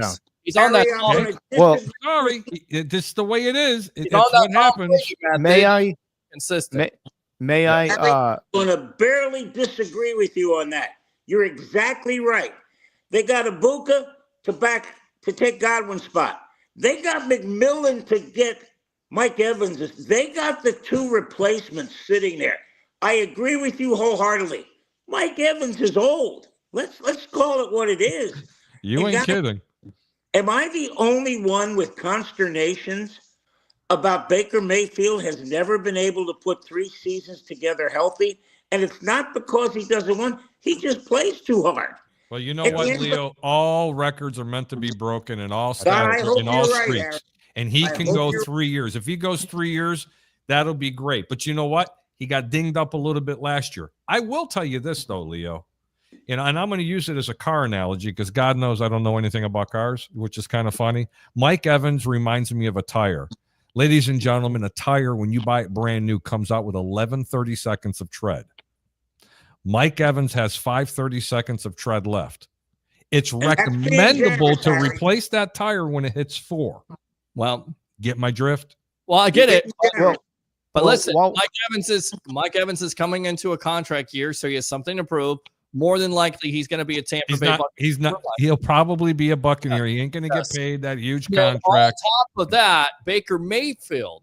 he's on that. Well, sorry, this is the way it is. It's what happens. May I consistent? May I? I'm going to barely disagree with you on that. You're exactly right. They got Ibuka to take Godwin's spot. They got McMillan to get Mike Evans. They got the two replacements sitting there. I agree with you wholeheartedly. Mike Evans is old. Let's call it what it is. You ain't kidding. Am I the only one with consternations about Baker Mayfield has never been able to put 3 seasons together healthy? And it's not because he doesn't want, he just plays too hard. Well, you know what, Leo? All records are meant to be broken, and all stats and all streaks. And he can go 3 years. If he goes 3 years, that'll be great. But you know what? He got dinged up a little bit last year. I will tell you this, though, Leo. And I'm going to use it as a car analogy, because God knows I don't know anything about cars, which is kind of funny. Mike Evans reminds me of a tire. Ladies and gentlemen, a tire, when you buy it brand new, comes out with 11 seconds of tread. Mike Evans has 5 seconds of tread left. It's recommendable to replace that tire when it hits 4. Well, get my drift? Well, I get it. But listen, well, Mike Evans is coming into a contract year, so he has something to prove. More than likely, he's going to be a Tampa Bay. He's not. He'll probably be a Buccaneer. He ain't going to get paid that huge contract. On top of that, Baker Mayfield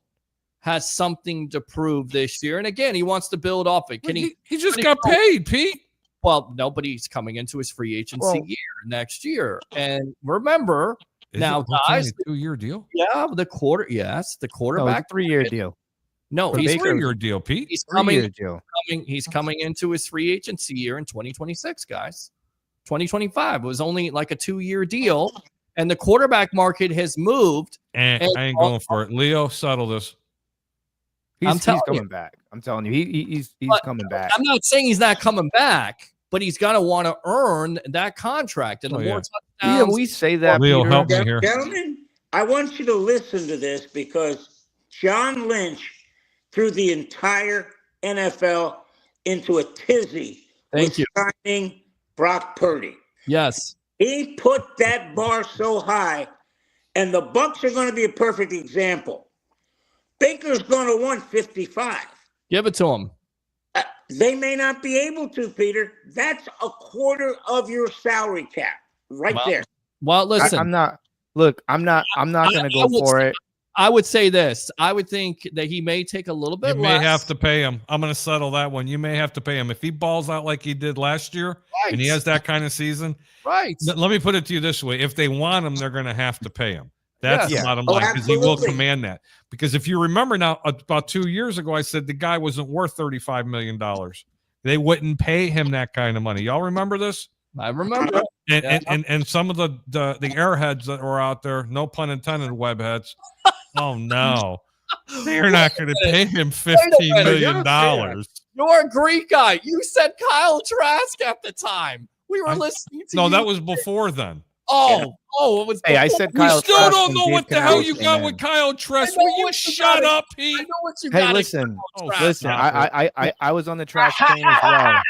has something to prove this year, and again, he wants to build off it. He just got paid, Pete. Well, nobody's coming into his free agency year next year, and remember now, guys, a 2-year deal. Yeah, the quarterback 3-year deal. No, he's 3-year deal, Pete. He's coming into his free agency year in 2026, guys. 2025 was only like a 2-year deal, and the quarterback market has moved. And I ain't going for it. Leo, settle this. He's coming back. I'm telling you, he's coming back. I'm not saying he's not coming back, but he's got to want to earn that contract. And the more touchdowns, we say that. Leo, help me here, gentlemen. I want you to listen to this, because John Lynch threw the entire NFL into a tizzy signing Brock Purdy. Yes. He put that bar so high, and the Bucs are going to be a perfect example. Baker's going to want 55. Give it to him. They may not be able to, Peter. That's a quarter of your salary cap. right there. Well, listen, I'm not going to go for it. I would say this. I would think that he may take a little bit You less. may have to pay him. I'm going to settle that one. You may have to pay him. If he balls out like he did last year and he has that kind of season, right? Let me put it to you this way. If they want him, they're going to have to pay him. That's the bottom line, because he will command that. Because if you remember now, about 2 years ago, I said the guy wasn't worth $35 million. They wouldn't pay him that kind of money. Y'all remember this? I remember. And some of the airheads that were out there, no pun intended, webheads. Oh no, they're not going to pay him $15 million. You're a Greek guy. You said Kyle Trask at the time. We were listening to. No, that was before then. Oh, it was. Hey, I said Kyle. We still don't know what the hell you got with Kyle Trask. Will you shut up, Pete? I know what you got. Hey, listen. I was on the trash train as well.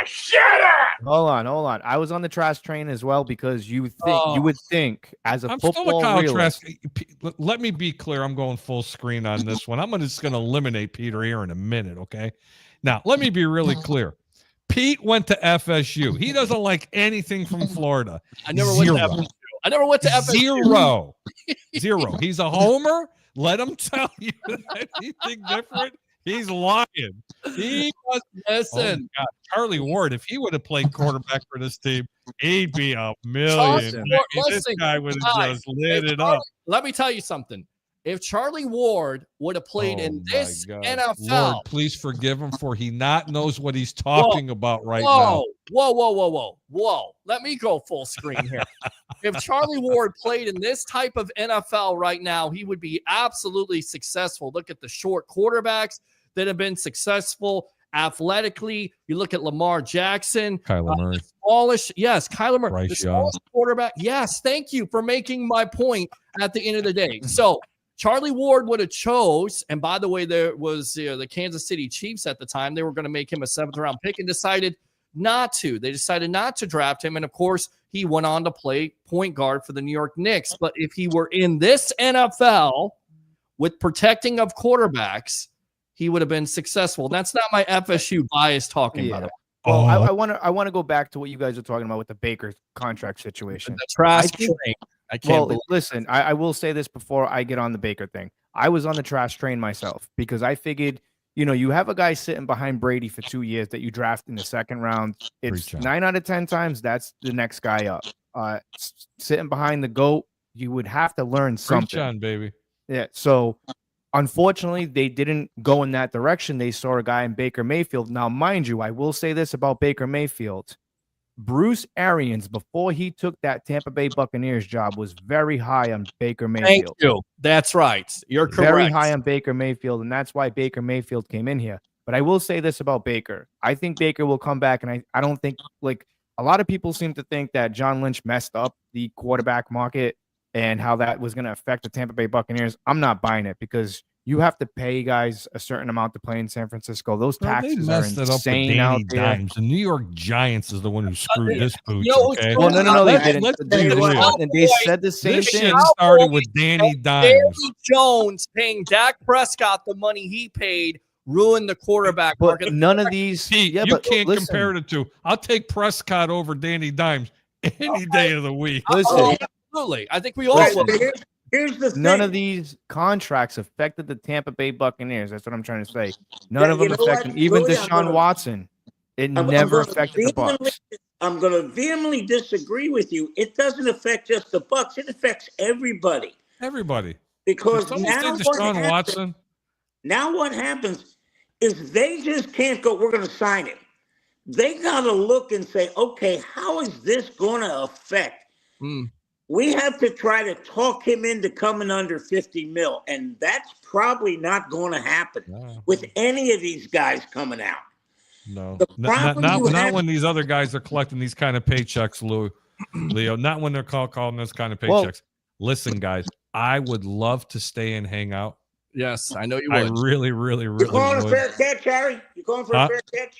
Shut up! Hold on. I was on the trash train as well because you would think as a football realist. Let me be clear. I'm going full screen on this one. I'm just going to eliminate Peter here in a minute. Okay. Now let me be really clear. Pete went to FSU. He doesn't like anything from Florida. I never went to FSU. Zero. He's a homer. Let him tell you anything different. He's lying. He was listen. Oh Charlie Ward, if he would have played quarterback for this team, he'd be a million. This guy would have just lit it up. Let me tell you something. If Charlie Ward would have played in this NFL, Lord, please forgive him for he not knows what he's talking about right now. Whoa. Let me go full screen here. If Charlie Ward played in this type of NFL right now, he would be absolutely successful. Look at the short quarterbacks that have been successful athletically. You look at Lamar Jackson. Kyler Murray. Kyler Murray. Bryce the smallest quarterback. Yes, thank you for making my point at the end of the day. So Charlie Ward would have chose, and by the way, there was the Kansas City Chiefs at the time. They were going to make him a 7th-round pick and decided not to. They decided not to draft him, and of course, he went on to play point guard for the New York Knicks. But if he were in this NFL with protecting of quarterbacks, he would have been successful. That's not my FSU bias talking, by the way. Well, I want to go back to what you guys are talking about with the Baker contract situation. The trash train. I can't believe listen, I will say this before I get on the Baker thing. I was on the trash train myself because I figured, you have a guy sitting behind Brady for 2 years that you draft in the 2nd round. It's 9 out of 10 times that's the next guy up. Sitting behind the GOAT, you would have to learn something. Preach on, baby. Yeah. So unfortunately, they didn't go in that direction. They saw a guy in Baker Mayfield. Now, mind you, I will say this about Baker Mayfield. Bruce Arians, before he took that Tampa Bay Buccaneers job, was very high on Baker Mayfield. Thank you. That's right. You're correct. Very high on Baker Mayfield, and that's why Baker Mayfield came in here. But I will say this about Baker. I think Baker will come back, and I don't think, a lot of people seem to think that John Lynch messed up the quarterback market and how that was going to affect the Tampa Bay Buccaneers. I'm not buying it because you have to pay guys a certain amount to play in San Francisco. Those taxes are insane out there. The New York Giants is the one who screwed this pooch. Okay? Well, no, they didn't. They said the same this thing. Shit started with Danny Dimes. Danny Jones paying Dak Prescott the money he paid ruined the quarterback market. None of these. You can't compare the two. I'll take Prescott over Danny Dimes any day of the week. Listen, absolutely. I think we all will. Here's the thing. None of these contracts affected the Tampa Bay Buccaneers. That's what I'm trying to say. None of them affected even Deshaun Watson. It never affected the Bucs. I'm going to vehemently disagree with you. It doesn't affect just the Bucs. It affects everybody. Everybody. Because now what happens is they just can't go, we're going to sign him. They got to look and say, okay, how is this going to affect? We have to try to talk him into coming under 50 mil, and that's probably not going to happen with any of these guys coming out. No, not when these other guys are collecting these kind of paychecks, Leo. Not when they're calling those kind of paychecks. Listen, guys, I would love to stay and hang out. Yes, I know you would. I really, really, really would. You calling would. a fair catch, Harry? You going for a fair catch?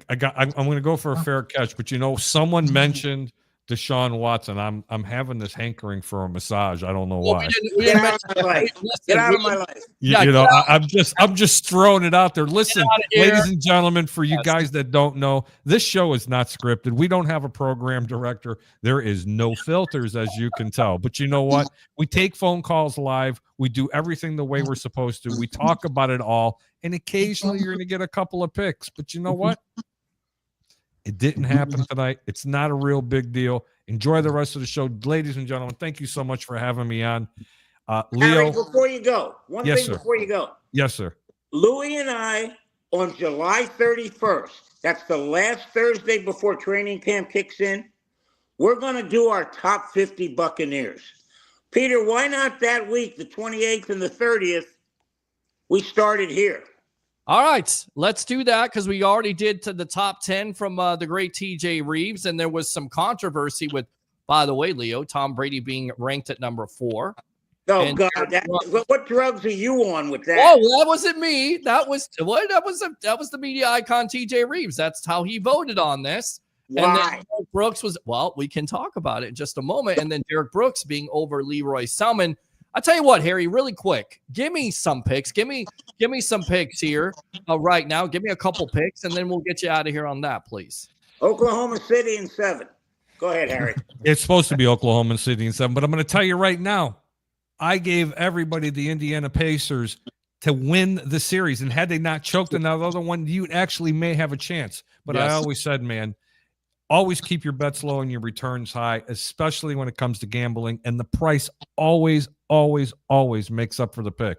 I'm going to go for a fair catch, but someone mentioned Deshaun Watson. I'm having this hankering for a massage. I don't know Well, why. Get out of my life. Get out of my life. You know, I'm just throwing it out there. Listen, ladies and gentlemen, for you guys that don't know, this show is not scripted. We don't have a program director. There is no filters, as you can tell. But you know what? We take phone calls live. We do everything the way we're supposed to. We talk about it all, and occasionally you're going to get a couple of picks. But you know what? It didn't happen tonight. It's not a real big deal. Enjoy the rest of the show. Ladies and gentlemen, thank you so much for having me on. Leo. Harry, before you go, one thing before you go. Yes, sir. Louie and I, on July 31st, that's the last Thursday before training camp kicks in, we're going to do our top 50 Buccaneers. Peter, why not that week, the 28th and the 30th, we started here? All right, let's do that because we already did to the top 10 from the great TJ Reeves, and there was some controversy with, by the way, Leo, Tom Brady being ranked at number 4. Oh, and God, what drugs are you on with that? Oh, that wasn't me. That was what? That was the media icon TJ Reeves. That's how he voted on this. Why? And then Derek Brooks was, well, we can talk about it in just a moment. And then Derek Brooks being over Leroy Selman. I tell you what, Harry, really quick, give me some picks. Give me some picks here right now. Give me a couple picks, and then we'll get you out of here on that, please. Oklahoma City in 7. Go ahead, Harry. It's supposed to be Oklahoma City in 7, but I'm going to tell you right now, I gave everybody the Indiana Pacers to win the series, and had they not choked in that other one, you actually may have a chance. But I always said, man, always keep your bets low and your returns high, especially when it comes to gambling. And the price always makes up for the pick.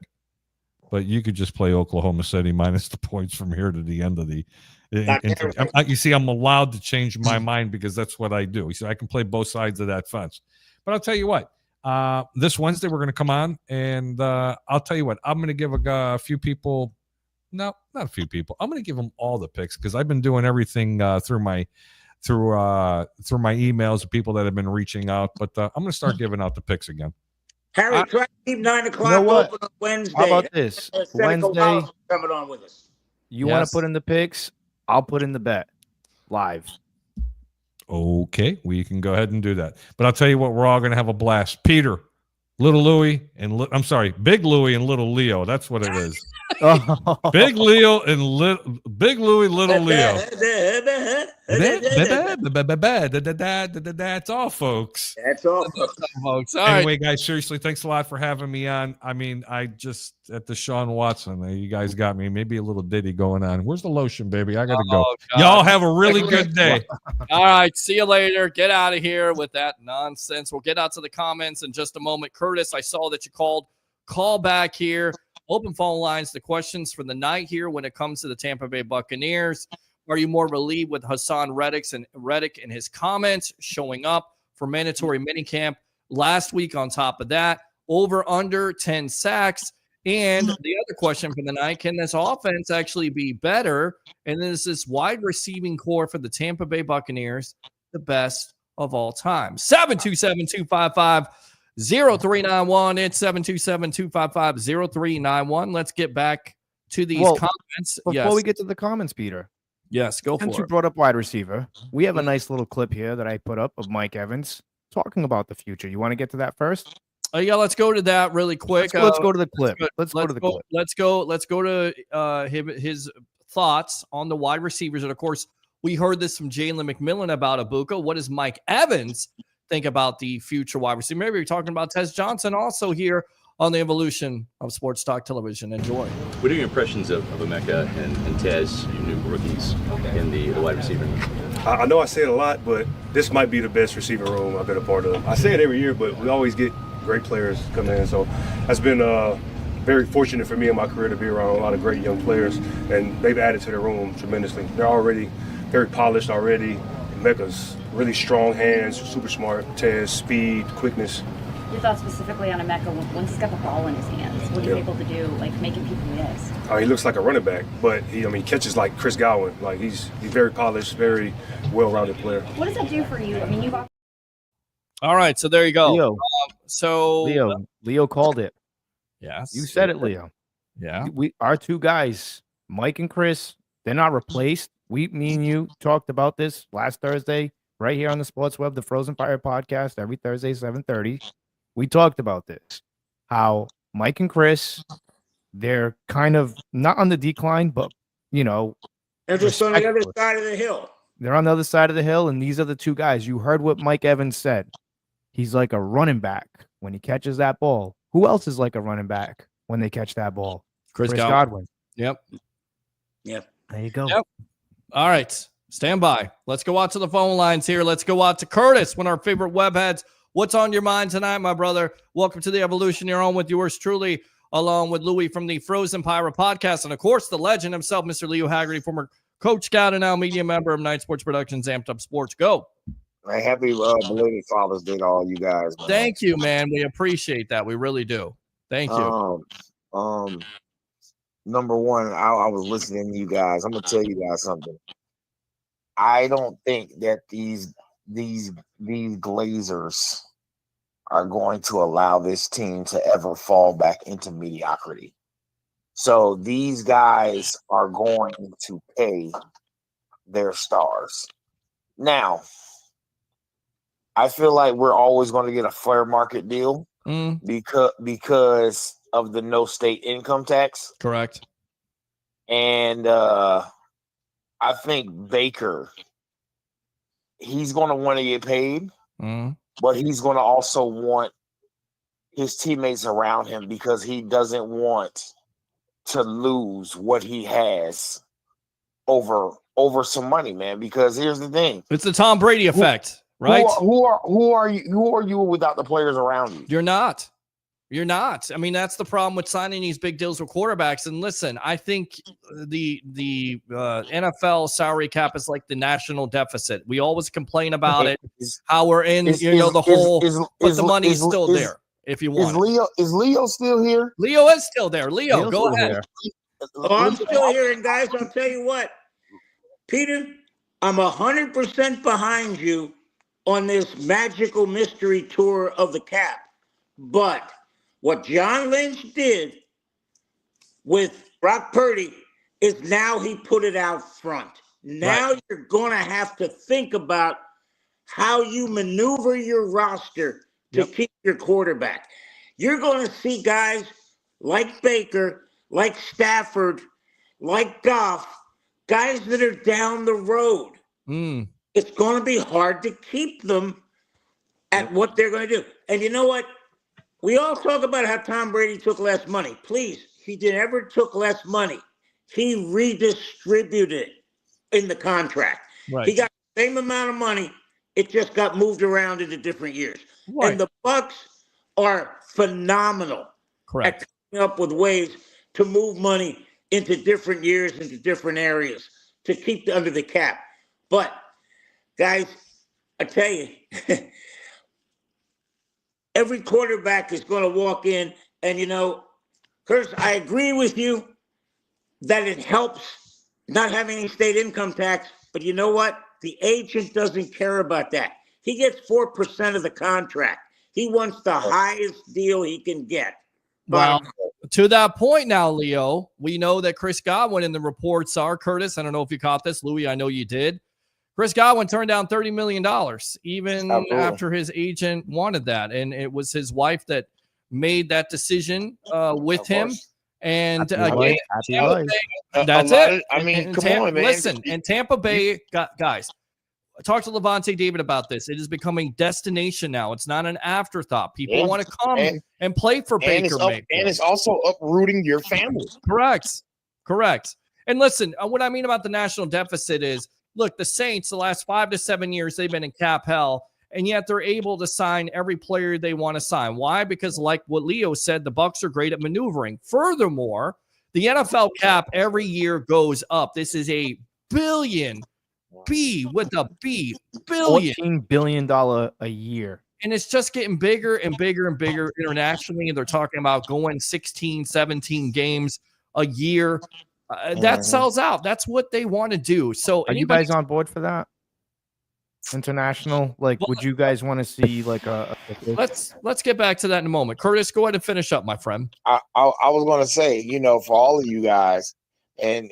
But you could just play Oklahoma City minus the points from here to the end of the. You see, I'm allowed to change my mind because that's what I do. You see, I can play both sides of that fence. But I'll tell you what. This Wednesday we're going to come on, and I'll tell you what. I'm going to give a few people. No, not a few people. I'm going to give them all the picks because I've been doing everything through my emails of people that have been reaching out, but I'm going to start giving out the picks again. Harry, try to keep 9 o'clock open on Wednesday. How about this? Wednesday, coming on with us. You want to put in the picks? I'll put in the bet live. Okay, we can go ahead and do that. But I'll tell you what, we're all going to have a blast. Peter, Little Louie, and I'm sorry, Big Louie and Little Leo. That's what it is. Big Leo and Big Louie, Little Leo. That's all, folks. That's all, folks. Anyway, guys, seriously, thanks a lot for having me on. I mean, I just at the Deshaun Watson, you guys got me. Maybe a little ditty going on. Where's the lotion, baby? I gotta go. God. Y'all have a really good day. All right, see you later. Get out of here with that nonsense. We'll get out to the comments in just a moment. Curtis, I saw that you called. Call back here. Open phone lines. The questions for the night here when it comes to the Tampa Bay Buccaneers. Are you more relieved with Hassan Reddick and his comments showing up for mandatory minicamp last week? On top of that, over under 10 sacks. And the other question for the night, can this offense actually be better? And then is this wide receiving core for the Tampa Bay Buccaneers the best of all time? 727-255-0391. It's 727-255-0391. Let's get back to these comments. Before we get to the comments, Peter. Yes, go for it. Since you brought up wide receiver, we have a nice little clip here that I put up of Mike Evans talking about the future. You want to get to that first? Yeah, let's go to that really quick. Let's go to the clip. Let's go to the clip. Let's go to his thoughts on the wide receivers. And of course, we heard this from Jalen McMillan about Ibuka. What does Mike Evans think about the future wide receiver? Maybe you're talking about Tez Johnson also here on the evolution of Sports Talk Television. Enjoy. What are your impressions of Emeka and Tez, your new rookies in the wide receiver room? I know I say it a lot, but this might be the best receiver room I've been a part of. I say it every year, but we always get great players come in. So it's been very fortunate for me in my career to be around a lot of great young players, and they've added to the room tremendously. They're already very polished already. Emeka's really strong hands, super smart. Tez, speed, quickness. Your thoughts specifically on Emeka when he's got the ball in his hands? What he's able to do, like making people miss? He looks like a running back, but he catches like Chris Godwin. Like he's very polished, very well-rounded player. What does that do for you? I mean, you've. All right, so there you go. Leo called it. Yes, you said it, Leo. Yeah, our two guys, Mike and Chris, they're not replaced. Me and you talked about this last Thursday. right here on the Sports Web, the Frozen Fire podcast, every Thursday, 7:30. We talked about this, how Mike and Chris, they're kind of not on the decline, but, you know, they're just on the other side of the hill. They're on the other side of the hill, and these are the two guys. You heard what Mike Evans said. He's like a running back when he catches that ball. Who else is like a running back when they catch that ball? Chris Godwin. Yep. There you go. Yep. All right. Stand by. Let's go out to the phone lines here. Let's go out to Curtis, one of our favorite webheads. What's on your mind tonight, my brother? Welcome to the Evolution. You're on with yours truly, along with Louie from the Frozen Pirate podcast. And, of course, the legend himself, Mr. Leo Haggerty, former coach, scout, and now media member of Night Sports Productions, Amped Up Sports. Go. Hey, happy belated Father's Day to all you guys. Man. Thank you, man. We appreciate that. We really do. Thank you. Number one, I was listening to you guys. I'm gonna tell you guys something. I don't think that these Glazers are going to allow this team to ever fall back into mediocrity. So these guys are going to pay their stars. Now, I feel like we're always going to get a fair market deal because of the no state income tax. Correct. And I think Baker, he's going to want to get paid, but he's going to also want his teammates around him because he doesn't want to lose what he has over some money, man. Because here's the thing. It's the Tom Brady effect. Right? Who are you without the players around you? You're not. I mean, that's the problem with signing these big deals with quarterbacks. And listen, I think the NFL salary cap is like the national deficit. We always complain about it, how we're in, the hole, but the money is still there if you want. Is Leo still here? Leo is still there. Leo, go ahead. I'm still here, and guys, I'll tell you what, Peter, I'm 100% behind you on this magical mystery tour of the cap. But what John Lynch did with Brock Purdy is now he put it out front. Now you're going to have to think about how you maneuver your roster to keep your quarterback. You're going to see guys like Baker, like Stafford, like Goff, guys that are down the road. It's going to be hard to keep them at what they're going to do. And you know what? We all talk about how Tom Brady took less money. Please, he never took less money. He redistributed in the contract. He got the same amount of money. It just got moved around into different years. And the Bucs are phenomenal at coming up with ways to move money into different years, into different areas to keep under the cap. But guys, I tell you, every quarterback is going to walk in, and Curtis, I agree with you that it helps not having any state income tax, but you know what? The agent doesn't care about that. He gets 4% of the contract. He wants the highest deal he can get. Well, to that point now, Leo, we know that Chris Godwin, and the reports are, Curtis, I don't know if you caught this, Louis, I know you did. Chris Godwin turned down $30 million, even after his agent wanted that. And it was his wife that made that decision with him. And again, that's it. I mean, come on, man. Listen, and Tampa Bay, guys, I talked to Levante David about this. It is becoming destination now. It's not an afterthought. People want to come and play for Baker Mayfield. And it's also uprooting your family. Correct. And listen, what I mean about the national deficit is, look, the Saints, the last 5 to 7 years, they've been in cap hell, and yet they're able to sign every player they want to sign. Why? Because like what Leo said, the Bucs are great at maneuvering. Furthermore, the NFL cap every year goes up. This is a billion, billion. $14 billion a year. And it's just getting bigger and bigger and bigger internationally. And they're talking about going 16, 17 games a year. That sells out. That's what they want to do. So are you guys on board for that? International? Like, would you guys want to see like a let's get back to that in a moment. Curtis, go ahead and finish up, my friend. I was going to say, for all of you guys, and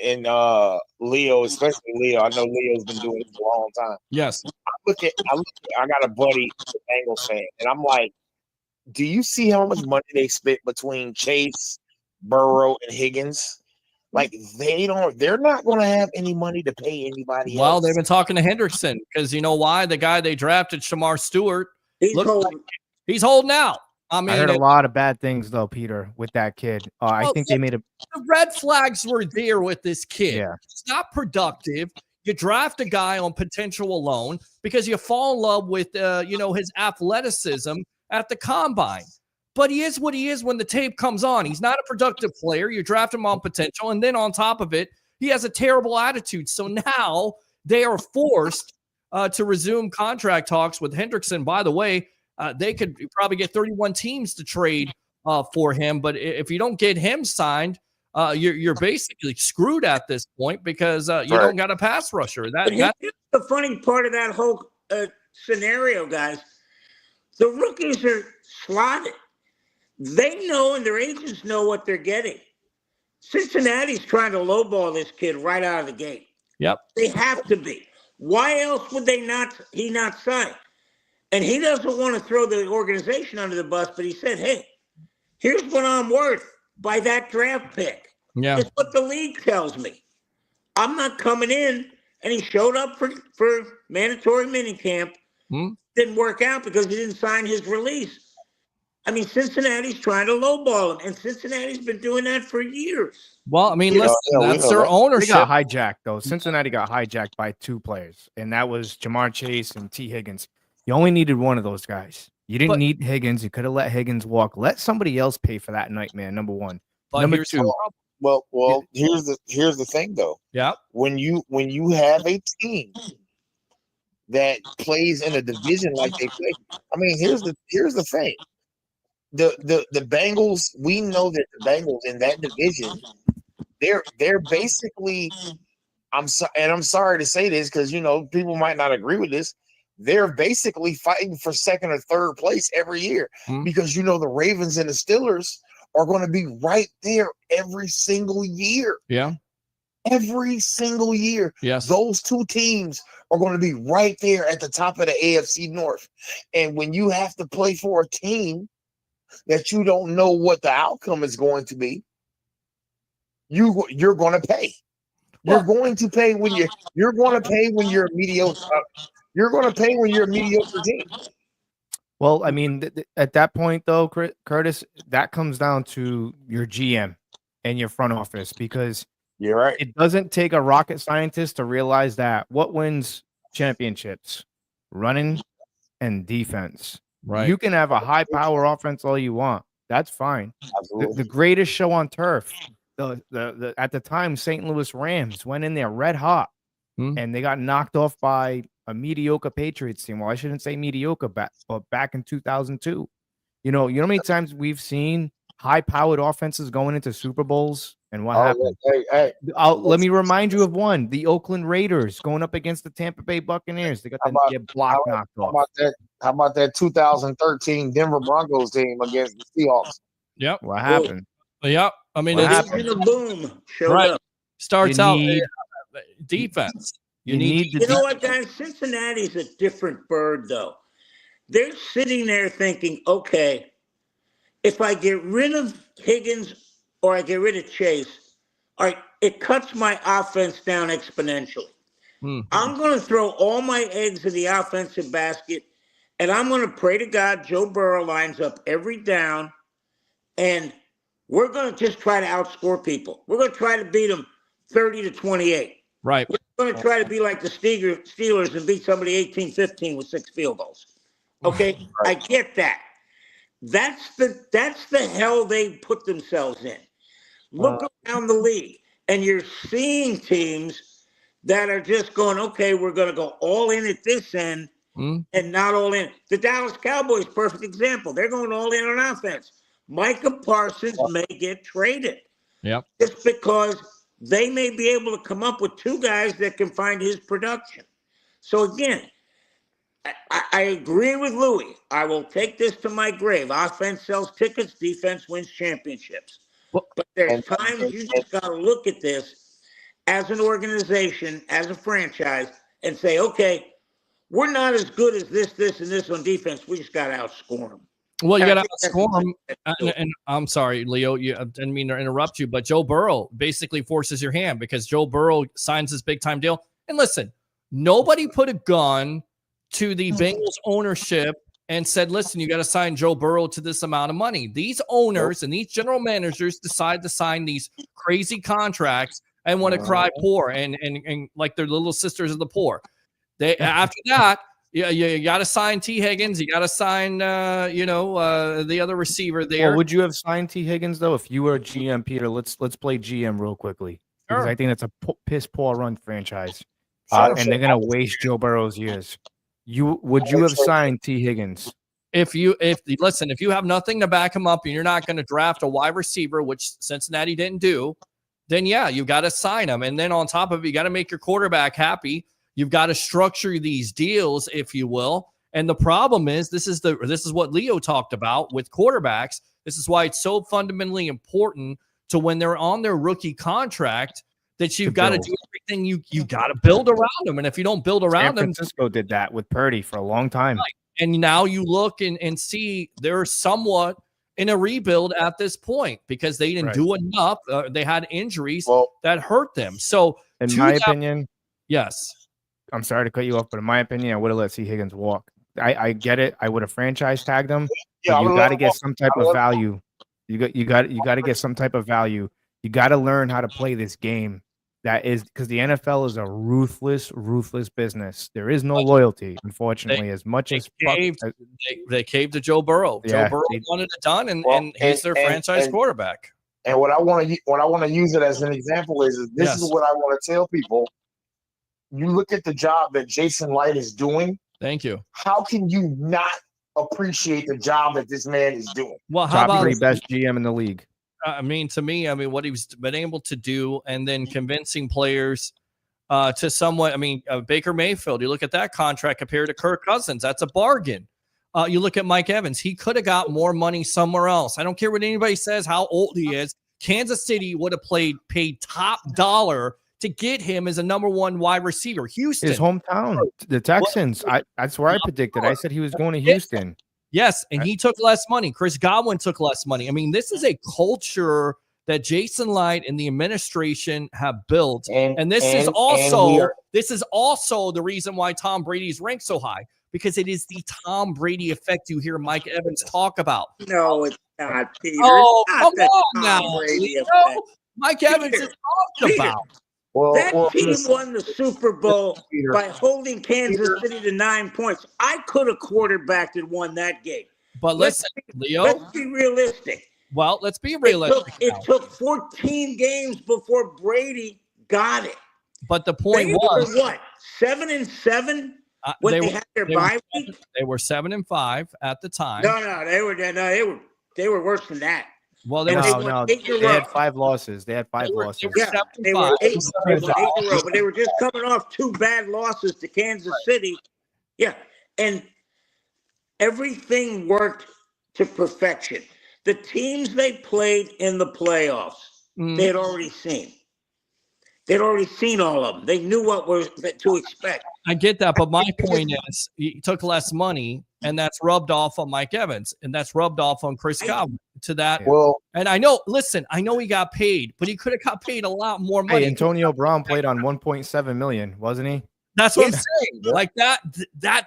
Leo, especially Leo. I know Leo's been doing it for a long time. Yes. I got a buddy, a Bengals fan, and I'm like, do you see how much money they spent between Chase, Burrow, and Higgins? Like they're not going to have any money to pay anybody Well, else. they've been talking to Hendrickson because you know why? The guy they drafted, Shamar Stewart, he's holding out. I mean, I heard a lot of bad things though, Peter, with that kid. I think they made the red flags were there with this kid. Yeah. It's not productive. You draft a guy on potential alone because you fall in love with his athleticism at the combine. But he is what he is when the tape comes on. He's not a productive player. You draft him on potential, and then on top of it, he has a terrible attitude. So now they are forced to resume contract talks with Hendrickson. By the way, they could probably get 31 teams to trade for him. But if you don't get him signed, you're basically screwed at this point because you don't got a pass rusher. That's the funny part of that whole scenario, guys. The rookies are slotted. They know and their agents know what they're getting. Cincinnati's trying to lowball this kid right out of the gate. Yep. They have to be. Why else would he not sign? And he doesn't want to throw the organization under the bus, but he said, hey, here's what I'm worth by that draft pick. Yeah. It's what the league tells me. I'm not coming in. And he showed up for mandatory minicamp. Didn't work out because he didn't sign his release. I mean, Cincinnati's trying to lowball him, and Cincinnati's been doing that for years. Well, I mean, listen, that's their ownership. They got hijacked, though. Cincinnati got hijacked by two players, and that was Jamar Chase and T. Higgins. You only needed one of those guys. You didn't need Higgins. You could have let Higgins walk. Let somebody else pay for that nightmare, number one. Number two. Well, here's the thing, though. Yeah. When you have a team that plays in a division like they play, I mean, here's the thing. The Bengals, we know that the Bengals in that division, they're basically, I'm sorry to say this because people might not agree with this. They're basically fighting for second or third place every year because the Ravens and the Steelers are going to be right there every single year. Yeah. Every single year. Yes. Those two teams are going to be right there at the top of the AFC North. And when you have to play for a team that you don't know what the outcome is going to be, you're going to pay. You're going to pay when you're going to pay when you're mediocre. You're going to pay when you're a mediocre team. Well, I mean, at that point, though, Curtis, that comes down to your GM and your front office because you're right. It doesn't take a rocket scientist to realize that what wins championships? Running and defense. Right. You can have a high power offense all you want. That's fine. Absolutely. The greatest show on turf. The at the time, St. Louis Rams went in there red hot, and they got knocked off by a mediocre Patriots team. Well, I shouldn't say mediocre, but back in 2002. You know how many times we've seen high-powered offenses going into Super Bowls, and what happened? Let me remind you of one: the Oakland Raiders going up against the Tampa Bay Buccaneers. They got the block knocked off. How about that 2013 Denver Broncos team against the Seahawks? Yep. What happened? Yep. I mean, it's a boom. Right. Up. Starts out defense. You know what, guys? Cincinnati's a different bird, though. They're sitting there thinking, okay, if I get rid of Higgins or I get rid of Chase, all right, it cuts my offense down exponentially. I'm going to throw all my eggs in the offensive basket, and I'm going to pray to God Joe Burrow lines up every down, and we're going to just try to outscore people. We're going to try to beat them 30-28. Right. We're going to try to be like the Steelers and beat somebody 18-15 with 6 field goals. Okay, I get that. That's the hell they put themselves in. Look around the league, and you're seeing teams that are just going, okay, we're going to go all in at this end and not all in. The Dallas Cowboys, perfect example. They're going all in on offense. Micah Parsons may get traded. Yep. Just because they may be able to come up with 2 guys that can find his production. So again, I agree with Louis. I will take this to my grave. Offense sells tickets, defense wins championships. But there's times you just got to look at this as an organization, as a franchise, and say, okay, we're not as good as this, and this on defense. We just got to outscore them. Well, you got to outscore them. And I'm sorry, Leo, I didn't mean to interrupt you, but Joe Burrow basically forces your hand because Joe Burrow signs this big-time deal. And listen, nobody put a gun to the Bengals ownership and said, listen, you got to sign Joe Burrow to this amount of money. These owners and these general managers decide to sign these crazy contracts and want to cry poor and like they're little sisters of the poor. They after that, you got to sign T. Higgins. You got to sign, the other receiver there. Well, would you have signed T. Higgins though if you were a GM, Peter? Let's play GM real quickly because Sure. I think that's a piss poor run franchise, and they're gonna waste Joe Burrow's years. Would you have signed T. Higgins? If you have nothing to back him up and you're not going to draft a wide receiver, which Cincinnati didn't do, then yeah, you got to sign him. And then on top of it, you got to make your quarterback happy. You've got to structure these deals, if you will. And the problem is, this is what Leo talked about with quarterbacks. This is why it's so fundamentally important to when they're on their rookie contract that you've got to do everything you got to build around them. And if you don't build around them, San Francisco did that with Purdy for a long time. Right. And now you look and see they're somewhat in a rebuild at this point because they didn't do enough. They had injuries that hurt them. So in my opinion, yes. I'm sorry to cut you off, but in my opinion, I would have let T. Higgins walk. I get it. I would have franchise tagged him. But you got to get some type of value. You got to get some type of value. You got to learn how to play this game. That is because the NFL is a ruthless business. There is no loyalty, unfortunately. They caved to Joe Burrow. Yeah, Joe Burrow wanted it done, and he's their franchise quarterback. And what I want to use it as an example is this is what I want to tell people. You look at the job that Jason Light is doing. Thank you. How can you not appreciate the job that this man is doing? Well, how about the best GM in the league? To me, what he's been able to do, and then convincing players to somewhat. Baker Mayfield. You look at that contract compared to Kirk Cousins. That's a bargain. You look at Mike Evans. He could have got more money somewhere else. I don't care what anybody says, how old he is. Kansas City would have paid top dollar to get him as a number one wide receiver. Houston, his hometown, the Texans. That's where I predicted. I said he was going to Houston. Yes, and he took less money. Chris Godwin took less money. This is a culture that Jason Light and the administration have built, and this is also the reason why Tom Brady's ranked so high, because it is the Tom Brady effect you hear Mike Evans talk about. No, it's not, Peter. Oh, it's not come on now. Mike Evans is talked about. That team won the Super Bowl by holding Kansas City to 9 points. I could have quarterbacked and won that game. But listen, Leo. Let's be realistic. Well, let's be realistic. It took 14 games before Brady got it. But the point was what? 7-7 when they had their bye week. They were 7-5 at the time. No, they were worse than that. Well, they had 5 losses. They had 5 losses. Yeah, they were 8 in a row, but they were just coming off 2 bad losses to Kansas City. Yeah, and everything worked to perfection. The teams they played in the playoffs, they had already seen. They'd already seen all of them. They knew what to expect. I get that, but my point is he took less money, and that's rubbed off on Mike Evans, and that's rubbed off on Chris Godwin to that. Well, and I know he got paid, but he could have got paid a lot more money. Hey, Antonio Brown played on $1.7 million, wasn't he? That's what I'm saying. Like that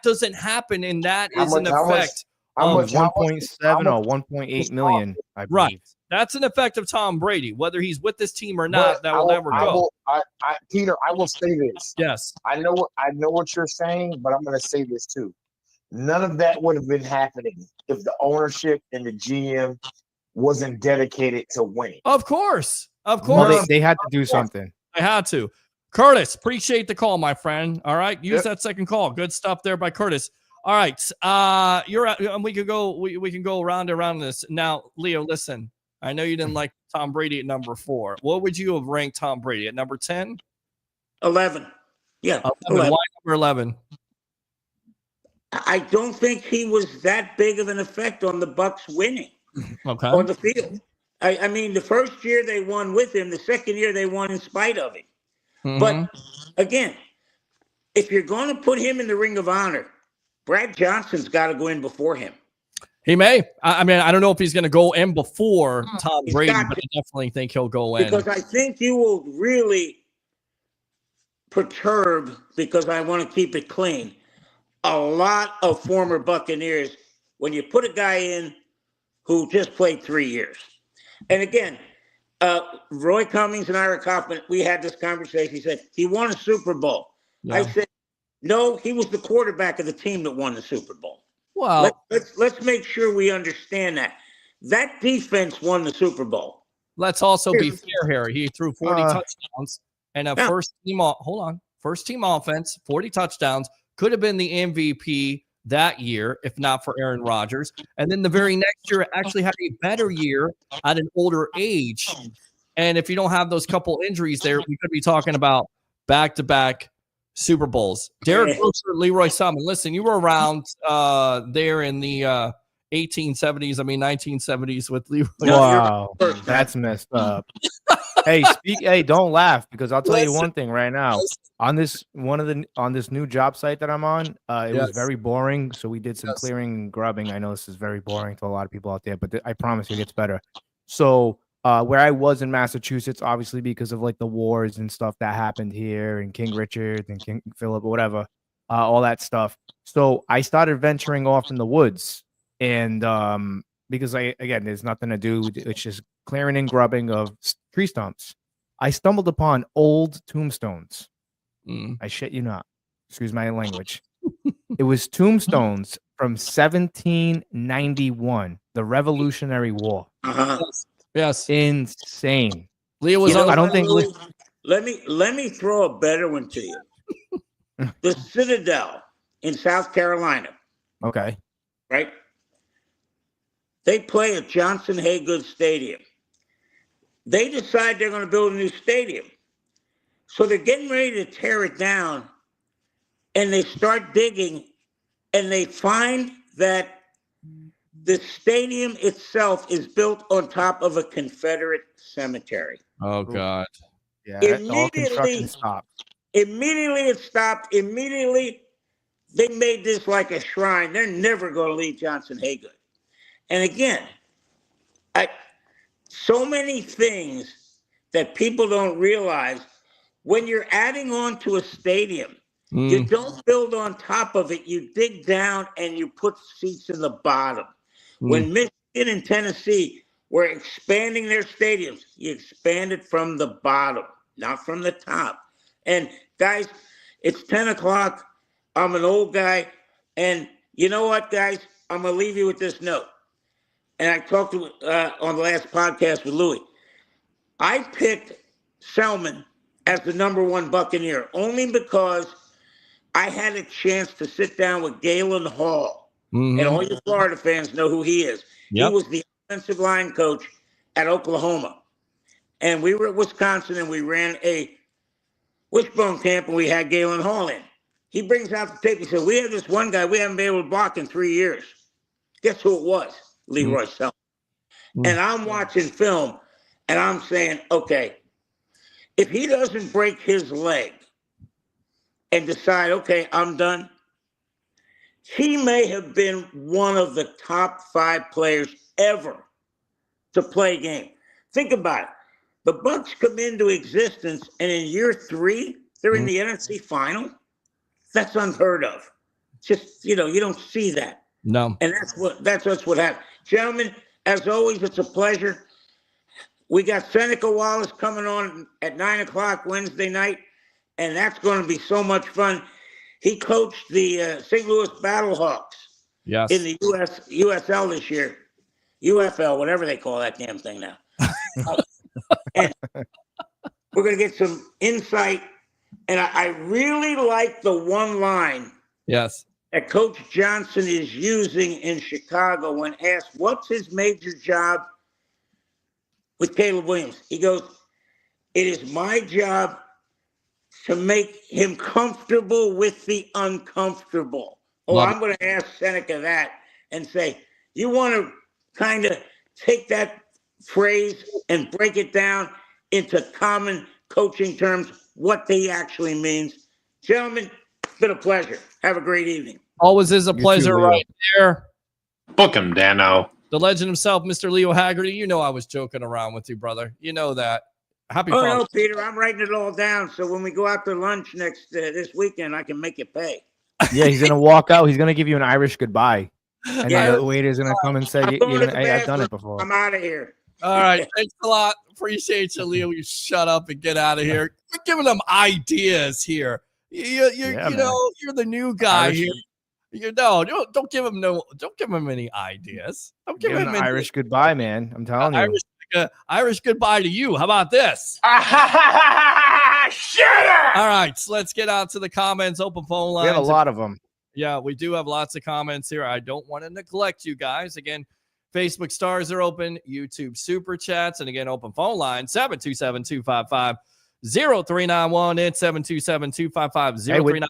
doesn't happen, and that is an effect. Of 1.7 or 1.8 million, I believe. Right. That's an effect of Tom Brady. Whether he's with this team or not, that will never go. Peter, I will say this. Yes. I know what you're saying, but I'm going to say this too. None of that would have been happening if the ownership and the GM wasn't dedicated to winning. Of course. Well, they had to do something. They had to. Curtis, appreciate the call, my friend. All right. Use that second call. Good stuff there by Curtis. All right. We can go round and round this. Now, Leo, listen. I know you didn't like Tom Brady at number 4. What would you have ranked Tom Brady at number 10? 11. Yeah. 11. Why number 11? I don't think he was that big of an effect on the Bucs winning on the field. I mean, the first year they won with him. The second year they won in spite of him. But again, if you're going to put him in the Ring of Honor, Brad Johnson's got to go in before him. He may. I mean, I don't know if he's going to go in before Tom Brady, but I definitely think he'll go in. Because I think you will really perturb, because I want to keep it clean, a lot of former Buccaneers when you put a guy in who just played 3 years. And again, Roy Cummings and Ira Kaufman, we had this conversation. He said, he won a Super Bowl. Yeah. I said, no, he was the quarterback of the team that won the Super Bowl. Well, let's make sure we understand that. That defense won the Super Bowl. Let's also be fair here. He threw 40 touchdowns and a first team offense, 40 touchdowns, could have been the MVP that year, if not for Aaron Rodgers. And then the very next year actually had a better year at an older age. And if you don't have those couple injuries there, we could be talking about back-to-back Super Bowls. Derek Grocer, Leroy Salmon. Listen, you were around there in the 1970s with Leroy. Wow, that's messed up. Hey, don't laugh, because I'll tell you one thing right now. On this new job site that I'm on, it was very boring. So we did some clearing and grubbing. I know this is very boring to a lot of people out there, but I promise you it gets better. So where I was in Massachusetts, obviously because of like the wars and stuff that happened here, and King Richard and King Philip or whatever, all that stuff. So I started venturing off in the woods, and because there's nothing to do. It's just clearing and grubbing of tree stumps. I stumbled upon old tombstones. I shit you not. Excuse my language. It was tombstones from 1791, the Revolutionary War. Yes. Insane. Leo was on. I don't think. Let me throw a better one to you. The Citadel in South Carolina. Okay. Right. They play at Johnson Haygood Stadium. They decide they're going to build a new stadium. So they're getting ready to tear it down, and they start digging, and they find that the stadium itself is built on top of a Confederate cemetery. Oh, God. Yeah, all construction stopped. Immediately it stopped. Immediately they made this like a shrine. They're never going to leave Johnson Haygood. And again, so many things that people don't realize. When you're adding on to a stadium, you don't build on top of it. You dig down and you put seats in the bottom. When Michigan and Tennessee were expanding their stadiums, you expand it from the bottom, not from the top. And guys, it's 10 o'clock. I'm an old guy. And you know what, guys? I'm going to leave you with this note. And I talked to on the last podcast with Louis. I picked Selman as the #1 Buccaneer only because I had a chance to sit down with Galen Hall. And all you Florida fans know who he is. Yep. He was the offensive line coach at Oklahoma. And we were at Wisconsin, and we ran a wishbone camp, and we had Galen Hall in. He brings out the tape. He said, we have this one guy we haven't been able to block in 3 years. Guess who it was? Leroy Selman. And I'm watching film, and I'm saying, okay, if he doesn't break his leg and decide, okay, I'm done, he may have been one of the top 5 players ever to play a game. Think about it. The Bucs come into existence, and in year 3, they're in the NFC final. That's unheard of. Just, you don't see that. No. And that's what happened. Gentlemen, as always, it's a pleasure. We got Seneca Wallace coming on at 9 o'clock Wednesday night, and that's going to be so much fun. He coached the St. Louis Battlehawks in the USL this year. UFL, whatever they call that damn thing now. And we're going to get some insight. And I really like the one line that Coach Johnson is using in Chicago when asked, what's his major job with Caleb Williams? He goes, it is my job to make him comfortable with the uncomfortable. I'm going to ask Seneca that and say, you want to kind of take that phrase and break it down into common coaching terms, what they actually means. Gentlemen, it's been a pleasure. Have a great evening. Always is a pleasure right there. Book him, Dano. The legend himself, Mr. Leo Haggerty. You know I was joking around with you, brother. You know that. Happy Oh, Father's no, Peter, I'm writing it all down. So when we go out to lunch this weekend, I can make you pay. Yeah, he's gonna walk out. He's gonna give you an Irish goodbye, and Yeah. the waiter's gonna come and say, I'm going to the "I've done bathroom. it before." I'm out of here. All right. Thanks a lot. Appreciate you, Leo. You shut up and get out of here. You're giving them ideas here. You're the new guy Irish, here. Don't give him any ideas. Don't give give him him any an Irish goodbye, man. I'm telling you. Irish goodbye to you. How about this? Shut up! All right, so let's get out to the comments. Open phone We lines. got a lot of them. Yeah, we do have lots of comments here. I don't want to neglect you guys. Again, Facebook stars are open, YouTube super chats, and again, open phone line 727-255-0391. It's 727-255-0391.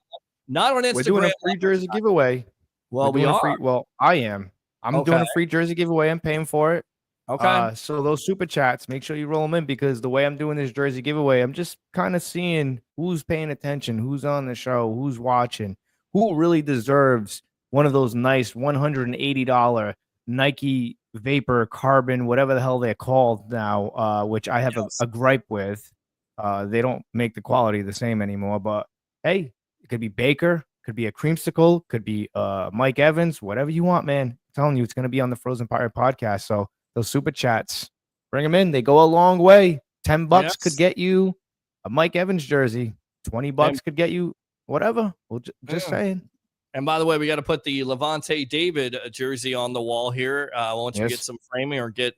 Not on Instagram. We're doing a free jersey giveaway. Well, we are. I am. I'm doing a free jersey giveaway. I'm paying for it. Okay. So those super chats, make sure you roll them in, because the way I'm doing this jersey giveaway, I'm just kind of seeing who's paying attention, who's on the show, who's watching, who really deserves one of those nice $180 Nike Vapor Carbon, whatever the hell they're called now, which I have a gripe with. They don't make the quality the same anymore, but hey, it could be Baker, could be a creamsicle, could be Mike Evans, whatever you want, man. I'm telling you, it's going to be on the Frozen Pirate podcast. So those super chats, bring them in. They go a long way. $10 could get you a Mike Evans jersey. $20 could get you whatever. Well, just saying. And by the way, we got to put the Levante David jersey on the wall here. Once you get some framing or get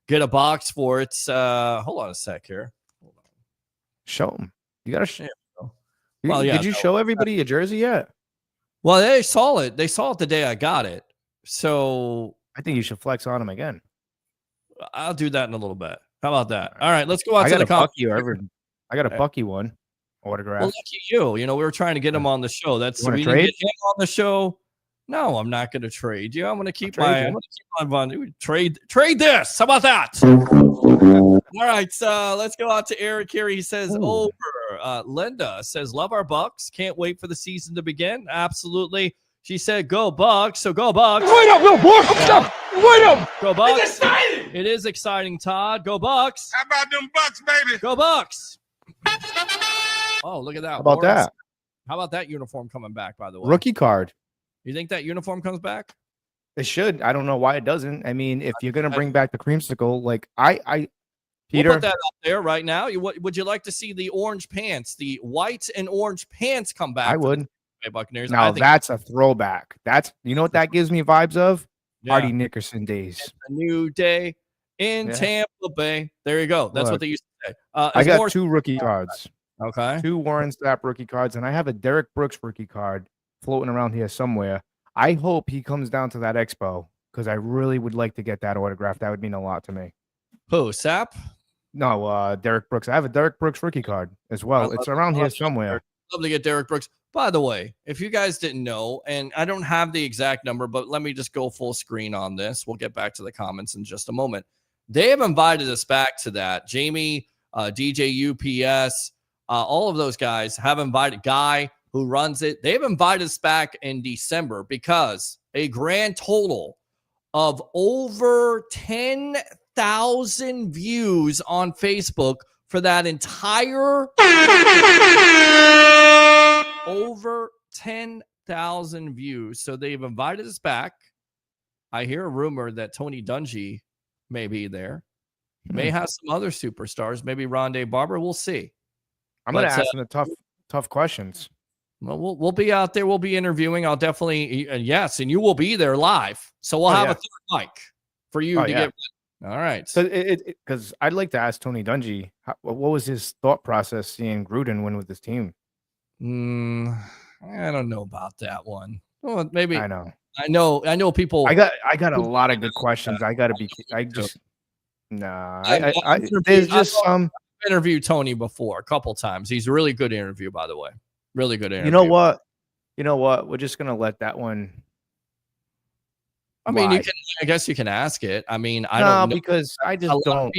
a box for it. Hold on a sec here. Show them. You got to Well, did you show everybody your jersey yet? Well, they saw it. They saw it the day I got it. So I think you should flex on them again. I'll do that in a little bit. How about that? All right, let's go out to the I got a Bucky one autograph. Well, lucky you. You know, we were trying to get him on the show. That's You wanna we trade? get him on the show. No, I'm not going to trade you. I'm going to keep my trade this. How about that? All right, let's go out to Eric here. He says over. Linda says, love our Bucs. Can't wait for the season to begin. Absolutely. She said, go Bucs. So go Bucs. Wait up, little boy. Wait up. Go Bucs. It's exciting. It is exciting, Todd. Go Bucs. How about them Bucks, baby? Go Bucs. Oh, look at that. How about that? How about that uniform coming back, by the way? Rookie card. You think that uniform comes back? It should. I don't know why it doesn't. I mean, if you're gonna bring back the creamsicle, like Peter, We'll put that up there right now. Would you like to see the orange pants, the white and orange pants come back? I would. The Buccaneers. Now that's a throwback. That's what that gives me vibes of. Artie Nickerson days. It's a new day in Tampa Bay. There you go. That's what they used to say. I got 2 rookie cards. Okay. 2 Warren Sapp rookie cards, and I have a Derek Brooks rookie card floating around here somewhere. I hope he comes down to that expo, because I really would like to get that autograph. That would mean a lot to me. Who, Sapp? No, Derek Brooks. I have a Derek Brooks rookie card as well. It's around here somewhere. Love to get Derek Brooks. By the way, if you guys didn't know, and I don't have the exact number, but let me just go full screen on this. We'll get back to the comments in just a moment. They have invited us back to that. Jamie, DJ UPS, all of those guys have invited Guy, who runs it. They've invited us back in December because a grand total of over 10,000 views on Facebook for that entire over 10,000 views. So they've invited us back. I hear a rumor that Tony Dungy may be there. May have some other superstars, maybe Rondé Barber. We'll see. I'm going to ask him the tough questions. Well, we'll be out there. We'll be interviewing. I'll definitely, yes, and you will be there live. So we'll have a third mic for you to get. All right. So because I'd like to ask Tony Dungy, what was his thought process seeing Gruden win with his team? I don't know about that one. Well, maybe I know. I know people. I got a lot of good questions. There's just some. I've interviewed Tony before a couple times. He's a really good interview, by the way. Really good interview. You know what? We're just gonna let that one. I mean, I guess you can ask it. I mean, I don't know. Because I just don't.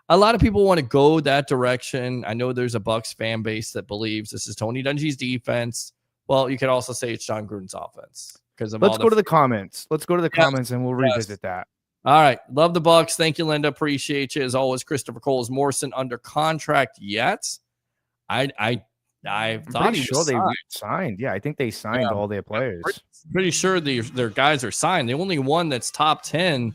a lot of people want to go that direction. I know there's a Bucs fan base that believes this is Tony Dungy's defense. Well, you could also say it's John Gruden's offense because of Let's go to the comments. Let's go to the comments and we'll revisit that. All right. Love the Bucs. Thank you, Linda. Appreciate you. As always, Christopher Cole. Is Morrison under contract yet? I thought pretty sure they signed. Yeah, I think they signed all their players. Pretty sure their guys are signed. The only one that's top 10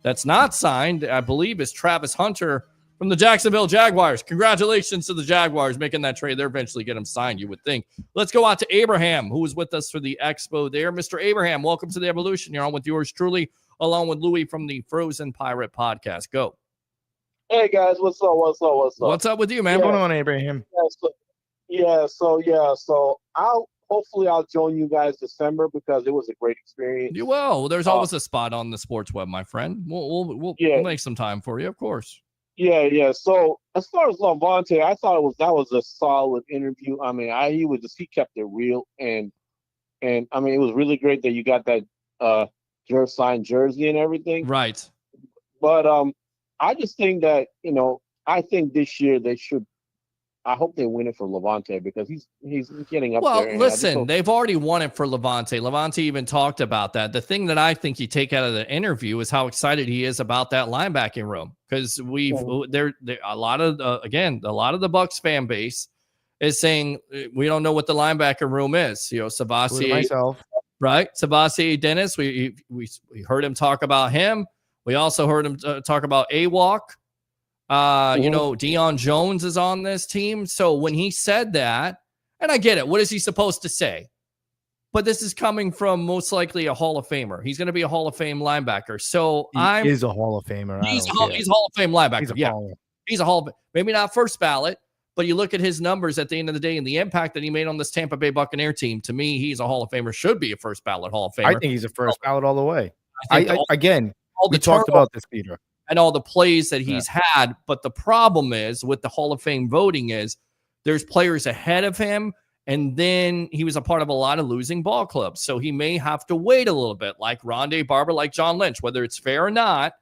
that's not signed, I believe, is Travis Hunter from the Jacksonville Jaguars. Congratulations to the Jaguars making that trade. They'll eventually get him signed, you would think. Let's go out to Abraham, who was with us for the Expo there. Mr. Abraham, welcome to the Evolution. You're on with yours truly, along with Louie from the Frozen Pirate Podcast. Go. Hey, guys. What's up? What's up with you, man? What's going on, Abraham? So hopefully I'll join you guys December because it was a great experience. You will. There's always a spot on the sports web, my friend. We'll make some time for you, of course. Yeah. So as far as Lavonte, I thought that was a solid interview. I mean, he kept it real, and I mean, it was really great that you got that signed jersey and everything. Right. But I just think that I think this year they should. I hope they win it for Lavonte because he's getting up there. Well, listen, they've already won it for Lavonte. Lavonte even talked about that. The thing that I think you take out of the interview is how excited he is about that linebacking room because a lot of the Bucs fan base is saying we don't know what the linebacker room is. Savasi, right? Savasi Dennis. We heard him talk about him. We also heard him talk about AWalk. Deion Jones is on this team. So when he said that, and I get it, what is he supposed to say? But this is coming from most likely a Hall of Famer. He's going to be a Hall of Fame linebacker. So he is a Hall of Famer. He's a Hall of Fame linebacker. He's a Hall of maybe not first ballot, but you look at his numbers at the end of the day and the impact that he made on this Tampa Bay Buccaneer team. To me, he's a Hall of Famer. Should be a first ballot Hall of Famer. I think he's a first ballot all the way. We talked about this, Peter. And all the plays that he's had. But the problem is with the Hall of Fame voting is there's players ahead of him. And then he was a part of a lot of losing ball clubs. So he may have to wait a little bit like Rondé Barber, like John Lynch, whether it's fair or not.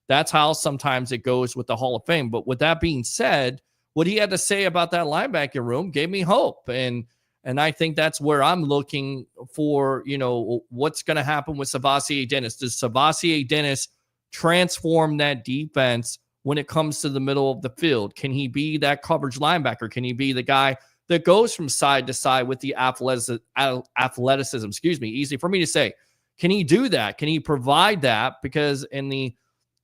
That's how sometimes it goes with the Hall of Fame. But with that being said, what he had to say about that linebacker room gave me hope. And I think that's where I'm looking for, what's going to happen with Savasi Dennis. Does Savasi Dennis transform that defense when it comes to the middle of the field? Can he be that coverage linebacker? Can he be the guy that goes from side to side with the athleticism? Easy for me to say. Can he do that? Can he provide that? Because in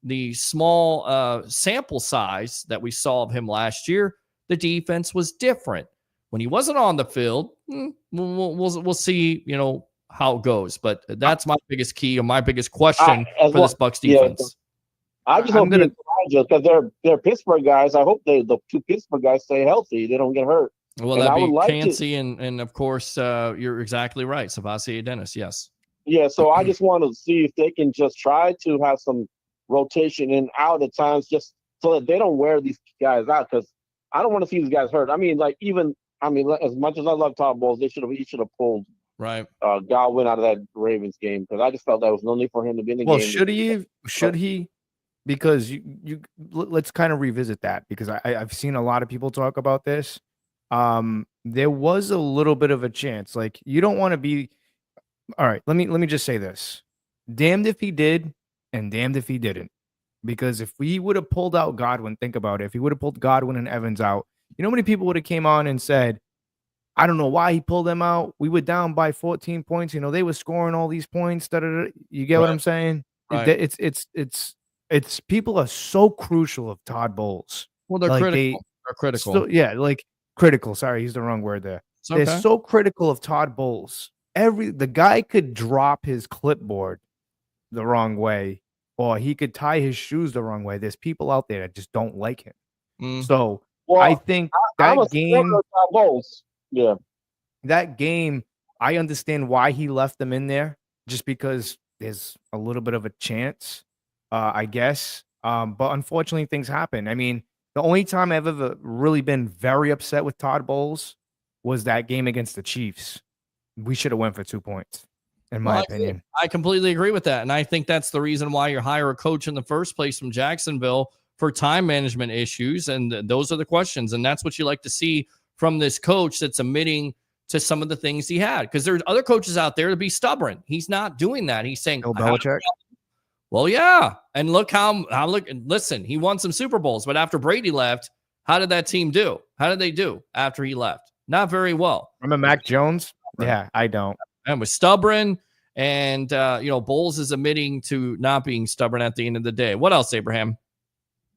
the small sample size that we saw of him last year, the defense was different. When he wasn't on the field, we'll see, how it goes. But that's my biggest key or my biggest question for this Bucs defense. I just hope because they're Pittsburgh guys. I hope the two Pittsburgh guys stay healthy. They don't get hurt. Well, that'd be Chancey and of course, you're exactly right. Savasi Dennis, yes. Yeah, so I just want to see if they can just try to have some rotation in out at times just so that they don't wear these guys out because I don't want to see these guys hurt. I mean, as much as I love Todd Bowles, he should have pulled Godwin out of that Ravens game because I just felt there was no need for him to be in the game. Well, should he? Because you let's kind of revisit that because I've seen a lot of people talk about this. There was a little bit of a chance. Like you don't want to be. All right, let me just say this: damned if he did, and damned if he didn't. Because if we would have pulled out Godwin, think about it. If he would have pulled Godwin and Evans out, how many people would have came on and said, I don't know why he pulled them out. We were down by 14 points. They were scoring all these points. You get what I'm saying? Right. It's people are so crucial of Todd Bowles. Well, they're critical. They're critical. Critical. Sorry, he's the wrong word there. Okay. They're so critical of Todd Bowles. The guy could drop his clipboard the wrong way, or he could tie his shoes the wrong way. There's people out there that just don't like him. So I think that game. Yeah. That game, I understand why he left them in there, just because there's a little bit of a chance, I guess. But unfortunately, things happen. I mean, the only time I've ever really been very upset with Todd Bowles was that game against the Chiefs. We should have went for 2 points, in my opinion. I completely agree with that. And I think that's the reason why you hire a coach in the first place from Jacksonville for time management issues? And those are the questions. And that's what you like to see from this coach that's admitting to some of the things he had. Because there's other coaches out there to be stubborn. He's not doing that. He's saying, Bill Belichick. Well, yeah. And look listen, he won some Super Bowls, but after Brady left, how did that team do? How did they do after he left? Not very well. Remember Mac Jones? Yeah, I don't. And was stubborn. And, Bowles is admitting to not being stubborn at the end of the day. What else, Abraham?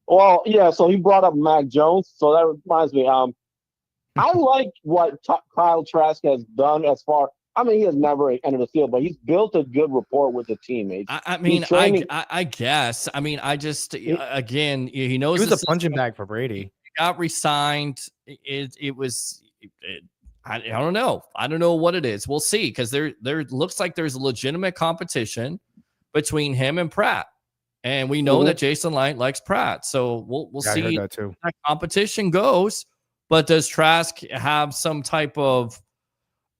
Well, yeah, so he brought up Mac Jones. So that reminds me, I like what Kyle Trask has done as far. I mean, he has never entered the field, but he's built a good rapport with the teammates. I guess. I mean, I just, again, he knows he was a punching bag for Brady. Got re-signed. I don't know. I don't know what it is. We'll see, because there looks like there's a legitimate competition between him and Pratt, and we know that Jason Light likes Pratt. So we'll see how that competition goes. But does Trask have some type of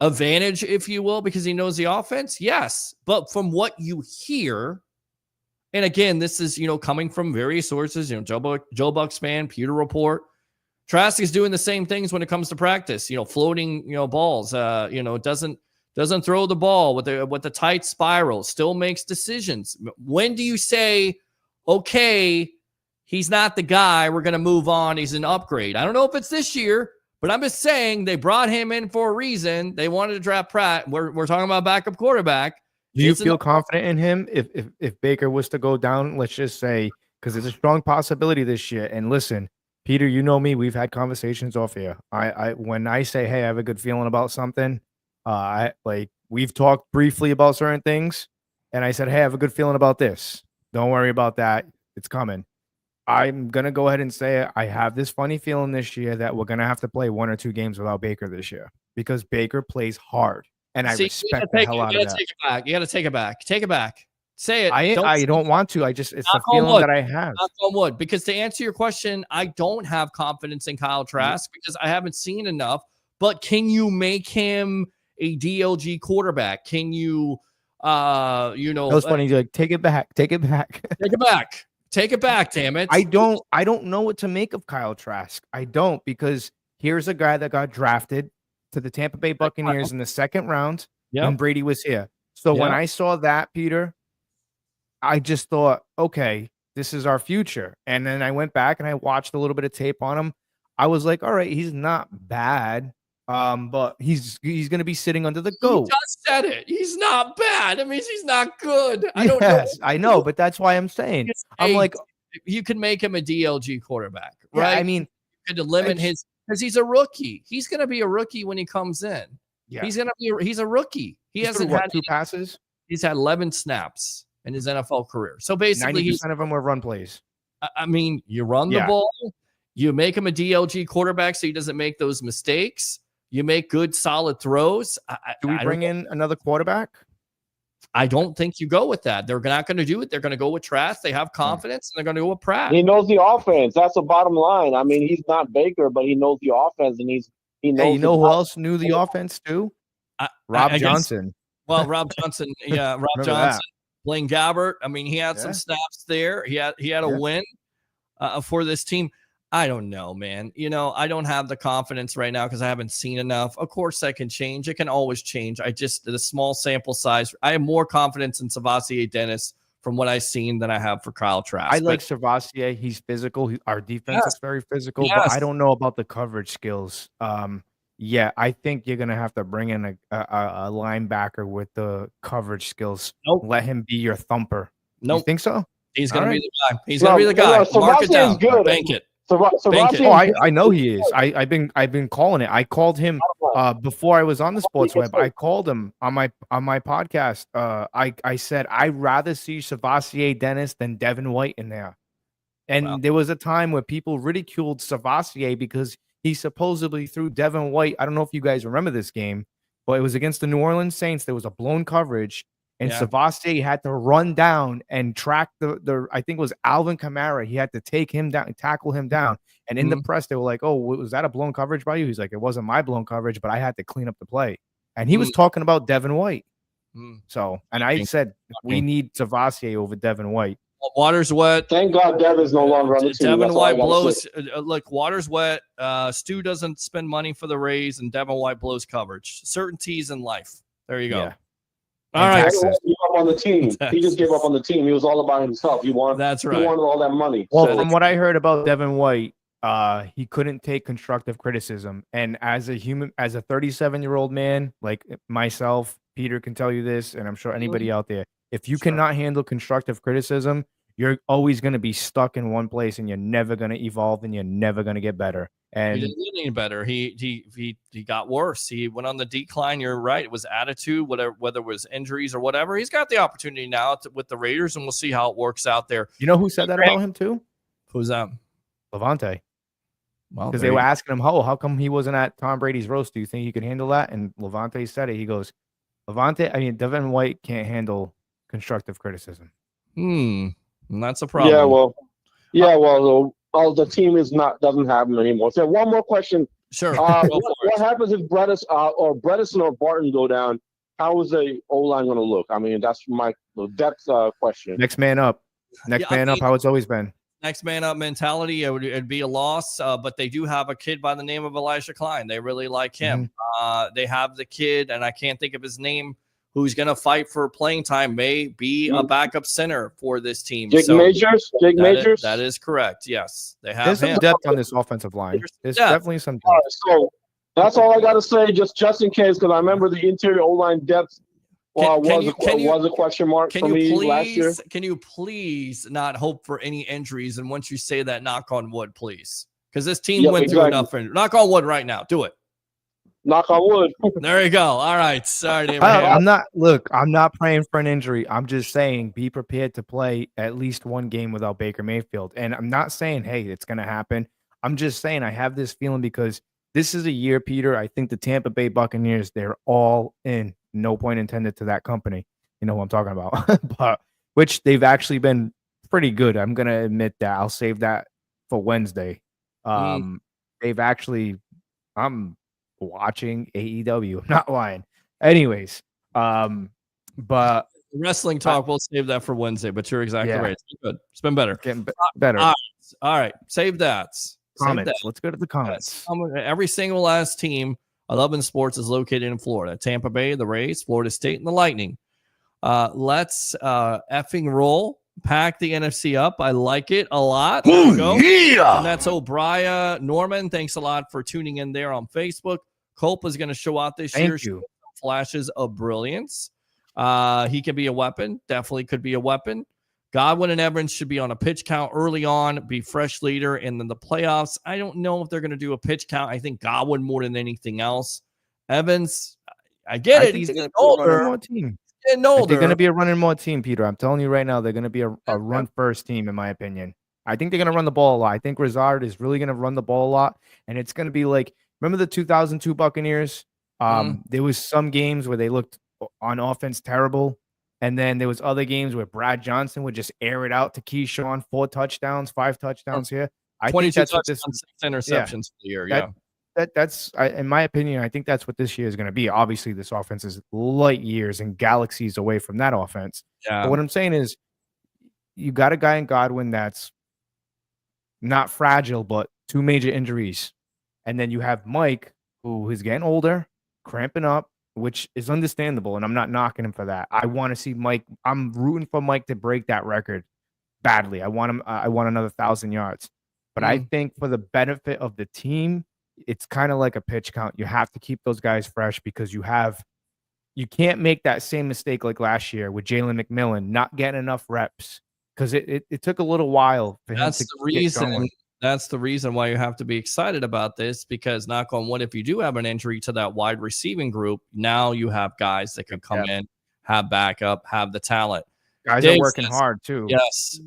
advantage, if you will, because he knows the offense? Yes, but from what you hear, and again, this is coming from various sources. Joe Bucs fan, Pewter Report. Trask is doing the same things when it comes to practice, floating, balls, doesn't throw the ball with the tight spiral, still makes decisions. When do you say, okay, he's not the guy, we're going to move on, he's an upgrade? I don't know if it's this year, but I'm just saying they brought him in for a reason. They wanted to draft Pratt. We're talking about backup quarterback. Do you feel confident in him if Baker was to go down, let's just say, because there's a strong possibility this year. And listen, Peter, you know me. We've had conversations off here. When I say, hey, I have a good feeling about something, we've talked briefly about certain things, and I said, hey, I have a good feeling about this. Don't worry about that. It's coming. I'm going to go ahead and say I have this funny feeling this year that we're going to have to play 1 or 2 games without Baker this year, because Baker plays hard, and I respect the hell out of that. You got to take it back. Take it back. Say it. I don't want to. It's the feeling that I have. Knock on wood. Because to answer your question, I don't have confidence in Kyle Trask because I haven't seen enough. But can you make him a DLG quarterback? Can you, That was funny. You're like, take it back. Take it back. Take it back. Take it back, damn it. I don't know what to make of Kyle Trask. I don't, because here's a guy that got drafted to the Tampa Bay Buccaneers in the 2nd round when Brady was here. So when I saw that, Peter, I just thought, okay, this is our future. And then I went back and I watched a little bit of tape on him. I was like, all right, he's not bad. But he's going to be sitting under the GOAT. You just said it. He's not bad. It means he's not good. I know, but that's why I'm saying. I'm like, you can make him a DLG quarterback, right? Yeah, I mean, you could limit because he's a rookie. He's going to be a rookie when he comes in. Yeah, he's a rookie. He hasn't had 2 passes. He's had 11 snaps in his NFL career. So basically, 90% of them were run plays. I mean, you run the ball, you make him a DLG quarterback so he doesn't make those mistakes. You make good, solid throws. Do we bring in another quarterback? I don't think you go with that. They're not going to do it. They're going to go with Trask. They have confidence, and they're going to go with Pratt. He knows the offense. That's the bottom line. I mean, he's not Baker, but he knows the offense, and he knows. Hey, you know who else knew the offense too? Rob Johnson. Well, Rob Johnson. Yeah, Rob Johnson. Blaine Gabbert. I mean, he had some snaps there. He had a win for this team. I don't know, man. I don't have the confidence right now because I haven't seen enough. Of course, that can change. It can always change. The small sample size. I have more confidence in Savassier Dennis from what I've seen than I have for Kyle Trask. I like Savassier. He's physical. Our defense is very physical, but I don't know about the coverage skills. I think you're gonna have to bring in a linebacker with the coverage skills. Nope. Let him be your thumper. Nope. You think so? He's gonna be the guy. He's gonna be the guy. Mark it down. Bank it. I know he is. I've been calling it. I called him before I was on the Sports Web. I called him on my podcast. I said I'd rather see Savassier Dennis than Devin White in there. And there was a time where people ridiculed Savassier because he supposedly threw Devin White. I don't know if you guys remember this game, but it was against the New Orleans Saints. There was a blown coverage. And Savassier had to run down and track the I think it was Alvin Kamara. He had to take him down, tackle him down. And in the press, they were like, "Oh, was that a blown coverage by you?" He's like, "It wasn't my blown coverage, but I had to clean up the play." And he was talking about Devin White. So, and I said we need Savassier over Devin White. Water's wet. Thank God Devin's no longer on the team. Devin That's all I White gotta blows. say. Look, water's wet. Stu doesn't spend money for the Rays, and Devin White blows coverage. Certainties in life. There you go. Yeah. All right. Devin White gave up on the team. He just gave up on the team. He was all about himself. That's right. He wanted all that money. Well, So- from what I heard about Devin White, he couldn't take constructive criticism. And as a 37-year-old man like myself, Peter can tell you this, and I'm sure anybody out there, if you cannot handle constructive criticism, you're always going to be stuck in one place, and you're never going to evolve, and you're never going to get better. And He didn't get any better. He got worse. He went on the decline. You're right. It was attitude, whether it was injuries or whatever. He's got the opportunity now with the Raiders, and we'll see how it works out there. you know who said that about him too? Who's that? Levante. Well, Because they were asking him, how come he wasn't at Tom Brady's roast? Do you think he could handle that? And Levante said it. He goes, Devin White can't handle constructive criticism. And that's a problem. Yeah, well, the team doesn't have him anymore. So one more question. Sure. What happens if Bredesen or Barton go down? How is the O-line going to look? I mean, that's my depth question. Next man up. How it's always been. Next man up mentality. It'd be a loss, but they do have a kid by the name of Elijah Klein. They really like him. They have the kid, and I can't think of his name, who's going to fight for playing time, may be a backup center for this team. Jake Majors? That is correct. Yes. They have There's some him. depth on this offensive line. There's definitely some depth. All right, so that's all I got to say, just in case, because I remember the interior O-line depth was a question mark for me last year. Can you please not hope for any injuries? And once you say that, knock on wood, please. Because this team went through enough. Knock on wood right now. Do it. Knock on wood. There you go. All right. Sorry, I'm not praying for an injury. I'm just saying be prepared to play at least one game without Baker Mayfield. And I'm not saying, hey, it's going to happen. I'm just saying I have this feeling because this is a year, Peter. I think the Tampa Bay Buccaneers, they're all in. No point intended to that company. You know who I'm talking about. But which they've actually been pretty good. I'm going to admit that. I'll save that for Wednesday. They've actually I'm watching AEW. I'm not lying. Anyways, but wrestling talk, we'll save that for Wednesday, but you're exactly right. It's been good. It's been better. Getting better. All right. Save that. Comments. Let's go to the comments. Every single last team I love in sports is located in Florida. Tampa Bay, the Rays, Florida State, and the Lightning. Let's effing roll. Pack the NFC up. I like it a lot. There you go. Yeah. And that's O'Brien Norman. Thanks a lot for tuning in there on Facebook. Cope is going to show out this year. Flashes of brilliance. He could be a weapon. Definitely could be a weapon. Godwin and Evans should be on a pitch count early on, be fresh leader, and then the playoffs. I don't know if they're going to do a pitch count. I think Godwin more than anything else. Evans, I get it. He's getting older. Getting older. They're going to be a running more team, Peter. I'm telling you right now, they're going to be a run first team, in my opinion. I think they're going to run the ball a lot. I think Rizard is really going to run the ball a lot, and it's going to be like, remember the 2002 Buccaneers? There was some games where they looked on offense terrible. And then there was other games where Brad Johnson would just air it out to Keyshawn, 4 touchdowns, 5 touchdowns here. I 22 think that's what touchdowns, 6 interceptions for the year. That's in my opinion, I think that's what this year is going to be. Obviously, this offense is light years and galaxies away from that offense. Yeah. But what I'm saying is you got a guy in Godwin that's not fragile, but 2 major injuries. And then you have Mike, who is getting older, cramping up, which is understandable, and I'm not knocking him for that. I want to see Mike. I'm rooting for Mike to break that record badly. I want him. I want another 1,000 yards. But I think for the benefit of the team, it's kind of like a pitch count. You have to keep those guys fresh because you can't make that same mistake like last year with Jalen McMillan not getting enough reps because it took a little while for him to get going. That's the reason why you have to be excited about this because knock on wood, if you do have an injury to that wide receiving group, now you have guys that can come in, have backup, have the talent. Guys are working hard too.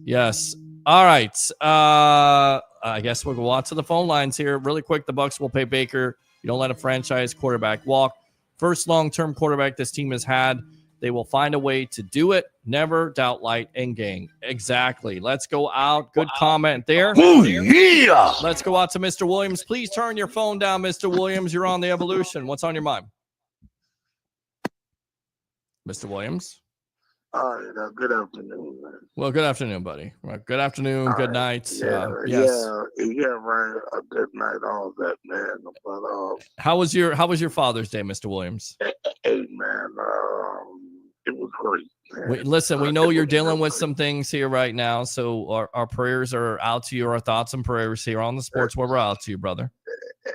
Yes. All right. I guess we'll go out to the phone lines here really quick. The Bucs will pay Baker. You don't let a franchise quarterback walk. First long-term quarterback this team has had. They will find a way to do it. Never doubt light and gang. Exactly. Let's go out. Good comment there. Yeah. Let's go out to Mr. Williams. Please turn your phone down, Mr. Williams. You're on the Evolution. What's on your mind? Mr. Williams? All right, good afternoon, man. Well, good afternoon, buddy. Well, good afternoon, good night. Yeah, Yes. right. A good night, all that, man. But How was your Father's Day, Mr. Williams? hey, man, it was great. Man. Listen, we know you're dealing with some things here right now, so our prayers are out to you. Our thoughts and prayers here on the Sports where we're out to you, brother.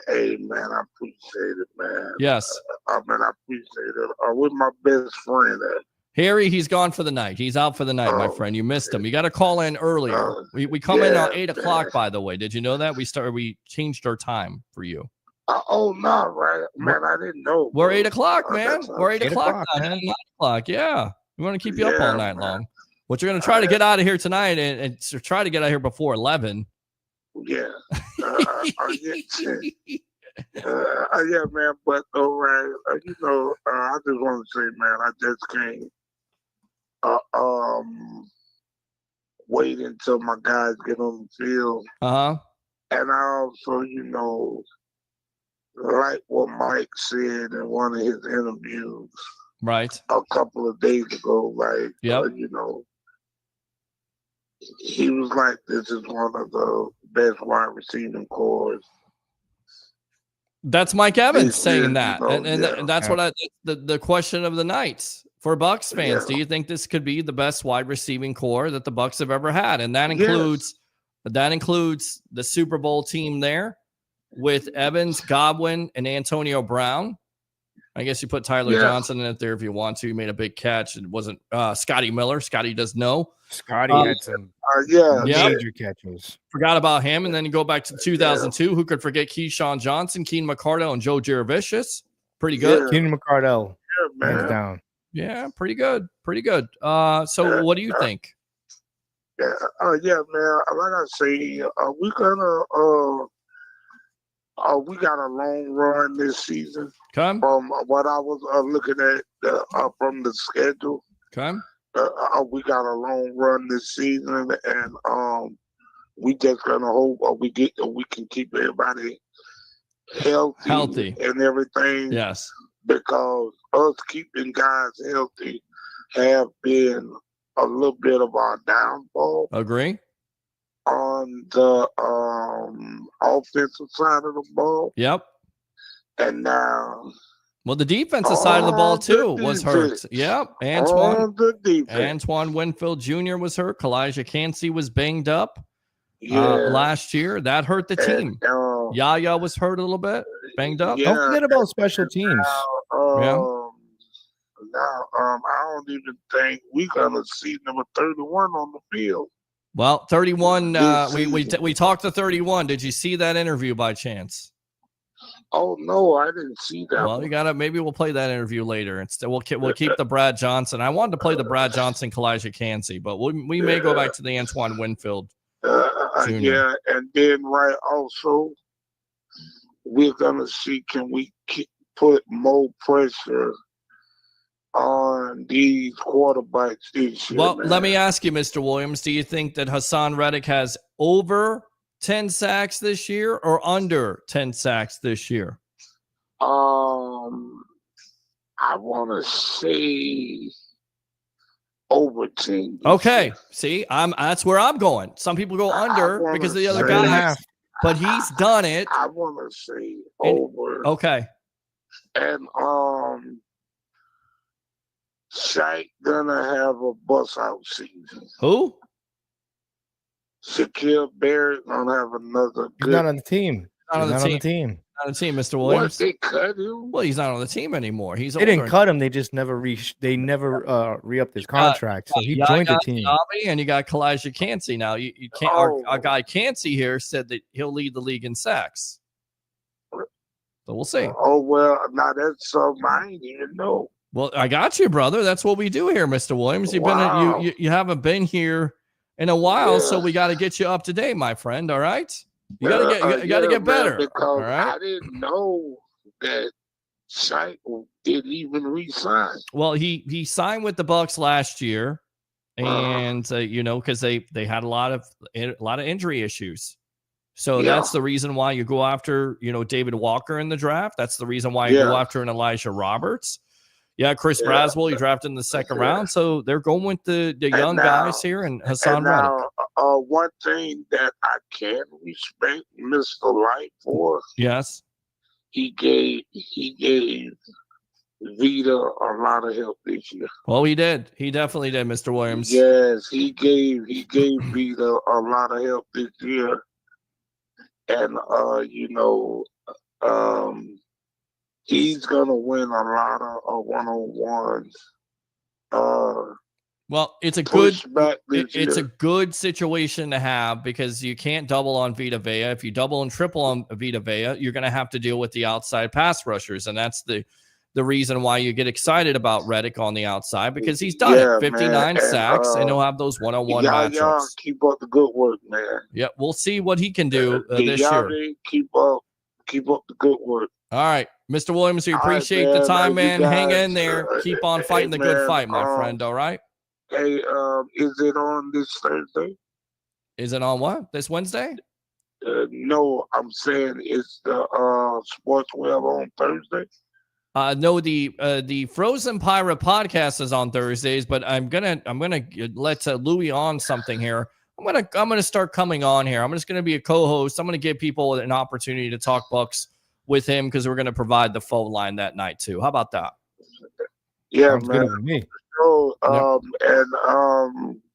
Hey, man, I appreciate it, man. Yes. I appreciate it. With my best friend at. Harry, he's gone for the night. He's out for the night, my friend. You missed him. You got to call in earlier. We come in at 8 o'clock, by the way. Did you know that? We changed our time for you. Oh, no, right. Man, I didn't know. We're 8 o'clock, man. We're 8 o'clock, man. 9 o'clock, yeah. We want to keep you up all night long. But you're going to try to get out of here tonight and try to get out of here before 11. Yeah. Yeah, man. But, all right. I just want to say, man, I just came. Wait until my guys get on the field. And I also, like what Mike said in one of his interviews, right, a couple of days ago, like, he was like, "This is one of the best wide receiving corps." That's Mike Evans saying that, and that's what the question of the night. For Bucs fans, do you think this could be the best wide receiving core that the Bucs have ever had? And that includes the Super Bowl team there with Evans, Godwin, and Antonio Brown. I guess you put Tyler Johnson in it there if you want to. He made a big catch. It wasn't Scotty Miller. Scotty does know. Scotty had some major catches. Forgot about him. And then you go back to 2002. Who could forget Keyshawn Johnson, Keenan McCardell, and Joe Giravicious? Pretty good. Keenan McCardell, hands down. Yeah, pretty good. Pretty good. So what do you think? Yeah, man. Like I say, we got a long run this season. From what I was looking at from the schedule. We got a long run this season, and we just gonna hope we can keep everybody healthy and everything. Yes. Because us keeping guys healthy have been a little bit of our downfall. Agree. On the offensive side of the ball. Yep. And now. Well, the defensive side of the ball, too, was hurt. Yep. Antoine Winfield Jr. was hurt. Kalijah Cansey was banged up last year. That hurt the team. Yaya was hurt a little bit, banged up. Don't forget about special teams. Now, I don't even think we're gonna see number 31 on the field. Well, 31. We talked to 31. Did you see that interview by chance? Oh no, I didn't see that. Well, you gotta. Maybe we'll play that interview later. Instead, we'll keep the Brad Johnson. I wanted to play the Brad Johnson, Kalijah Cansey, but we may go back to the Antoine Winfield. Yeah, and then also. We're gonna see, can we put more pressure on these quarterbacks this year? Well, let me ask you, Mr. Williams, do you think that Hassan Reddick has over 10 sacks this year or under 10 sacks this year? I want to say over 10. Okay, see, that's where I'm going. Some people go under because of the other guys. But he's done it. I want to say over. Okay. And Shaq gonna have a bust out season. Who? Shaquille Barrett gonna have another. He's not on the team. Not on the team. Not on the team, Mr. Williams. What, they cut him? Well, he's not on the team anymore. They didn't cut him. They just never re-upped his contract. So he joined the team. And you got Kalijah Cansey now. You can't. Our guy Cansey here said that he'll lead the league in sacks. So we'll see. Oh well, now that's something I didn't even know. Well, I got you, brother. That's what we do here, Mr. Williams. You've been you haven't been here in a while, so we got to get you up to date, my friend. All right. You gotta get better. Because all right? I didn't know that Shaq didn't even resign. Well, he signed with the Bucs last year, and because they had a lot of injury issues. So that's the reason why you go after David Walker in the draft. That's the reason why you go after an Elijah Roberts. Yeah, Chris Braswell, he drafted in the second round. So they're going with the young guys here and Hassan Reddick. One thing that I can respect Mr. Light for, yes, he gave Vita a lot of help this year. Well, he did. He definitely did, Mr. Williams. Yes, he gave Vita a lot of help this year. And he's gonna win a lot of one-on-ones. Well, it's a good situation to have because you can't double on Vita Vea. If you double and triple on Vita Vea, you're going to have to deal with the outside pass rushers, and that's the reason why you get excited about Reddick on the outside because he's done it. 59 sacks, and he'll have those one-on-one matchups. Y'all keep up the good work, man. Yeah, we'll see what he can do this year. Keep up the good work. All right, Mr. Williams, we appreciate the time, man. Hang in there. Keep on fighting the good fight, my friend. All right. Hey, is it on this Thursday? Is it on what? This Wednesday? No, I'm saying it's the Sports Web on Thursday. No, the Frozen Pirate podcast is on Thursdays, but I'm gonna let Louis on something here. I'm gonna start coming on here. I'm just gonna be a co-host. I'm gonna give people an opportunity to talk Bucs with him because we're gonna provide the phone line that night too. How about that? Yeah, Sounds man. good with me. So,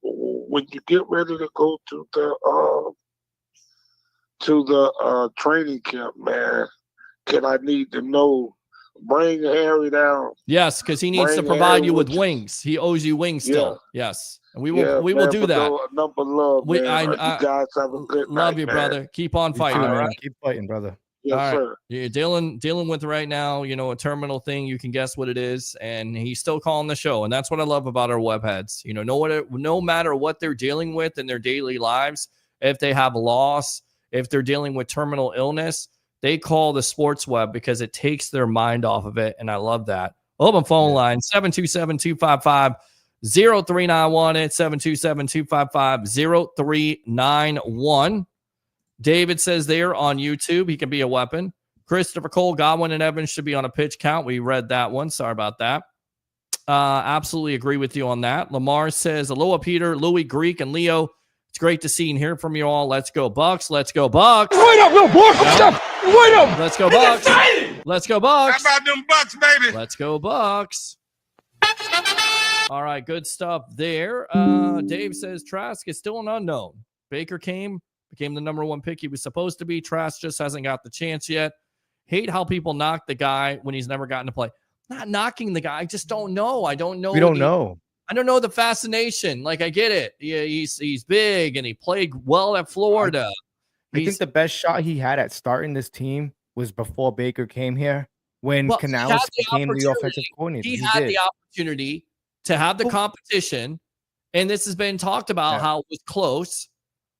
when you get ready to go to the training camp, man, I need to know. Bring Harry down. Yes, because he needs to provide you with wings. He owes you wings still. Yes, and we will do that. Number love, man. You guys have a good night, love you, man. brother. Keep on fighting. Too, all man. right? Keep fighting, brother. Yes, all right. sir. You're dealing with right now, a terminal thing. You can guess what it is, and he's still calling the show, and that's what I love about our webheads. No matter what they're dealing with in their daily lives, if they have loss, if they're dealing with terminal illness, they call the sports web because it takes their mind off of it, and I love that. Open phone line 727-255-0391. It's 727-255-0391. David says there on YouTube he can be a weapon. Christopher Cole, Godwin, and Evans should be on a pitch count. We read that one. Sorry about that. Absolutely agree with you on that. Lamar says, aloha, Peter, Louis, Greek, and Leo. It's great to see and hear from you all. Let's go, Bucs. Let's go, Bucs. Wait up, little boy. Wait up. Let's go, Bucs. Let's go, Bucs. How about them Bucs, baby? Let's go, Bucs. All right, good stuff there. Dave says Trask is still an unknown. Baker became the number one pick he was supposed to be. Trask just hasn't got the chance yet. Hate how people knock the guy when he's never gotten to play. Not knocking the guy. I just don't know. I don't know. We don't know. I don't know the fascination. Like, I get it. Yeah, he's big and he played well at Florida. I think the best shot he had at starting this team was before Baker came here when Canales became the offensive coordinator. He had the opportunity to have the competition, and this has been talked about how it was close.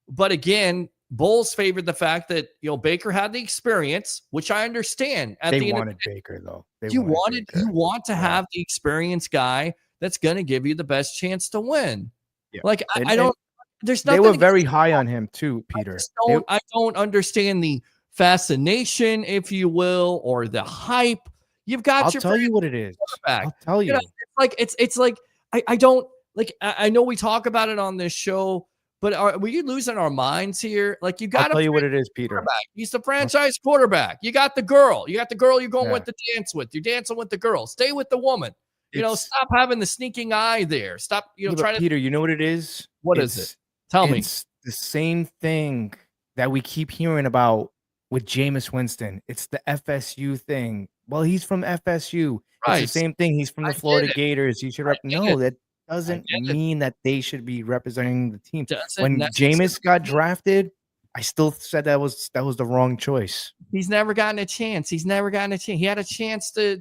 But again, Bulls favored the fact that Baker had the experience, which I understand. They wanted Baker though. You want to have the experienced guy that's going to give you the best chance to win. Yeah. Like I don't. There's nothing. They were very high on him too, Peter. I don't understand the fascination, if you will, or the hype. You've got. I'll tell you what it is. I'll tell you. It's like I don't like. I know we talk about it on this show, but are we losing our minds here? Like, you got. I'll tell you what it is, Peter. He's the franchise quarterback. You got the girl. You got the girl you're going with the dance with. You're dancing with the girl. Stay with the woman. Stop having the sneaking eye there. Stop. Trying to. Peter, you know what it is? What is it? Tell me. It's the same thing that we keep hearing about with Jameis Winston. It's the FSU thing. Well, he's from FSU. Right. It's the same thing. He's from the Florida Gators. He should that doesn't mean that they should be representing the team. When Jameis got drafted, I still said that was the wrong choice. He's never gotten a chance. He had a chance to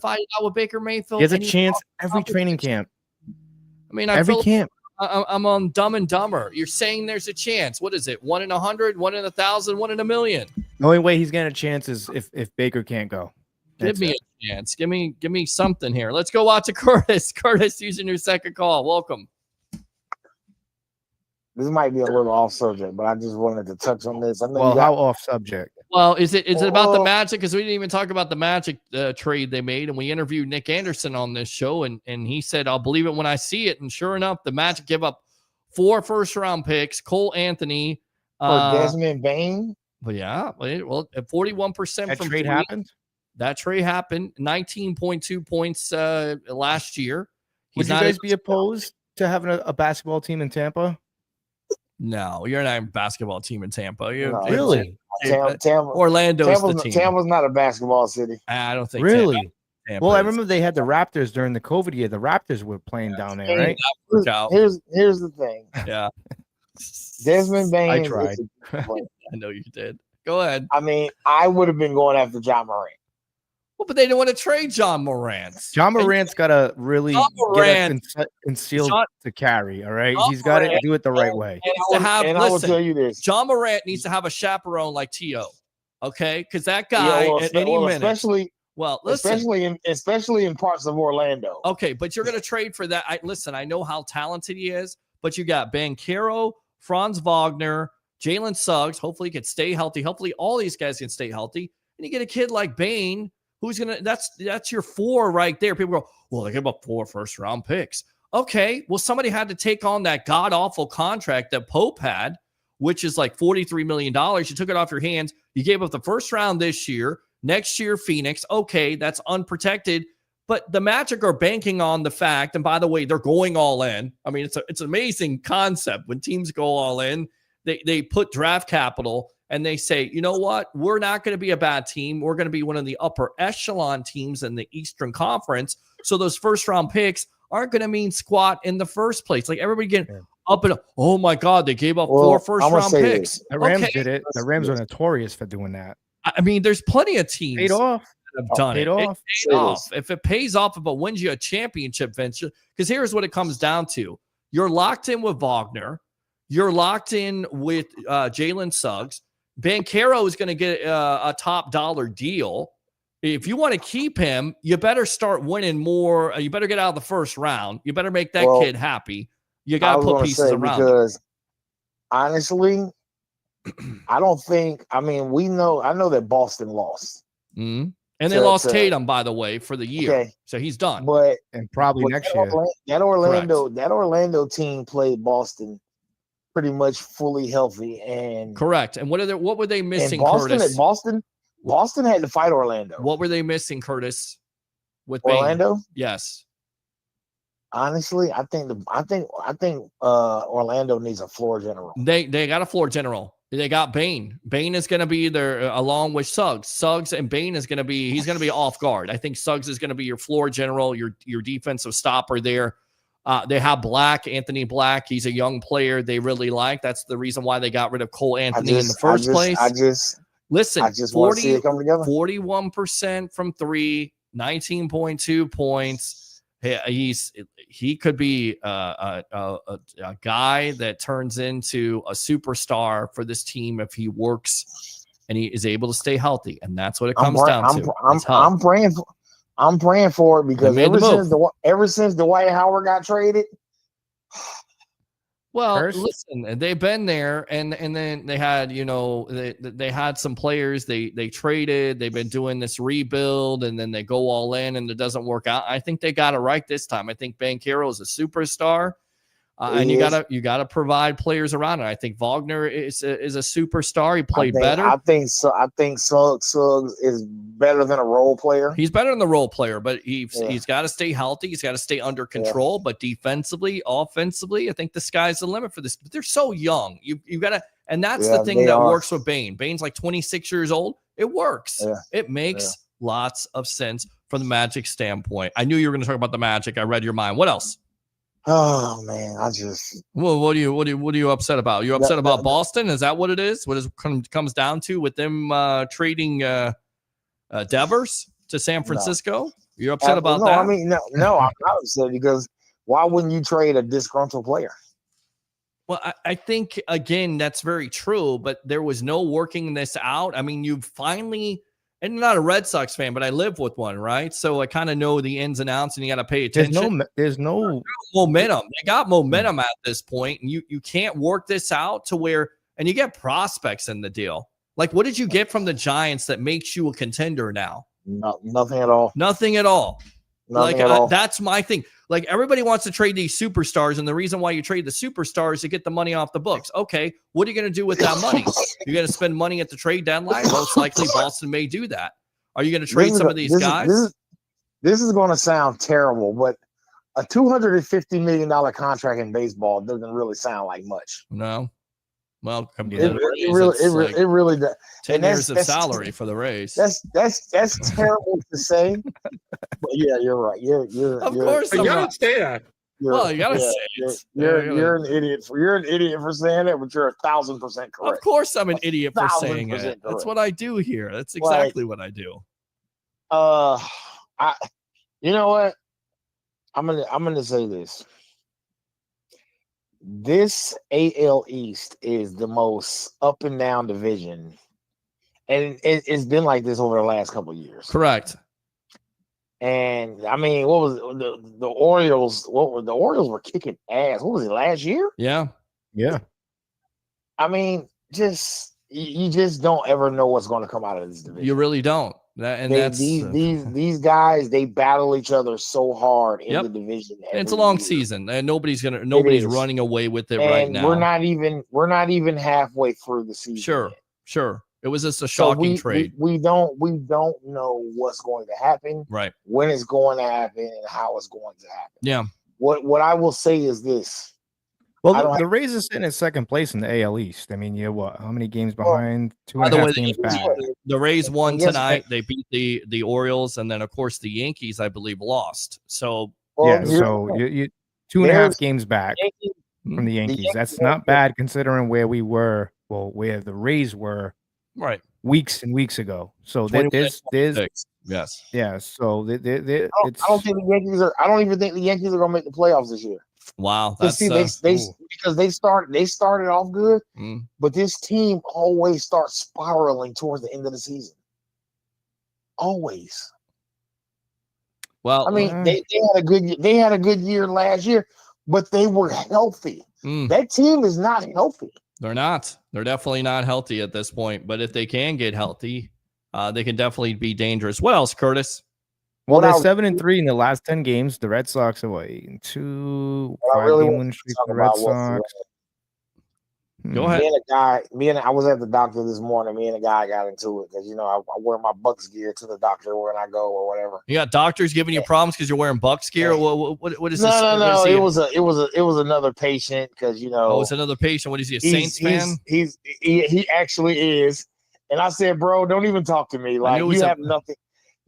fight out with Baker Mayfield. He has a chance every training camp. I mean, every camp. I'm on Dumb and Dumber. You're saying there's a chance. What is it? 1 in 100, 1 in 1,000, 1 in a million. The only way he's getting a chance is if Baker can't go. Give me a chance. Give me something here. Let's go watch a Curtis. Curtis, using your second call. Welcome. this might be a little off subject, but I just wanted to touch on this. I know Well, how off subject? Well, is it about the Magic? Because we didn't even talk about the Magic trade they made, and we interviewed Nick Anderson on this show, and he said, "I'll believe it when I see it." And sure enough, the Magic give up 4 first-round picks, Cole Anthony, for Desmond Bain. But yeah, well, at 41% That from trade three, happened. That trade happened. 19.2 points last year. Would you guys be opposed to having a basketball team in Tampa? No, you're not a basketball team in Tampa. Really? Orlando's the team. Tampa's not a basketball city. I don't think Really? Tampa Well, I is. remember they had the Raptors during the COVID year. The Raptors were playing down there, right? Here's the thing. Yeah. Desmond Bain. I tried. I know you did. Go ahead. I mean, I would have been going after John Morant. Well, but they didn't want to trade John Morant. John Morant's got to really get it concealed to carry. All right, he's got to do it the right way. I will tell you this: John Morant needs to have a chaperone like T.O. Okay, because that guy at any minute, especially in parts of Orlando. Okay, but you're going to trade for that. I know how talented he is, but you got Banchero, Franz Wagner, Jalen Suggs. Hopefully, he can stay healthy. Hopefully, all these guys can stay healthy. And you get a kid like Bain. Who's gonna? That's your 4 right there. People go, well, they give up 4 first-round picks. Okay, well, somebody had to take on that god awful contract that Pope had, which is like $43 million. You took it off your hands. You gave up the first round this year. Next year, Phoenix. Okay, that's unprotected. But the Magic are banking on the fact, and by the way, they're going all in. I mean, it's an amazing concept when teams go all in. They put draft capital. And they say, you know what? We're not going to be a bad team. We're going to be one of the upper echelon teams in the Eastern Conference. So those first-round picks aren't going to mean squat in the first place. Like everybody getting up and oh my God, they gave up 4 first-round picks. The Rams did it. The Rams are notorious for doing that. I mean, there's plenty of teams paid off. That have done paid it. Off. It paid off. If it pays off, if it wins you a championship venture, because here's what it comes down to: you're locked in with Wagner, you're locked in with Jalen Suggs. Banchero is going to get a top dollar deal. If you want to keep him, you better start winning more. You better get out of the first round. You better make that kid happy. You got to put pieces around. Because honestly, I don't think. I mean, I know that Boston lost, and they lost Tatum, by the way, for the year. Okay. So he's done. And probably next year. That Orlando team played Boston pretty much fully healthy and correct. And what were they missing, Boston, Curtis? Boston had to fight Orlando. What were they missing, Curtis? With Orlando? Bain? Yes. Honestly, I think Orlando needs a floor general. They got a floor general. They got Bain. Bain is going to be there along with Suggs. Suggs and Bain he's going to be off guard. I think Suggs is going to be your floor general, your defensive stopper there. They have Anthony Black. He's a young player they really like. That's the reason why they got rid of Cole Anthony in the first place. Listen, I just want to see it come together. 41% from 3, 19.2 points. He could be a guy that turns into a superstar for this team if he works and he is able to stay healthy. And that's what it comes down to. I'm praying for it because ever since Dwight Howard got traded. Well, listen, they've been there, and then they had, they had some players they traded. They've been doing this rebuild, and then they go all in, and it doesn't work out. I think they got it right this time. I think Banchero is a superstar. And you gotta provide players around it. I think Wagner is a superstar. He played better. I think Suggs is better than a role player. He's better than the role player, but he's got to stay healthy. He's got to stay under control. But defensively, offensively, I think the sky's the limit for this. But they're so young. You got to, and that's the thing that works with Bain. Bain's like 26 years old. It works. Yeah. It makes lots of sense from the Magic standpoint. I knew you were going to talk about the Magic. I read your mind. What else? Oh man, what are you upset about? You upset about Boston? Is that what it is? What it comes down to with them trading Devers to San Francisco? You're upset about that? I mean, no, I'm not upset because why wouldn't you trade a disgruntled player? Well, I think again that's very true, but there was no working this out. I mean, you finally And I'm not a Red Sox fan, but I live with one, right? So I kind of know the ins and outs, and you got to pay attention. There's no momentum. They got momentum at this point, and you can't work this out to where, and you get prospects in the deal. Like, what did you get from the Giants that makes you a contender now? No, nothing at all. Nothing at all. Nothing at all. That's my thing. Like, everybody wants to trade these superstars, and the reason why you trade the superstars is to get the money off the books. Okay, what are you going to do with that money? You're going to spend money at the trade deadline? Most likely Boston may do that. Are you going to trade some of these guys? This is going to sound terrible, but a $250 million contract in baseball doesn't really sound like much. No. Well, it really does. 10 years of salary for the Rays. That's terrible to say. But yeah, you're right. Of course, you gotta say that. Well, you gotta say it. You're an idiot. You're an idiot for saying it, but you're 1,000% correct. Of course, I'm an idiot for saying it. Correct. That's what I do here. That's exactly what I do. You know what? I'm gonna say this. This AL East is the most up and down division, and it's been like this over the last couple of years. Correct. And I mean, what was the Orioles? The Orioles were kicking ass. What was it, last year? Yeah. I mean, you just don't ever know what's going to come out of this division. You really don't. These guys, they battle each other so hard in the division. And it's a long season, and nobody's running away with it right now. We're not even halfway through the season. Sure. It was just a shocking trade. We don't know what's going to happen, right? When it's going to happen and how it's going to happen. Yeah. What I will say is this. Well, the Rays are sitting in second place in the AL East. I mean, you're what? How many games behind? By the way, the Rays won tonight. They beat the Orioles, and then of course the Yankees, I believe, lost. So so you 2.5 games back from the Yankees. That's not bad considering where we were. Well, where the Rays were, right, weeks and weeks ago. So there's yes, yeah. So I don't think the Yankees are. I don't even think the Yankees are going to make the playoffs this year. Wow, that's because they started off good, but this team always starts spiraling towards the end of the season. Always. Well, I mean, they had a good year last year, but they were healthy. That team is not healthy. They're not. They're definitely not healthy at this point. But if they can get healthy, they can definitely be dangerous. What else, Curtis? Well, they're 7-3 in the last 10 games. The Red Sox are 2 5-game win streak. The Red Sox. Go ahead. I was at the doctor this morning. Me and a guy got into it because I wear my Bucs gear to the doctor when I go or whatever. You got doctors giving you problems because you're wearing Bucs gear. What is this? No. It was another patient because Oh, it's another patient. What is he? A Saints fan? He actually is. And I said, bro, don't even talk to me. Like you have nothing.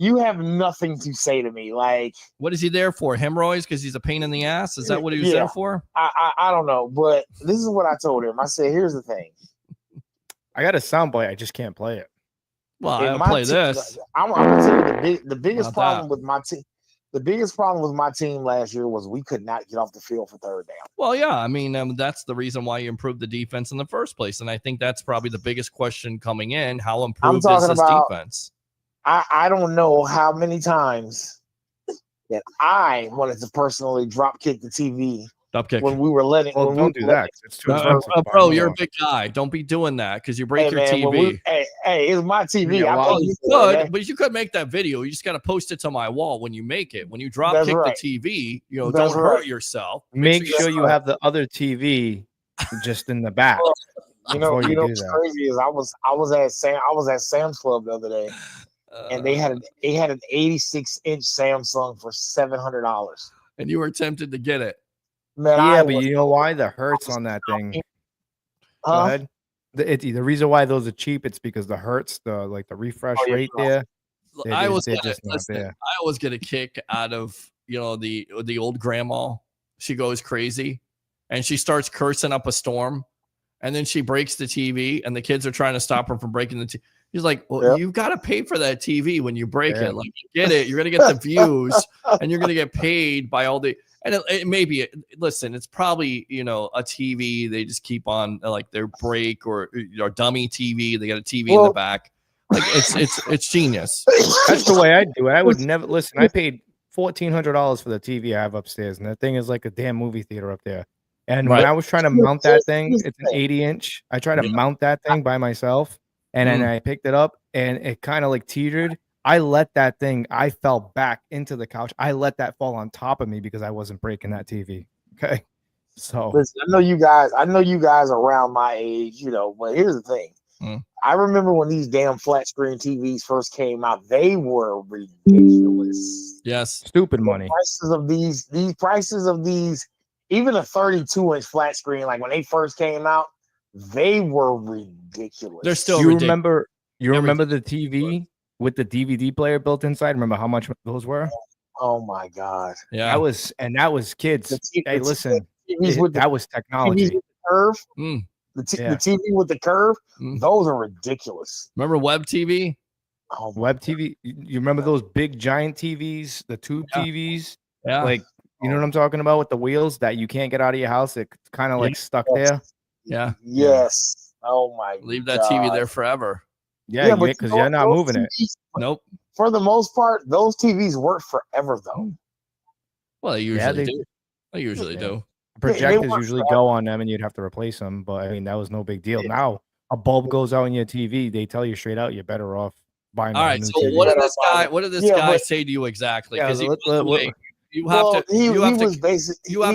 You have nothing to say to me. Like, what is he there for? Hemorrhoids? Because he's a pain in the ass? Is that what he was there for? I don't know, but this is what I told him. I said, here's the thing. I got a soundbite. I just can't play it. Well, I'll play this. I'm gonna tell you the biggest problem with my team. The biggest problem with my team last year was we could not get off the field for third down. Well, yeah, I mean that's the reason why you improved the defense in the first place, and I think that's probably the biggest question coming in: how improved is this defense? I don't know how many times that I wanted to personally drop kick the TV when we were letting. Well, don't do that. It's too bro, you're a big guy. Don't be doing that because you break your TV. Hey, it's my TV. But you could make that video. You just got to post it to my wall when you make it. When you drop kick the TV, don't hurt yourself. Make sure you have the other TV just in the back. You know what's crazy is I was at Sam's Club the other day. And they had an 86-inch Samsung for $700, and you were tempted to get it. Man, but you know why? The hertz on that thing. Go ahead. The reason why those are cheap, it's because the hertz, the refresh rate there. I always get a kick out of the old grandma. She goes crazy, and she starts cursing up a storm, and then she breaks the TV, and the kids are trying to stop her from breaking the TV. He's like, well, you've got to pay for that TV when you break it. Like, you get it. You're going to get the views and you're going to get paid by all the, and it may be, listen, it's probably, a TV. They just keep on like their break or dummy TV. They got a TV in the back. Like it's genius. That's the way I do it. I would never listen. I paid $1,400 for the TV I have upstairs, and that thing is like a damn movie theater up there. And when I was trying to mount that thing, it's an 80-inch. I tried to mount that thing by myself, and then I picked it up, and it kind of like teetered. I let that thing. I fell back into the couch. I let that fall on top of me because I wasn't breaking that TV. Okay, so listen, I know you guys around my age, but here's the thing. I remember when these damn flat screen TVs first came out, they were ridiculous. Yes. Stupid money. The prices of these, even a 32-inch flat screen, like when they first came out, they were ridiculous. They're still ridiculous. You remember the TV with the DVD player built inside? Remember how much those were? Oh my God. Yeah. That was kids. Hey, listen, that was technology. TVs with the curve. The TV with the curve, those are ridiculous. Remember Web TV? Oh, Web TV. You remember those big giant TVs, the tube TVs? Yeah. Like, you know what I'm talking about with the wheels that you can't get out of your house? It's kind of like stuck there. Yeah. Yes. Oh my God. Leave that TV there forever. Yeah, because you're not moving it. Nope. For the most part, those TVs work forever though. Well, they usually do. They usually do. Projectors usually go on them, and you'd have to replace them. But I mean, that was no big deal. Now a bulb goes out in your TV, they tell you straight out you're better off buying. All right. So what did this guy say to you exactly? Because you have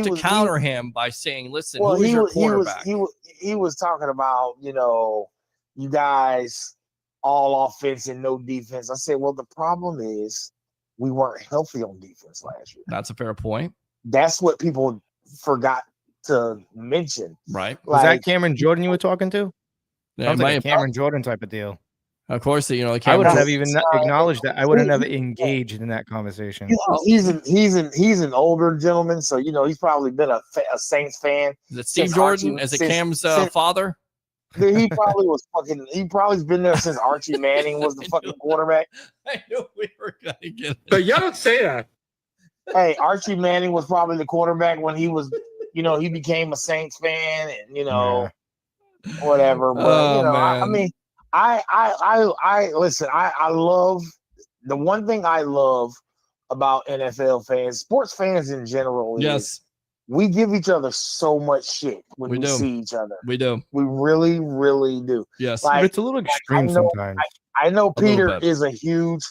to counter him by saying, "Listen, who is your quarterback?" He was talking about you guys all offense and no defense. I said, well, the problem is we weren't healthy on defense last year. That's a fair point. That's what people forgot to mention. Right. Was that Cameron Jordan you were talking to? Yeah, Sounds like a Cameron Jordan type of deal. Of course, I would have even acknowledged that. I would have never engaged in that conversation. He's an older gentleman, so he's probably been a Saints fan. Is it Steve Jordan? Is it Cam's father? He probably's been there since Archie Manning was the fucking quarterback. I knew we were gonna get it. But y'all don't say that. Hey, Archie Manning was probably the quarterback when he was, he became a Saints fan and whatever. But I mean, I listen. I love the one thing I love about NFL fans, sports fans in general. Yes. We give each other so much shit when we see each other. We do. We really, really do. Yes. But it's a little extreme sometimes. I know Peter is a huge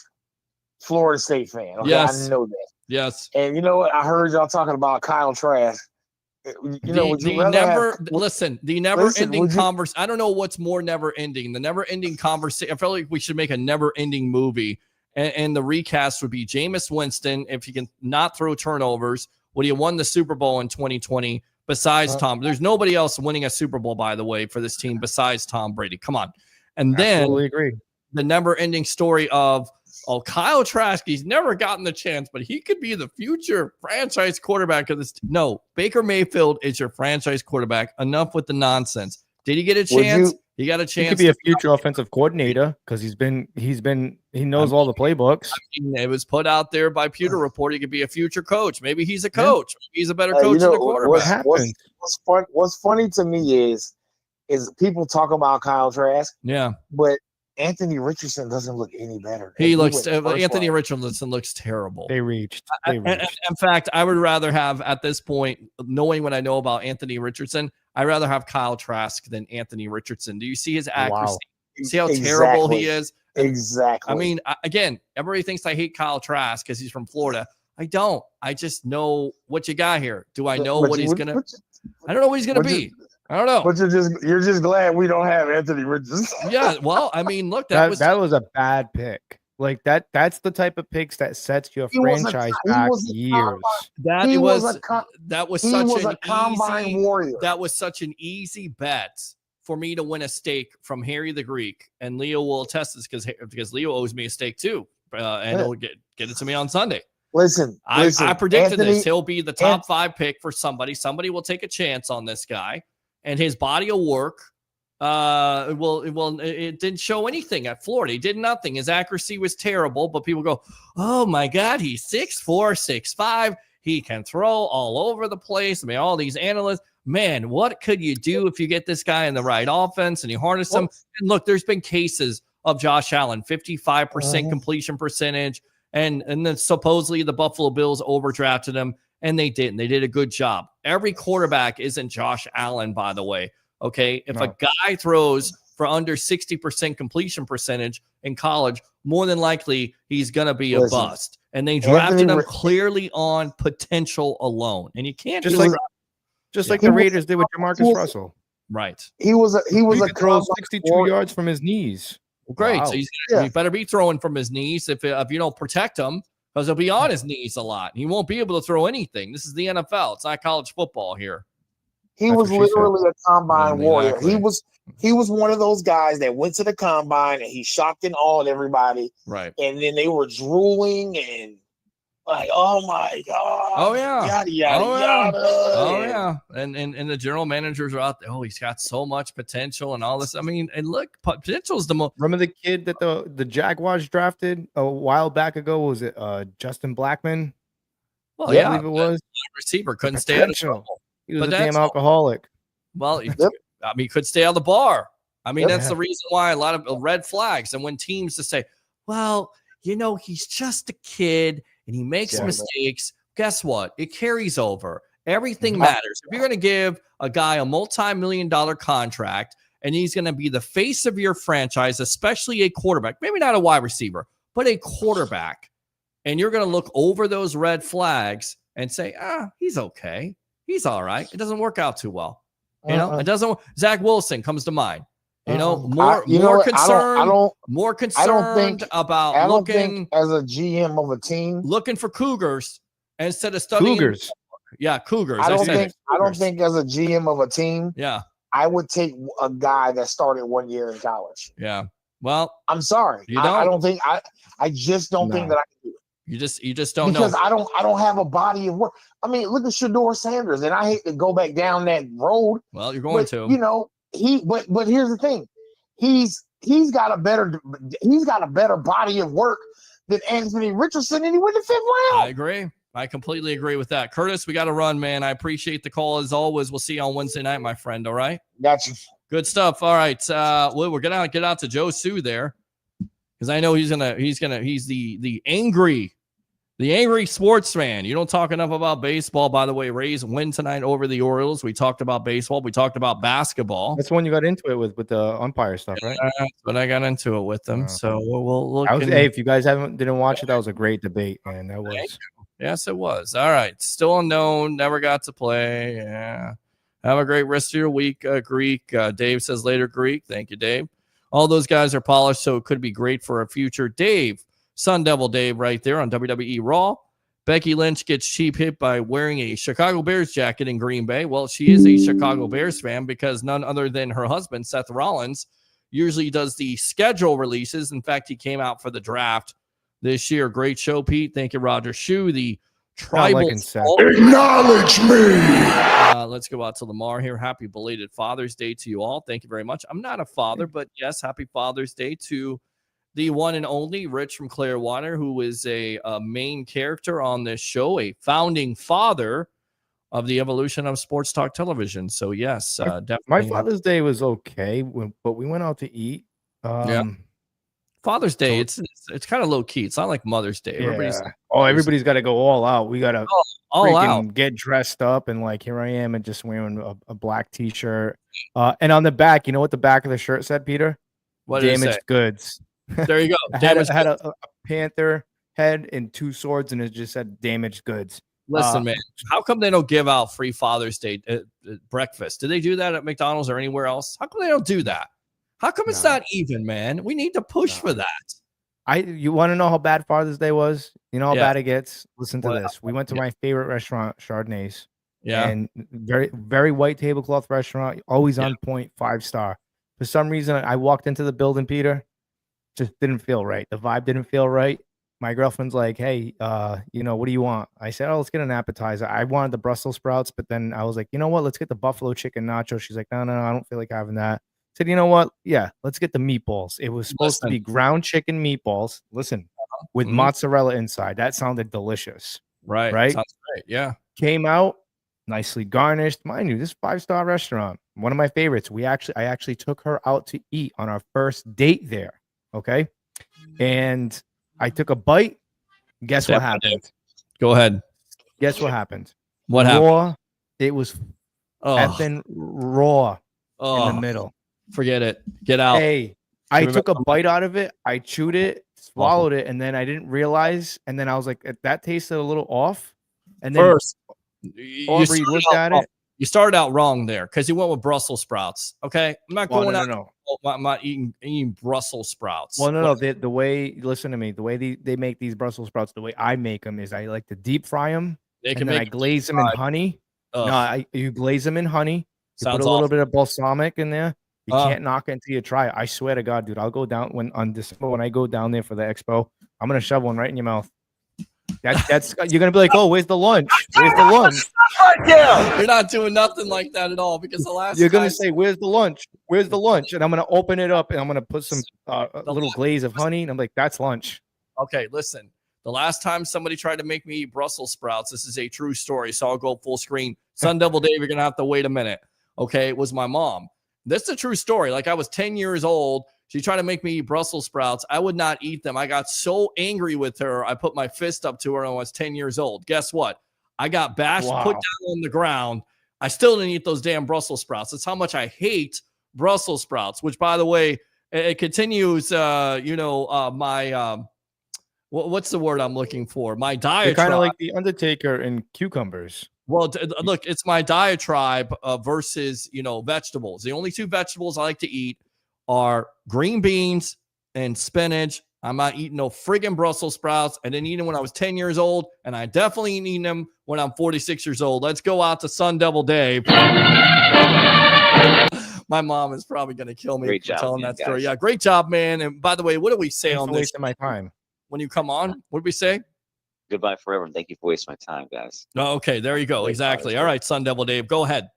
Florida State fan. Okay? Yes. I know that. Yes. And you know what? I heard y'all talking about Kyle Trask. The never-ending conversation. I don't know what's more never-ending. The never-ending conversation. I feel like we should make a never-ending movie, and the recast would be Jameis Winston if he can not throw turnovers. Would he have won the Super Bowl in 2020 besides Tom? There's nobody else winning a Super Bowl, by the way, for this team besides Tom Brady. Come on. And then the never-ending story of Kyle Trask, he's never gotten the chance, but he could be the future franchise quarterback of this team. No, Baker Mayfield is your franchise quarterback. Enough with the nonsense. Did he get a chance? He got a chance. He could be a future offensive coordinator because he knows all the playbooks. It was put out there by Pewter Report. He could be a future coach. Maybe he's a coach. Maybe he's a better coach than a quarterback. What's funny to me is people talk about Kyle Trask. Yeah. But Anthony Richardson doesn't look any better. Anthony Richardson looks terrible. They reached. In fact, I would rather have at this point, knowing what I know about Anthony Richardson, I'd rather have Kyle Trask than Anthony Richardson. Do you see his accuracy? Wow. See how terrible he is? Exactly. I mean, again, everybody thinks I hate Kyle Trask because he's from Florida. I don't. I just know what you got here. Do I know what he's gonna? I don't know what he's gonna be. I don't know. But you're just glad we don't have Anthony Richardson. Yeah. Well, I mean, look, that was a bad pick. Like that's the type of picks that sets your franchise back years. That was such an easy bet for me to win a steak from Harry the Greek, and Leo will attest this because Leo owes me a steak too, and he'll get it to me on Sunday. Listen, I predicted this. He'll be the top 5 pick for somebody. Somebody will take a chance on this guy, and his body will work. It didn't show anything at Florida. He did nothing. His accuracy was terrible, but people go, oh my God, he's 6'4", 6'5". He can throw all over the place. I mean, all these analysts, man, what could you do if you get this guy in the right offense and you harness him? And look, there's been cases of Josh Allen, 55% completion percentage. And then supposedly the Buffalo Bills overdrafted him, and they didn't. They did a good job. Every quarterback isn't Josh Allen, by the way. Okay. If a guy throws for under 60% completion percentage in college, more than likely he's going to be a bust. And they drafted him clearly on potential alone. And you can't just like the Raiders did with Jamarcus Russell. Right. He was a throw 62 yards from his knees. Well, great. Wow. So he better be throwing from his knees if you don't protect him, because he'll be on his knees a lot. He won't be able to throw anything. This is the NFL. It's not college football here. He was literally a combine warrior. He was one of those guys that went to the combine and he shocked and awed everybody. Right. And then they were drooling and like, oh my God. Oh yeah. Yada yada yada. Oh yeah. And the general managers are out there. Oh, he's got so much potential and all this. I mean, and look, potential is the most. Remember the kid that the Jaguars drafted a while back ago? Was it Justin Blackman? Well, I believe it was. Receiver couldn't stay out of trouble. He was a damn alcoholic. Well, he could stay out of the bar. I mean, that's the reason why a lot of red flags. And when teams just say, well, he's just a kid and he makes mistakes, guess what? It carries over. Everything matters. If you're going to give a guy a multi-million-dollar contract and he's going to be the face of your franchise, especially a quarterback, maybe not a wide receiver, but a quarterback, and you're going to look over those red flags and say, he's okay. He's all right. It doesn't work out too well. It doesn't. Zach Wilson comes to mind. More concerned about looking as a GM of a team, looking for Cougars instead of studying Cougars. Yeah, Cougars. I don't think as a GM of a team, I would take a guy that started 1 year in college. Yeah. Well, I'm sorry. I don't think I just don't think that I can do it. You just don't know. Because I don't have a body of work. I mean, look at Shedeur Sanders, and I hate to go back down that road. Well, you're going to. But here's the thing. He's got a better body of work than Anthony Richardson, and he went to 5th round. I agree. I completely agree with that. Curtis, we got to run, man. I appreciate the call as always. We'll see you on Wednesday night, my friend. All right. Got you. Good stuff. All right. We're gonna get out to Joe Sue there, because I know he's the angry sports fan. You don't talk enough about baseball. By the way, Rays win tonight over the Orioles. We talked about baseball. We talked about basketball. That's when you got into it with the umpire stuff, right? But I got into it with them. So we'll look. Hey, if you guys didn't watch it, that was a great debate, man. That was. Yes, it was. All right. Still unknown. Never got to play. Yeah. Have a great rest of your week, Greek. Dave says later, Greek. Thank you, Dave. All those guys are polished, so it could be great for a future. Dave, Sun Devil Dave, right there on WWE Raw. Becky Lynch gets cheap hit by wearing a Chicago Bears jacket in Green Bay. Well, she is a Chicago Bears fan because none other than her husband, Seth Rollins, usually does the schedule releases. In fact, he came out for the draft this year. Great show, Pete. Thank you, Roger Shue, the tribal. Acknowledge me. Let's go out to Lamar here. Happy belated Father's Day to you all. Thank you very much. I'm not a father, but yes, happy Father's Day to the one and only Rich from Clearwater, who is a main character on this show, a founding father of the evolution of sports talk television. So yes, definitely. My Father's Day was okay, but we went out to eat. Father's Day, it's kind of low key. It's not like Mother's Day. Everybody's got to go all out. We got to all out, get dressed up, and like here I am, and just wearing a black T-shirt. And on the back, you know what the back of the shirt said, Peter? What did it say? Damaged goods. There you go. I had a panther head and 2 swords, and it just said damaged goods. Listen, man, how come they don't give out free Father's Day breakfast? Do they do that at McDonald's or anywhere else? How come they don't do that? How come it's not even, man? We need to push for that. You want to know how bad Father's Day was? You know how bad it gets? Listen to this. We went to my favorite restaurant, Chardonnay's. Yeah. And very, very white tablecloth restaurant, always on point, 5-star. For some reason, I walked into the building, Peter, just didn't feel right. The vibe didn't feel right. My girlfriend's like, hey, what do you want? I said, let's get an appetizer. I wanted the Brussels sprouts, but then I was like, you know what? Let's get the buffalo chicken nacho. She's like, no, I don't feel like having that. I said, you know what? Yeah, let's get the meatballs. It was supposed to be ground chicken meatballs. Listen, with mozzarella inside. That sounded delicious. Right. Sounds great. Yeah. Came out nicely garnished. Mind you, this 5-star restaurant, one of my favorites. I actually took her out to eat on our first date there. Okay. And I took a bite. Guess what happened? Go ahead. Guess what happened? What happened? Raw. It was effing raw in the middle. Forget it. Get out. Hey, I took a bite out of it. I chewed it, swallowed it, and then I didn't realize. And then I was like, that tasted a little off. And then First, Aubrey looked at it. You started out wrong there because you went with Brussels sprouts. Okay, I'm not going out. No. I'm not eating Brussels sprouts. Well, no. The way, listen to me. The way they make these Brussels sprouts, the way I make them is I like to deep fry them, and then I glaze them in honey. No, you glaze them in honey. You put a little bit of balsamic in there. You can't knock it until you try it. I swear to God, dude. I'll go down when I go down there for the expo. I'm gonna shove one right in your mouth. That's you're gonna be like, oh, where's the lunch? Where's the lunch? You're not doing nothing like that at all because the last you're gonna say, where's the lunch? Where's the lunch? And I'm gonna open it up and I'm gonna put some a little glaze of honey, and I'm like, that's lunch. Okay, listen. The last time somebody tried to make me eat Brussels sprouts, this is a true story, so I'll go full screen. Sun Devil Dave, you're gonna have to wait a minute. Okay, it was my mom. This is a true story. Like I was 10 years old. She tried to make me eat Brussels sprouts. I would not eat them. I got so angry with her. I put my fist up to her when I was 10 years old. Guess what? I got bashed, put down on the ground. I still didn't eat those damn Brussels sprouts. That's how much I hate Brussels sprouts, which, by the way, it continues, what's the word I'm looking for? My diatribe. Kind of like the Undertaker in cucumbers. Well, look, it's my diatribe versus, vegetables. The only two vegetables I like to eat are green beans and spinach. I'm not eating no friggin' Brussels sprouts. I didn't eat them when I was 10 years old, and I definitely ain't eating them when I'm 46 years old. Let's go out to Sun Devil Dave. My mom is probably going to kill me for telling that story. Yeah, great job, man. And by the way, what do we say on this? Wasting my time. When you come on, what do we say? Goodbye forever. Thank you for wasting my time, guys. Oh, okay, there you go. Exactly. All right, Sun Devil Dave, go ahead.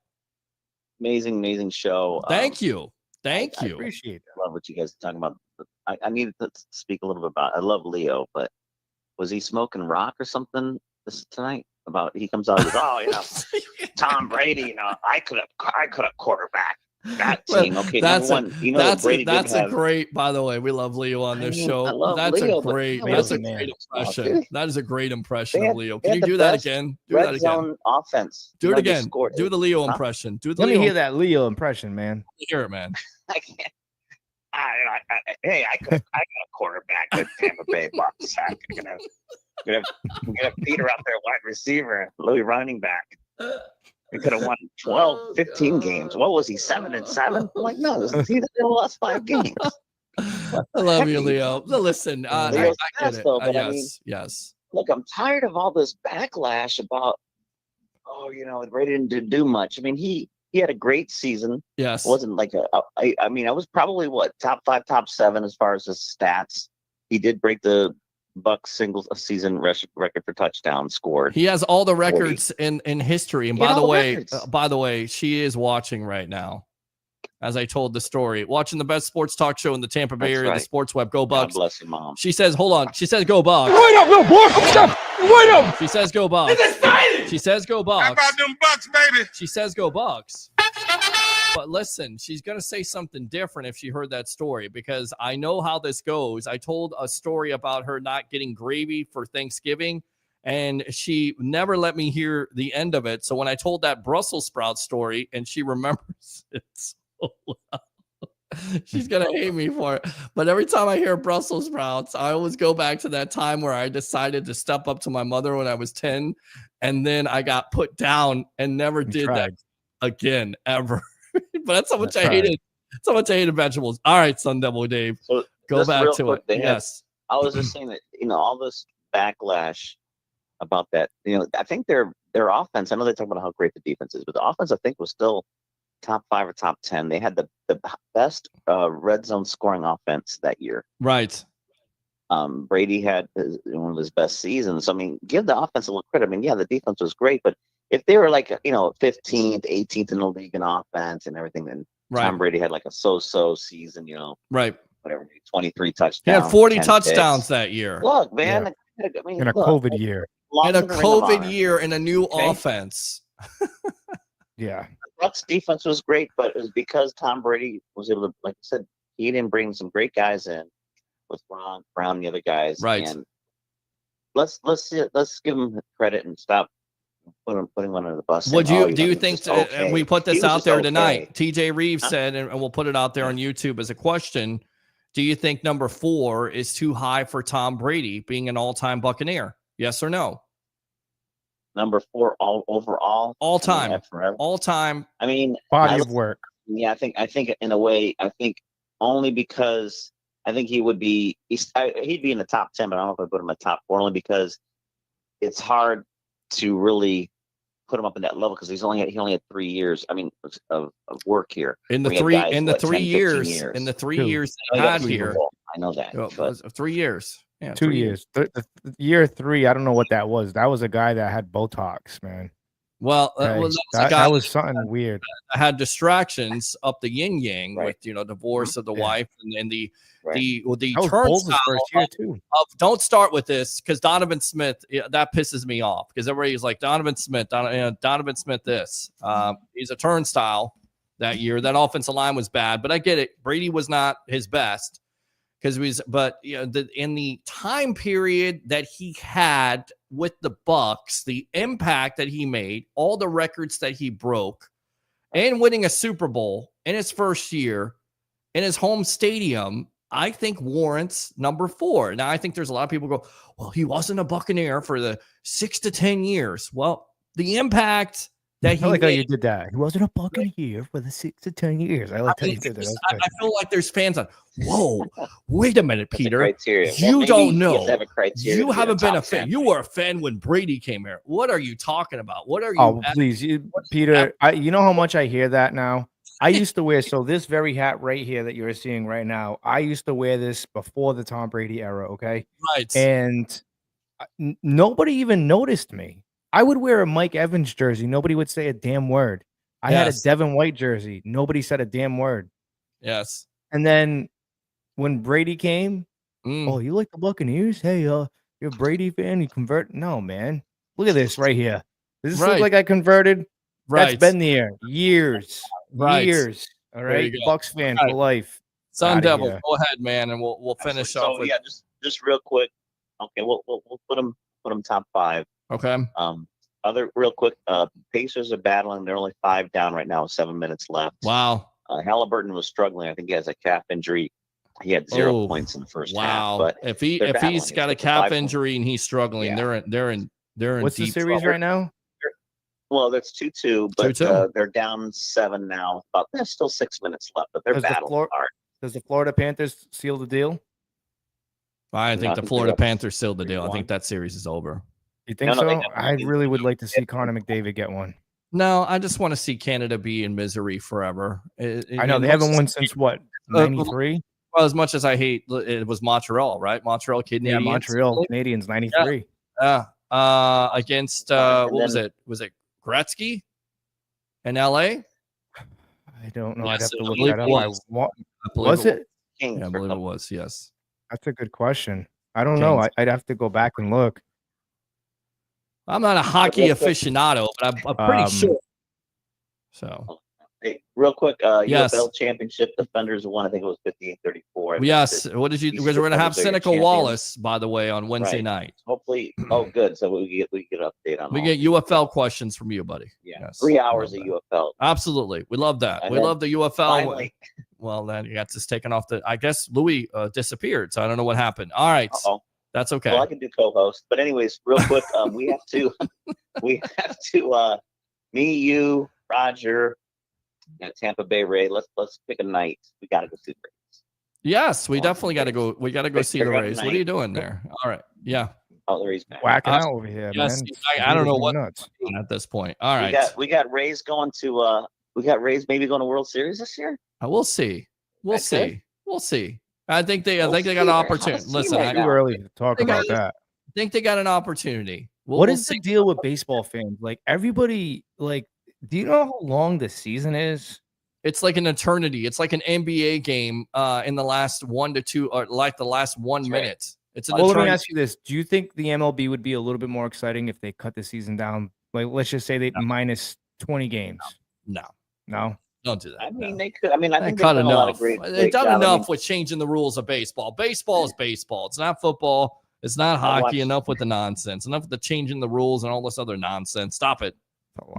Amazing show. Thank you. I appreciate it. I love what you guys are talking about. I needed to speak a little bit about. I love Leo, but was he smoking rock or something tonight? About he comes out and goes, Tom Brady. I could have quarterbacked that team. Okay, that's a great. By the way, we love Leo on this show. That's a great impression. That is a great impression of Leo. Can you do that again? Do that again. Offense. Do it again. Do the Leo impression. Let me hear that Leo impression, man. Hear it, man. I can't. I got a quarterback at Tampa Bay Bucs. I'm gonna Peter out there, wide receiver, Louis running back. We could have won 12, 15 games. What was he, 7-7? I'm like, no, he lost 5 games. I love you, Leo. Listen, I get it. Yes. Look, I'm tired of all this backlash about, Brady didn't do much. I mean, he had a great season. Yes. It wasn't like I was probably top 5, top 7 as far as his stats. He did break the Bucs single season record for touchdowns scored. He has all the records in history. And by the way, she is watching right now. As I told the story, watching the best sports talk show in the Tampa Bay area, the Sports Web. Go Bucs. God bless you, Mom. She says, hold on. She says, go Bucs. Wait up, little boy. Wait up. She says, go Bucs. She says, go Bucs. How about them Bucs, baby? She says, go Bucs. But listen, she's going to say something different if she heard that story, because I know how this goes. I told a story about her not getting gravy for Thanksgiving, and she never let me hear the end of it. So when I told that Brussels sprout story, and she remembers it so well, she's going to hate me for it. But every time I hear Brussels sprouts, I always go back to that time where I decided to step up to my mother when I was 10, and then I got put down and never did that again, ever. But that's how much I hated. That's how much I hated vegetables. All right, Sun Devil Dave, so go back to it. Yes, I was just saying that all this backlash about that. I think their offense. I know they talk about how great the defense is, but the offense I think was still top 5 or top 10. They had the best red zone scoring offense that year. Right. Brady had one of his best seasons. I mean, give the offense a little credit. I mean, yeah, the defense was great, but if they were like 15th, 18th in the league in offense and everything, then Tom Brady had like a so-so season. Right. Whatever, 23 touchdowns. He had 40 touchdowns picks that year. Look, man. Yeah. In a COVID year. In a COVID year in a new offense. Yeah. The Bucs defense was great, but it was because Tom Brady was able to, like I said, he didn't bring some great guys in. with Brown and the other guys. Right. And let's give him credit and stop putting one under the bus. Would saying, do you think okay. we put He this was out just there okay. tonight? TJ Reeves said, and we'll put it out there on YouTube as a question. Do you think number 4 is too high for Tom Brady being an all-time Buccaneer? Yes or no? Number 4 overall? All time. All time. I mean, body of work. Yeah, I think in a way, only because I think he'd be in the top 10, but I don't know if I put him in the top 4 only because it's hard to really put him up in that level because he only had 3 years. I mean, of work here. In the 3 years they had here. I know that. 3 years. Yeah, 2 years. The year 3, I don't know what that was. That was a guy that had Botox, man. Well, that was something weird. I had distractions up the yin yang with divorce of the wife and the turnstile first year too. Don't start with this because Donovan Smith, that pisses me off because everybody's like Donovan Smith this. He's a turnstile that year. That offensive line was bad, but I get it. Brady was not his best because in the time period that he had with the Bucs, the impact that he made, all the records that he broke, and winning a Super Bowl in his first year in his home stadium, I think warrants number 4. Now, I think there's a lot of people go, well, he wasn't a Buccaneer for the 6 to 10 years. Well, the impact that I like how you did that. He wasn't a Buccaneer for the 6 to 10 years. I like how you did that. I feel like there's fans on. Whoa, wait a minute, Peter. Criteria. You don't know. You haven't been a fan. You were a fan when Brady came here. What are you talking about? What are you? Oh, please, Peter. You know how much I hear that now. I used to wear this very hat right here that you're seeing right now. I used to wear this before the Tom Brady era. Okay, right. And nobody even noticed me. I would wear a Mike Evans jersey. Nobody would say a damn word. I had a Devin White jersey. Nobody said a damn word. Yes. And then when Brady came, oh, you like the Buccaneers? Hey, you're a Brady fan? You convert? No, man. Look at this right here. Does this look like I converted? Right. That's been there years. Right. Years. All right. Bucs fan for life. Sun Devil, go ahead, man, and we'll finish off. So yeah, just real quick. Okay, we'll put them top 5. Okay. Other real quick, Pacers are battling. They're only 5 down right now with 7 minutes left. Wow. Halliburton was struggling. I think he has a calf injury. He had 0 points in the first half. But if he's got a calf injury and he's struggling, they're in What's deep the series trouble right now? Well, that's 2-2, but they're down 7 now. But there's still 6 minutes left, but they're battling hard. Does the Florida Panthers seal the deal? I think the Florida Panthers sealed the deal. I think that series is over. You think so? I really would like to see Connor McDavid get one. No, I just want to see Canada be in misery forever. I know they haven't won since what, 93? Well, as much as I hate it, was Montreal, right? Montreal Canadiens. Yeah, Montreal Canadiens, 93. Yeah. Against what was it? Was it Gretzky in LA? I don't know. Yes, I'd have to look believe that it up. was. Was it? Yeah, I believe it was. Yes. That's a good question. I don't know. I'd have to go back and look. I'm not a hockey aficionado, but I'm pretty sure. So, hey, real quick, UFL Championship defenders won. I think it was 58-34. Yes. What did you? Because we're gonna have Seneca Wallace, by the way, on Wednesday night. Hopefully. Oh, good. So we get an update on. We get UFL questions from you, buddy. Yeah. Yes. 3 hours of UFL. Absolutely, we love that. And we love the UFL. Finally, well, then you got this taken off the. I guess Louis disappeared, so I don't know what happened. All right. That's okay. Well, I can do co-host, but anyways, real quick, we have to, me, you, Roger, and Tampa Bay Rays. Let's pick a night. We got to go see the Rays. Yes, we definitely got to go. We got to go see the Rays. What are you doing there? All right. Yeah. Oh, the Rays back. Whacking out over here, yes, man. I don't know what nuts at this point. All right. We got Rays going to. We got Rays maybe going to World Series this year. We'll see. We'll see. We'll see. I think they got an opportunity. Listen, too early to talk about that. I think they got an opportunity. What is the deal with baseball fans? Like everybody, like, do you know how long the season is? It's like an eternity. It's like an NBA game in the last 1 to 2, or like the last 1 minute. It's an well, eternity. let me ask you this: do you think the MLB would be a little bit more exciting if they cut the season down? Like, let's just say they minus 20 games. No. Don't do that. I mean, they could. I mean, I think they've cut done a lot of enough. great They've done job. enough with changing the rules of baseball. Baseball is baseball. It's not football. It's not hockey. Enough with the nonsense. Enough with the changing the rules and all this other nonsense. Stop it.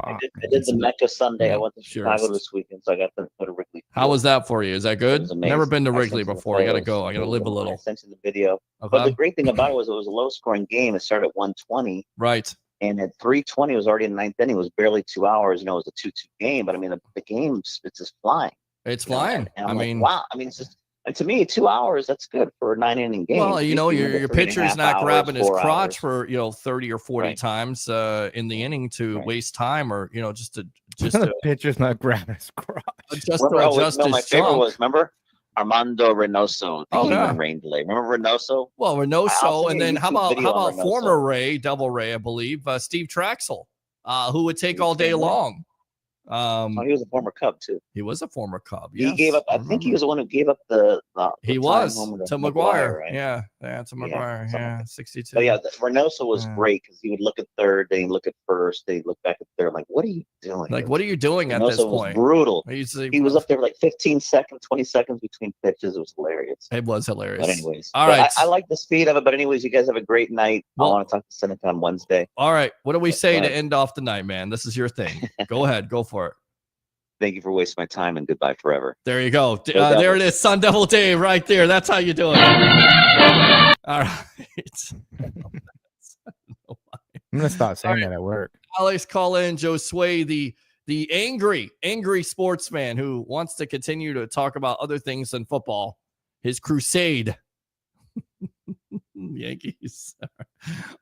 I did the Mecca Sunday. I went to Chicago this weekend, so I got to go to Wrigley. How was that for you? Is that good? Never been to Wrigley before. I got to go. I got to live a little. I sent you the video. Okay. But the great thing about it was a low-scoring game. It started at 120. Right. And at 3:20, it was already in the ninth inning. It was barely 2 hours. You know, it was a 2-2 game. But I mean, the game, it's just flying. It's flying. And I'm like, wow. I mean, it's just. And to me, 2 hours, that's good for a 9-inning game. Well, you know, your pitcher's not grabbing his crotch hours. for 30 or 40 times in the inning to waste time, or just the pitcher's not grabbing his crotch. Just to adjust his my favorite chunk. was, remember Armando Reynoso, the Oh, yeah. rain delay. Remember Reynoso? Well, I'll Reynoso, send and you a then how YouTube about video on Reynoso. former Ray, Double Ray, I believe, Steve Traxel, who would take all day long. He was a former Cub too. He was a former Cub. He Yes. gave up. I think he was the one who gave up the He time was homer to McGuire. right? Yeah, to McGuire. Yeah, 62. But yeah, Reynoso was great because he would look at third, then he'd look at first, then he'd look back at third. Like, what are you doing? Like, what are you doing at Reynoso this was point? brutal. He He was up there like 15 seconds, 20 seconds between pitches. It was hilarious. It was hilarious. But anyways, all right. I like the speed of it. But anyways, you guys have a great night. Well, I want to talk to Seneca on Wednesday. All right. What do we say Go to ahead. end off the night, man? This is your thing. Go ahead. Go for it. Thank you for wasting my time and goodbye forever. There you go. Go There it Devils. is. Sun Devil Dave right there. That's how you do it. All right. I'm gonna start saying that at work. Alex, call in Joe Sway, the angry sportsman who wants to continue to talk about other things than football. His crusade. Yankees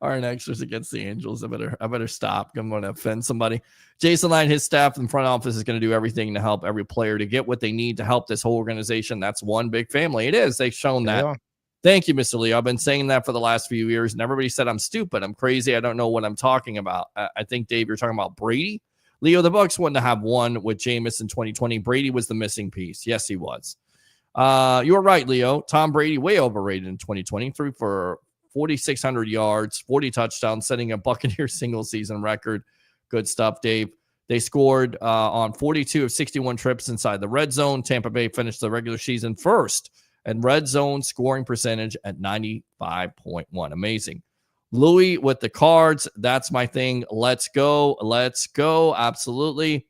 aren't anxious against the Angels. I better stop. I'm going to offend somebody. Jason Line, his staff and front office is going to do everything to help every player to get what they need to help this whole organization. That's one big family. It is. They've shown that. Yeah. Thank you, Mr. Leo. I've been saying that for the last few years, and everybody said I'm stupid. I'm crazy. I don't know what I'm talking about. I think, Dave, you're talking about Brady. Leo, the Bucs wouldn't have won with Jameis in 2020. Brady was the missing piece. Yes, he was. You were right, Leo. Tom Brady, way overrated in 2020. Threw for 4,600 yards, 40 touchdowns, setting a Buccaneers single season record. Good stuff, Dave. They scored on 42 of 61 trips inside the red zone. Tampa Bay finished the regular season first and red zone scoring percentage at 95.1. Amazing. Louis with the Cards. That's my thing. Let's go. Let's go. Absolutely.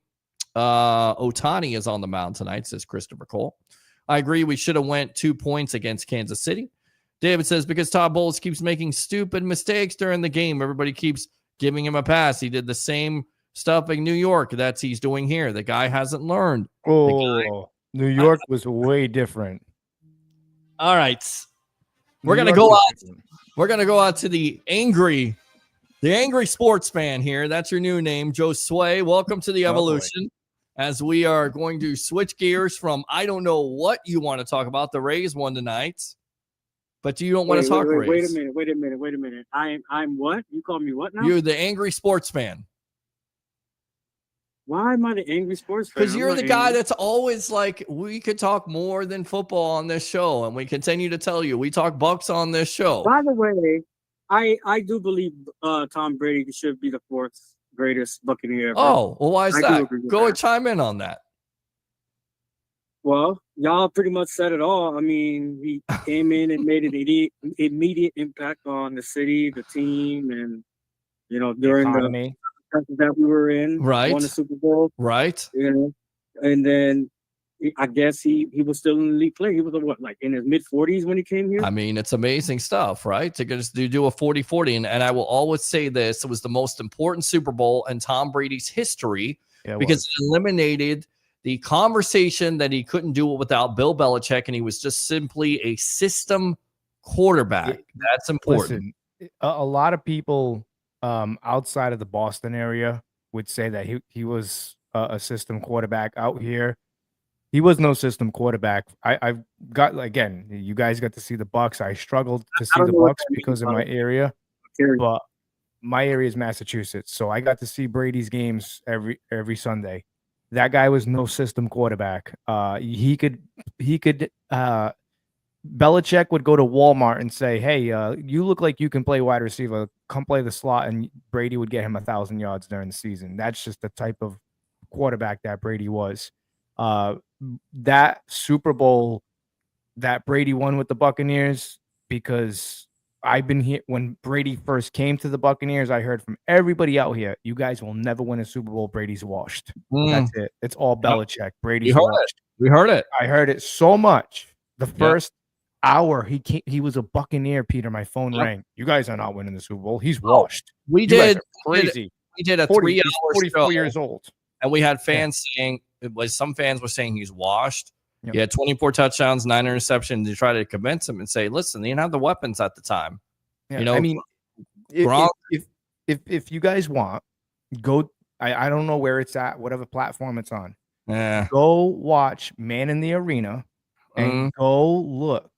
Otani is on the mound tonight, says Christopher Cole. I agree. We should have went 2 points against Kansas City. David says, because Todd Bowles keeps making stupid mistakes during the game. Everybody keeps giving him a pass. He did the same stuff in New York that he's doing here. The guy hasn't learned. Oh, New York was way different. All right. We're New going to York go was out. different. We're going to go out to the angry sports fan here. That's your new name, Joe Sway. Welcome to the Evolution. As we are going to switch gears from, I don't know what you want to talk about. The Rays won tonight, but you don't want to talk Rays. Wait a minute. I'm what? You call me what now? You're the angry sports fan. Why am I the angry sports fan? Because you're the guy that's always like, we could talk more than football on this show. And we continue to tell you, we talk Bucs on this show. By the way, I do believe Tom Brady should be the fourth greatest Buccaneer ever. Oh, well, why is I do that? agree with Go that. and chime in on that. Well, y'all pretty much said it all. I mean, he came in and made an immediate impact on the city, the team, and during the that we were in, Right. won the Super Bowl, Right. And then I guess he was still an elite player. He was like in his mid-40s when he came here. I mean, it's amazing stuff, right? To just do a 40-40. And I will always say this, it was the most important Super Bowl in Tom Brady's history because it eliminated the conversation that he couldn't do it without Bill Belichick, and he was just simply a system quarterback. That's important. Listen, a lot of people outside of the Boston area would say that he was a system quarterback. Out here, he was no system quarterback. I've got, again, you guys got to see the Bucs. I struggled to see the Bucs because of my area, but my area is Massachusetts, so I got to see Brady's games every Sunday. That guy was no system quarterback. He could Belichick would go to Walmart and say, hey, you look like you can play wide receiver. Come play the slot. And Brady would get him 1,000 yards during the season. That's just the type of quarterback that Brady was. That Super Bowl that Brady won with the Buccaneers, because I've been here when Brady first came to the Buccaneers. I heard from everybody out here, you guys will never win a Super Bowl. Brady's washed. That's it. It's all Belichick. Brady's washed. We heard it. I heard it so much. The first hour he was a Buccaneer, Peter. My phone rang. You guys are not winning the Super Bowl. He's washed. We did. Crazy. We did a 40, 3-hour 44 show, years old. and we had fans saying it was. Some fans were saying he's washed. Yep. He had 24 touchdowns, 9 interceptions to try to convince him and say, "Listen, they didn't have the weapons at the time." Yeah, You know, I mean, if you guys want, go. I don't know where it's at, whatever platform it's on. Yeah. Go watch Man in the Arena and go look.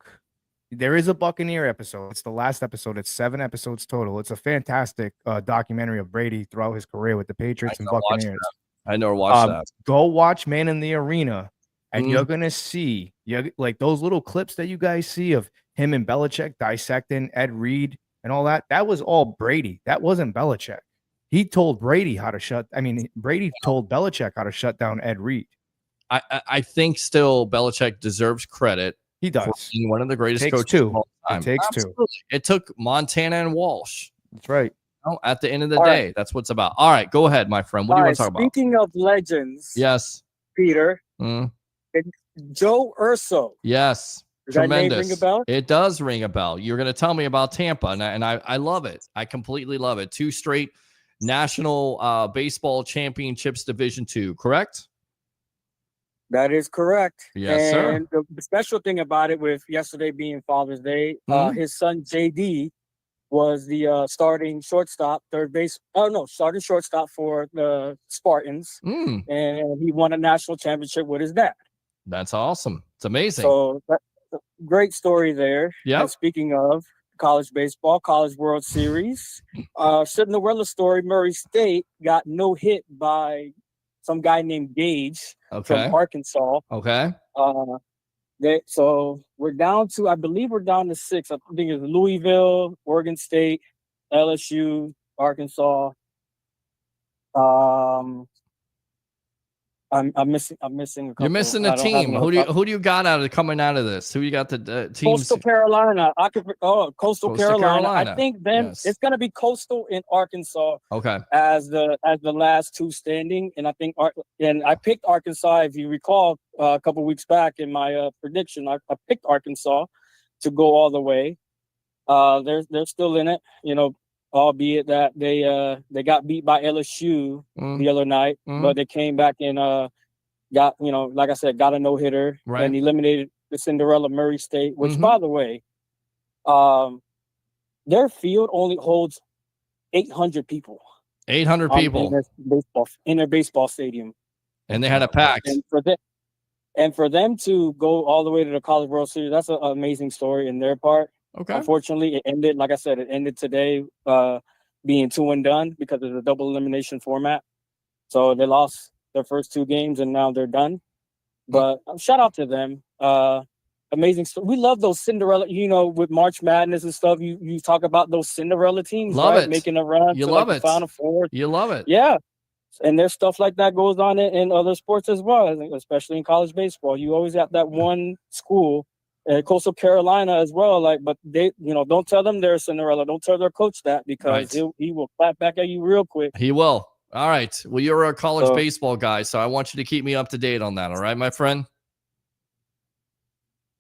There is a Buccaneer episode. It's the last episode. It's 7 episodes total. It's a fantastic documentary of Brady throughout his career with the Patriots and Buccaneers. I never watched that. Go watch Man in the Arena, and you're gonna see like those little clips that you guys see of him and Belichick dissecting Ed Reed and all that. That was all Brady. That wasn't Belichick. He told Brady how to shut. I mean, Brady told Belichick how to shut down Ed Reed. I think still Belichick deserves credit. He does. For being one of the greatest Takes coaches two. of all time. It takes Absolutely. It took Montana and Walsh. That's right. At the end of the All day, right. that's what's about. All right, go ahead, my friend. What do you want to talk about? Speaking of legends, Yes. Peter, Mm. Joe Urso. Yes. Does that name Tremendous. ring a bell? It does ring a bell. You're going to tell me about Tampa, and I love it. I completely love it. 2 straight national baseball championships, Division II, correct? That is correct. Yes, sir. And the special thing about it, with yesterday being Father's Day, his son JD was the starting shortstop, starting shortstop for the Spartans, and he won a national championship with his dad. That's awesome. It's amazing. So that's a great story there. Yep. And speaking of college baseball, College World Series, Cinderella story, Murray State got no hit by some guy named Gage from Arkansas. Okay. So we're down to, I believe we're down to 6. I think it's Louisville, Oregon State, LSU, Arkansas. I'm missing a couple. You're missing a team. Who do you got coming out of this? Who you got the teams? Coastal Carolina. Coastal Carolina. I think Yes. it's going to be Coastal in Arkansas. Okay. As the last 2 standing, and I think I picked Arkansas. If you recall, a couple weeks back in my prediction, I picked Arkansas to go all the way. They're still in it, albeit that they got beat by LSU the other night, but they came back and got, like I said, got a no-hitter and eliminated the Cinderella Murray State, which, by the way, their field only holds 800 people. 800 people in their baseball stadium. And they had a pack. And for them to go all the way to the College World Series, that's an amazing story in their part. Okay. Unfortunately, it ended, like I said, it ended today being 2 and done because of the double elimination format. So they lost their first 2 games and now they're done. But shout out to them. Amazing story. We love those Cinderella, with March Madness and stuff. You talk about those Cinderella teams, Love right? it. Making a run You to love the it. Final Four. You love it. Yeah. And there's stuff like that goes on in other sports as well, I think, especially in college baseball. You always have that one school, Coastal Carolina as well. But they, don't tell them they're Cinderella. Don't tell their coach that, because he will clap back at you real quick. He will. All right. Well, you're a college baseball guy, so I want you to keep me up to date on that. All right, my friend?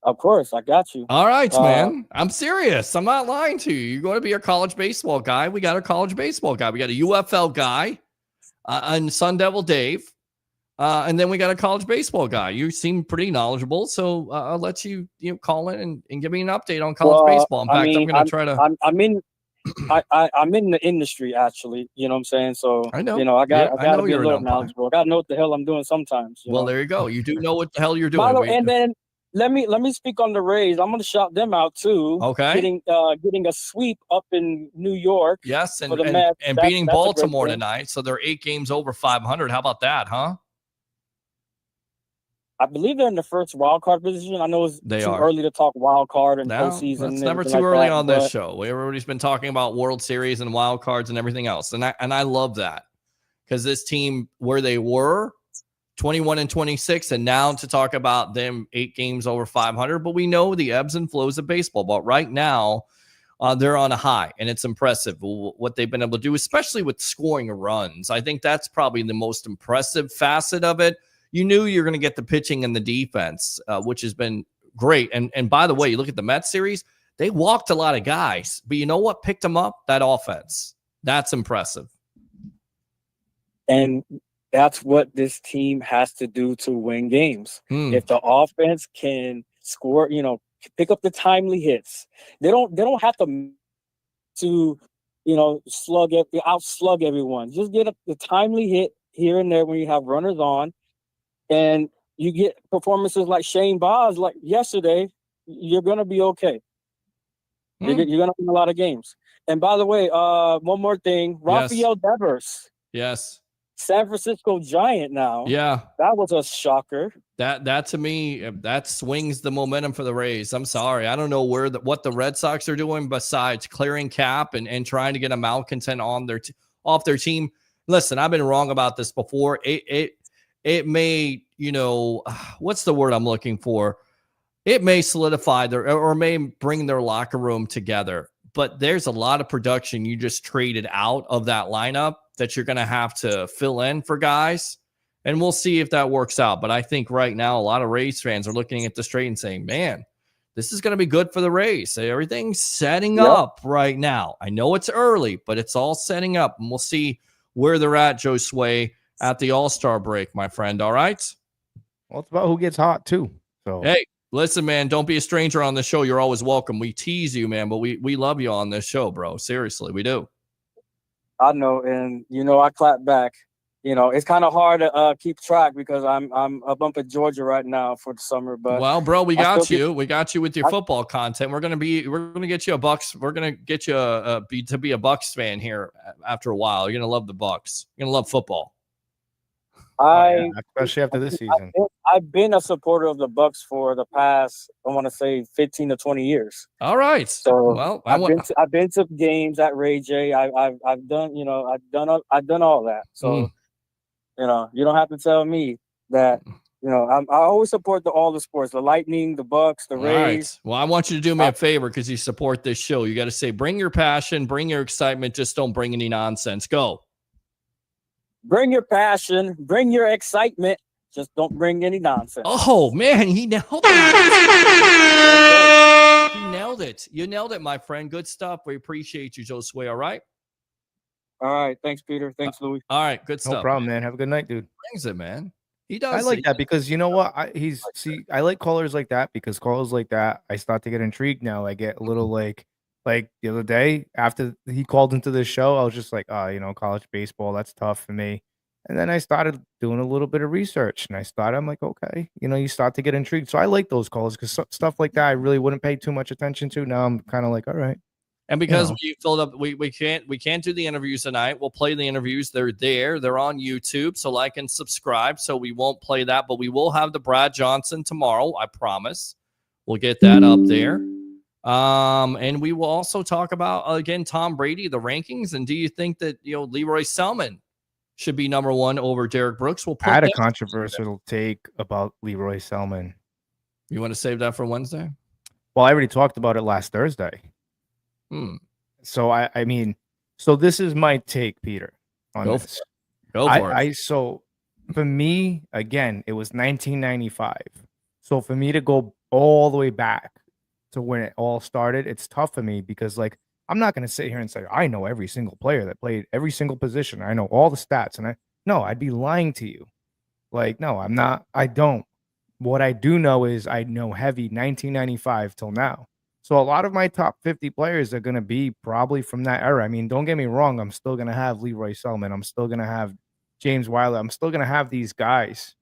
Of course. I got you. All right, man. I'm serious. I'm not lying to you. You're going to be a college baseball guy. We got a college baseball guy. We got a UFL guy and Sun Devil Dave. And then we got a college baseball guy. You seem pretty knowledgeable, so I'll let you call in and give me an update on college baseball. In fact, I'm going to try to. I'm in the industry, actually. You know what I'm saying? So I know. I got to be a you're little an umpire. knowledgeable. I got to know what the hell I'm doing sometimes. Well, there you go. You do know what the hell you're doing. By the way, and then let me speak on the Rays. I'm going to shout them out too. Okay. Getting a sweep up in New York. Yes, and Mets. beating That's a great Baltimore thing. tonight. So they're 8 games over 500. How about that, huh? I believe they're in the first wild card position. I know it's They too are. early to talk wild card and No, postseason. it's never and too like early that, on this but- show. Everybody's been talking about World Series and wild cards and everything else, and I love that, because this team, where they were 21-26, and now to talk about them 8 games over 500. But we know the ebbs and flows of baseball. But right now, they're on a high, and it's impressive what they've been able to do, especially with scoring runs. I think that's probably the most impressive facet of it. You knew you're going to get the pitching and the defense, which has been great. And by the way, you look at the Mets series, they walked a lot of guys, but you know what picked them up? That offense. That's impressive. And that's what this team has to do to win games. If the offense can score, pick up the timely hits. They don't have to outslug everyone. Just get the timely hit here and there when you have runners on, and you get performances like Shane Baz, like yesterday. You're gonna be okay. You're gonna win a lot of games. And by the way, one more thing, Rafael Devers. Yes. San Francisco Giant now. Yeah. That was a shocker. That to me, that swings the momentum for the Rays. I'm sorry. I don't know what the Red Sox are doing besides clearing cap and trying to get a malcontent on off their team. Listen, I've been wrong about this before. It may, what's the word I'm looking for? It may solidify or may bring their locker room together. But there's a lot of production you just traded out of that lineup that you're going to have to fill in for guys. And we'll see if that works out. But I think right now, a lot of Rays fans are looking at the straight and saying, man, this is going to be good for the Rays. Everything's setting up right now. I know it's early, but it's all setting up. And we'll see where they're at, Joe Sway, at the All-Star break, my friend. All right? Well, it's about who gets hot, too. So hey, listen, man, don't be a stranger on the show. You're always welcome. We tease you, man, but we love you on this show, bro. Seriously, we do. I know, and I clap back. It's kind of hard to keep track because I'm up in Georgia right now for the summer. But well, bro, we got you. We got you with your football content. We're gonna get you a Bucs. We're gonna get you to be a Bucs fan here after a while. You're gonna love the Bucs. You're gonna love football. Especially after this season. I've been a supporter of the Bucs for the past, I want to say 15 to 20 years. All right. So well, I've been to games at Ray J. I've done all that. So you don't have to tell me that. I always support all the sports, the Lightning, the Bucs, the Rays. Right. Well, I want you to do me a favor because you support this show. You got to say, bring your passion, bring your excitement. Just don't bring any nonsense. Go. Bring your passion, bring your excitement. Just don't bring any nonsense. Oh, man, he nailed it. He nailed it. You nailed it, my friend. Good stuff. We appreciate you, Joe Sway. All right? All right. Thanks, Peter. Thanks, Louis. All right. Good stuff. No problem, man. Have a good night, dude. Brings it, man. He does. I like that because you know what? I like callers like that because callers like that, I start to get intrigued now. I get a little like the other day after he called into the show, I was just like, college baseball, that's tough for me. And then I started doing a little bit of research and I'm like, okay, you start to get intrigued. So I like those calls because stuff like that I really wouldn't pay too much attention to. Now I'm kind of like, all right. And because we filled up, we can't do the interviews tonight. We'll play the interviews. They're there. They're on YouTube. So like and subscribe. So we won't play that, but we will have the Brad Johnson tomorrow. I promise. We'll get that up there. And we will also talk about, again, Tom Brady, the rankings. And do you think that, Leroy Selman should be number one over Derek Brooks? We'll put I had a controversial take about Leroy Selman. You want to save that for Wednesday? Well, I already talked about it last Thursday. So I mean, this is my take, Peter, on this. Go for it. So for me, again, it was 1995. So for me to go all the way back to when it all started, it's tough for me because I'm not going to sit here and say I know every single player that played every single position. I know all the stats, and I'd be lying to you. No, I'm not. I don't. What I do know is I know heavy 1995 till now. So a lot of my top 50 players are going to be probably from that era. I mean, don't get me wrong. I'm still going to have Leroy Selman. I'm still going to have James Wilder. I'm still going to have these guys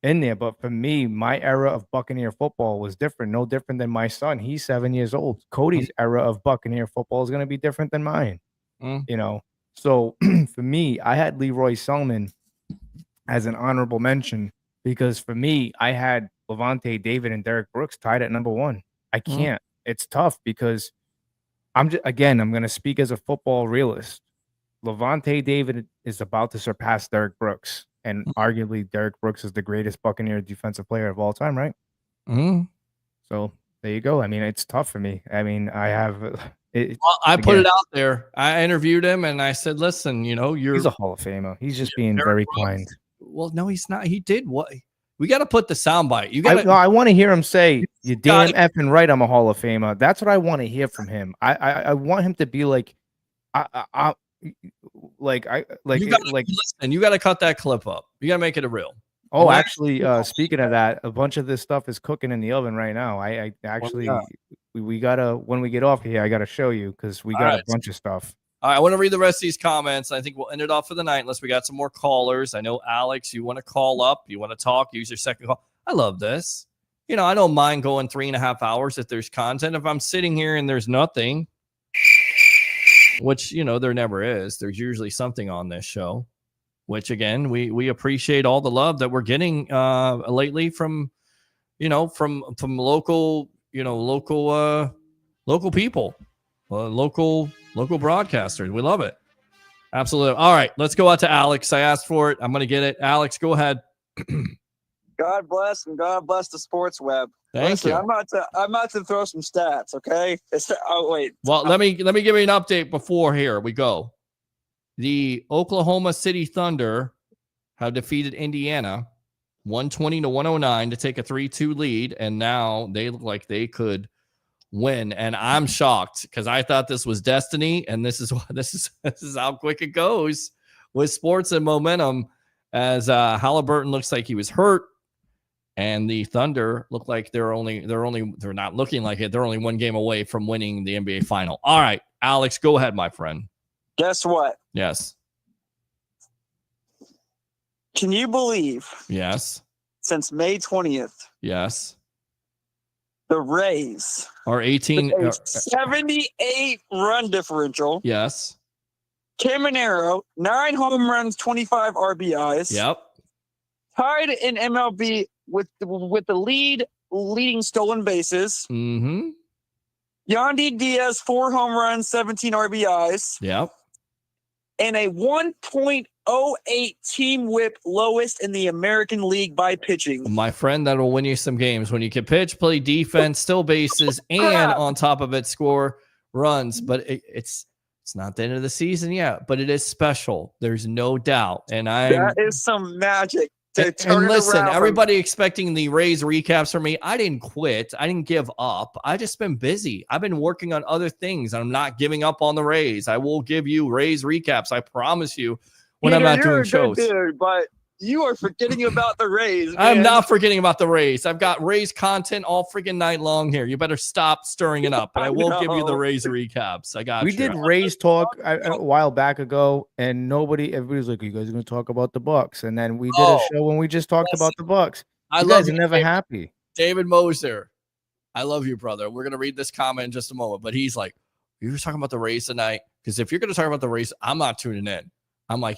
in there. But for me, my era of Buccaneer football was different. No different than my son. He's 7 years old. Cody's era of Buccaneer football is going to be different than mine. So for me, I had Leroy Selman as an honorable mention because for me, I had Levante David and Derek Brooks tied at number one. I can't. It's tough because I'm going to speak as a football realist. Levante David is about to surpass Derek Brooks. and arguably Derek Brooks is the greatest Buccaneer defensive player of all time, right? Mm. So there you go. I mean, it's tough for me. I mean, I have it. Well, I put it out there. I interviewed him and I said, "Listen, he's a Hall of Famer. He's just being very kind." Well, no, he's not. He did what? We got to put the soundbite. You I got. want to hear him say, "You damn effing right, I'm a Hall of Famer." That's what I want to hear from him. I want him to be like, Listen, you got to cut that clip up. You got to make it a reel. Oh, actually, speaking of that, a bunch of this stuff is cooking in the oven right now. I actually, we gotta, when we get off here, I gotta show you because we got a bunch of stuff. All right, I want to read the rest of these comments. I think we'll end it off for the night unless we got some more callers. I know, Alex, you want to call up, you want to talk, use your second call. I love this. I don't mind going 3.5 hours if there's content. If I'm sitting here and there's nothing, which, there never is, there's usually something on this show, which, again, we appreciate all the love that we're getting lately from local, local people, local broadcasters. We love it. Absolutely. All right, let's go out to Alex. I asked for it. I'm going to get it. Alex, go ahead. God bless and God bless the sports web. Thank you. I'm about to throw some stats. Okay. Wait. Well, let me give you an update before here we go. The Oklahoma City Thunder have defeated Indiana 120-109 to take a 3-2 lead, and now they look like they could win. And I'm shocked because I thought this was destiny, and this is how quick it goes with sports and momentum. As Halliburton looks like he was hurt, and the Thunder look like they're not looking like it. They're only one game away from winning the NBA final. All right, Alex, go ahead, my friend. Guess what? Yes. Can you believe? Yes. Since May 20th. Yes. The Rays are 18. 78 run differential. Yes. Caminero, 9 home runs, 25 RBIs. Yep. Tied in MLB with the leading stolen bases. Mm-hmm. Yandy Diaz, 4 home runs, 17 RBIs. Yep. And a 1.08 team whip, lowest in the American League by pitching. My friend, that'll win you some games when you can pitch, play defense, steal bases, and on top of it, score runs. But it's not the end of the season yet, but it is special. There's no doubt. And that is some magic. And listen, everybody expecting the Rays recaps from me. I didn't quit. I didn't give up. I just been busy. I've been working on other things. I'm not giving up on the Rays. I will give you Rays recaps. I promise you when I'm not doing shows. Dude, but you are forgetting about the Rays. Man. I'm not forgetting about the Rays. I've got Rays content all freaking night long here. You better stop stirring it up. But I will give you the Rays recaps. I got you. We did Rays talk a while back ago, and everybody's like, "You guys are going to talk about the Bucs?" And then we did a show when we just talked about the Bucs. You guys are never happy. David Moser, I love you, brother. We're going to read this comment in just a moment, but he's like, "You're just talking about the Rays tonight?" Because if you're going to talk about the Rays, I'm not tuning in. I'm like,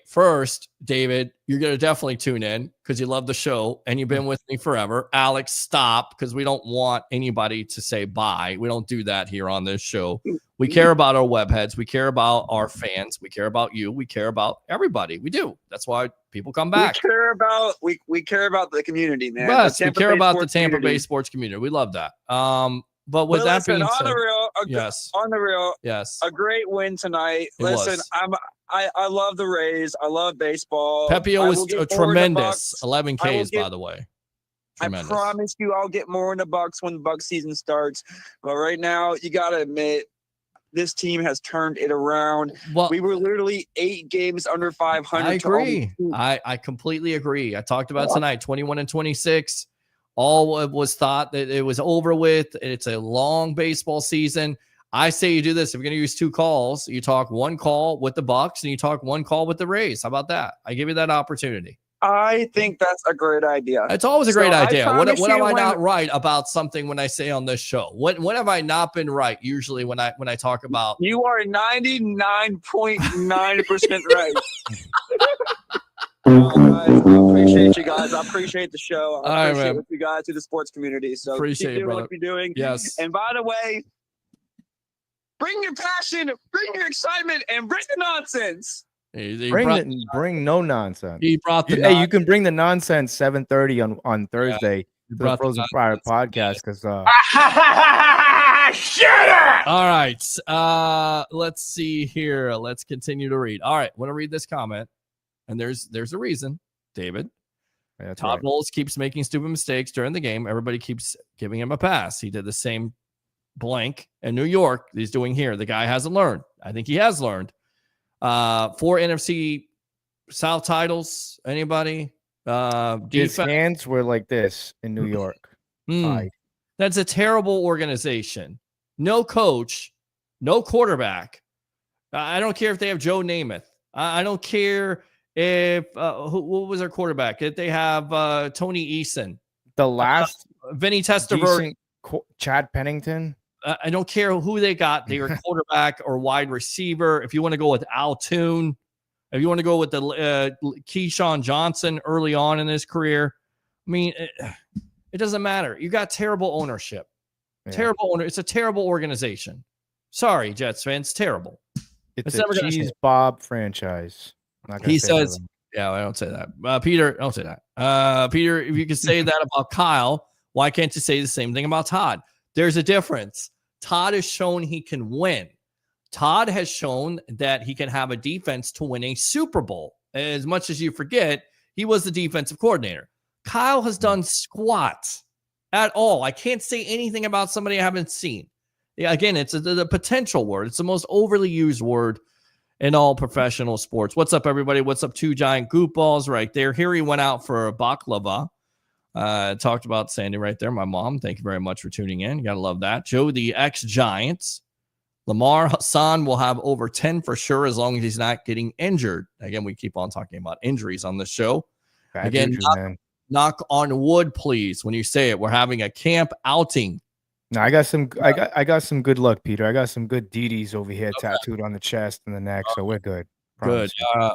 first, David, you're going to definitely tune in because you love the show and you've been with me forever. Alex, stop, because we don't want anybody to say bye. We don't do that here on this show. We care about our webheads. We care about our fans. We care about you. We care about everybody. We do. That's why people come back. We care about the community, man. Yes, we care about the Tampa Bay sports community. We love that. But with that being said, on the real, yes, a great win tonight. I love the Rays. I love baseball. Pepio was tremendous. 11 Ks, by the way. Tremendous. I promise you, I'll get more in the Bucs when the Bucs season starts. But right now, you got to admit, this team has turned it around. Well, we were literally 8 games under 500. I agree. I completely agree. I talked about tonight, 21-26. All was thought that it was over with. It's a long baseball season. I say you do this. If you're going to use 2 calls, you talk 1 call with the Bucs and you talk 1 call with the Rays. How about that? I give you that opportunity. I think that's a great idea. It's always a great idea. What am I not right about something when I say on this show? When have I not been right? Usually when I talk about. You are 99.9% right. Guys, I appreciate you guys. I appreciate the show. I appreciate what you guys do the sports community. So appreciate keep doing what you're doing. Yes. And by the way, bring your passion, bring your excitement, and bring the nonsense. Bring no nonsense. He brought the. Hey, you can bring the nonsense 7:30 on Thursday to the brought the Frozen Fire podcast because. Shut up! All right. Let's see here. Let's continue to read. All right. I want to read this comment, and there's a reason, David. Yeah, Todd Bowles keeps making stupid mistakes during the game. Everybody keeps giving him a pass. He did the same blank in New York he's doing here. The guy hasn't learned. I think he has learned. 4 NFC South titles. Anybody? His hands were like this in New York. That's a terrible organization. No coach, no quarterback. I don't care if they have Joe Namath. I don't care if what was their quarterback? If they have Tony Eason, the last Vinny Testaverde, Chad Pennington. I don't care who they got. They were quarterback or wide receiver. If you want to go with Al Toon, if you want to go with the Keyshawn Johnson early on in his career, I mean, it doesn't matter. You got terrible ownership. Yeah. Terrible owner. It's a terrible organization. Sorry, Jets fans. Terrible. It's a cheese Bob franchise. He says, yeah, I don't say that. Peter, don't say that. Peter, if you can say that about Kyle, why can't you say the same thing about Todd? There's a difference. Todd has shown he can win. Todd has shown that he can have a defense to win a Super Bowl. As much as you forget, he was the defensive coordinator. Kyle has done squat at all. I can't say anything about somebody I haven't seen. Yeah, again, it's the potential word. It's the most overly used word in all professional sports. What's up, everybody? What's up, 2 giant goop balls right there? Here he went out for a baklava. Talked about Sandy right there. My mom, thank you very much for tuning in. You got to love that. Joe, the ex-Giants. Lamar Hassan will have over 10 for sure as long as he's not getting injured. Again, we keep on talking about injuries on this show. Again, knock on wood, please. When you say it, we're having a camp outing. No, I got some good luck, Peter. I got some good DDs over here tattooed on the chest and the neck, so we're good. Good.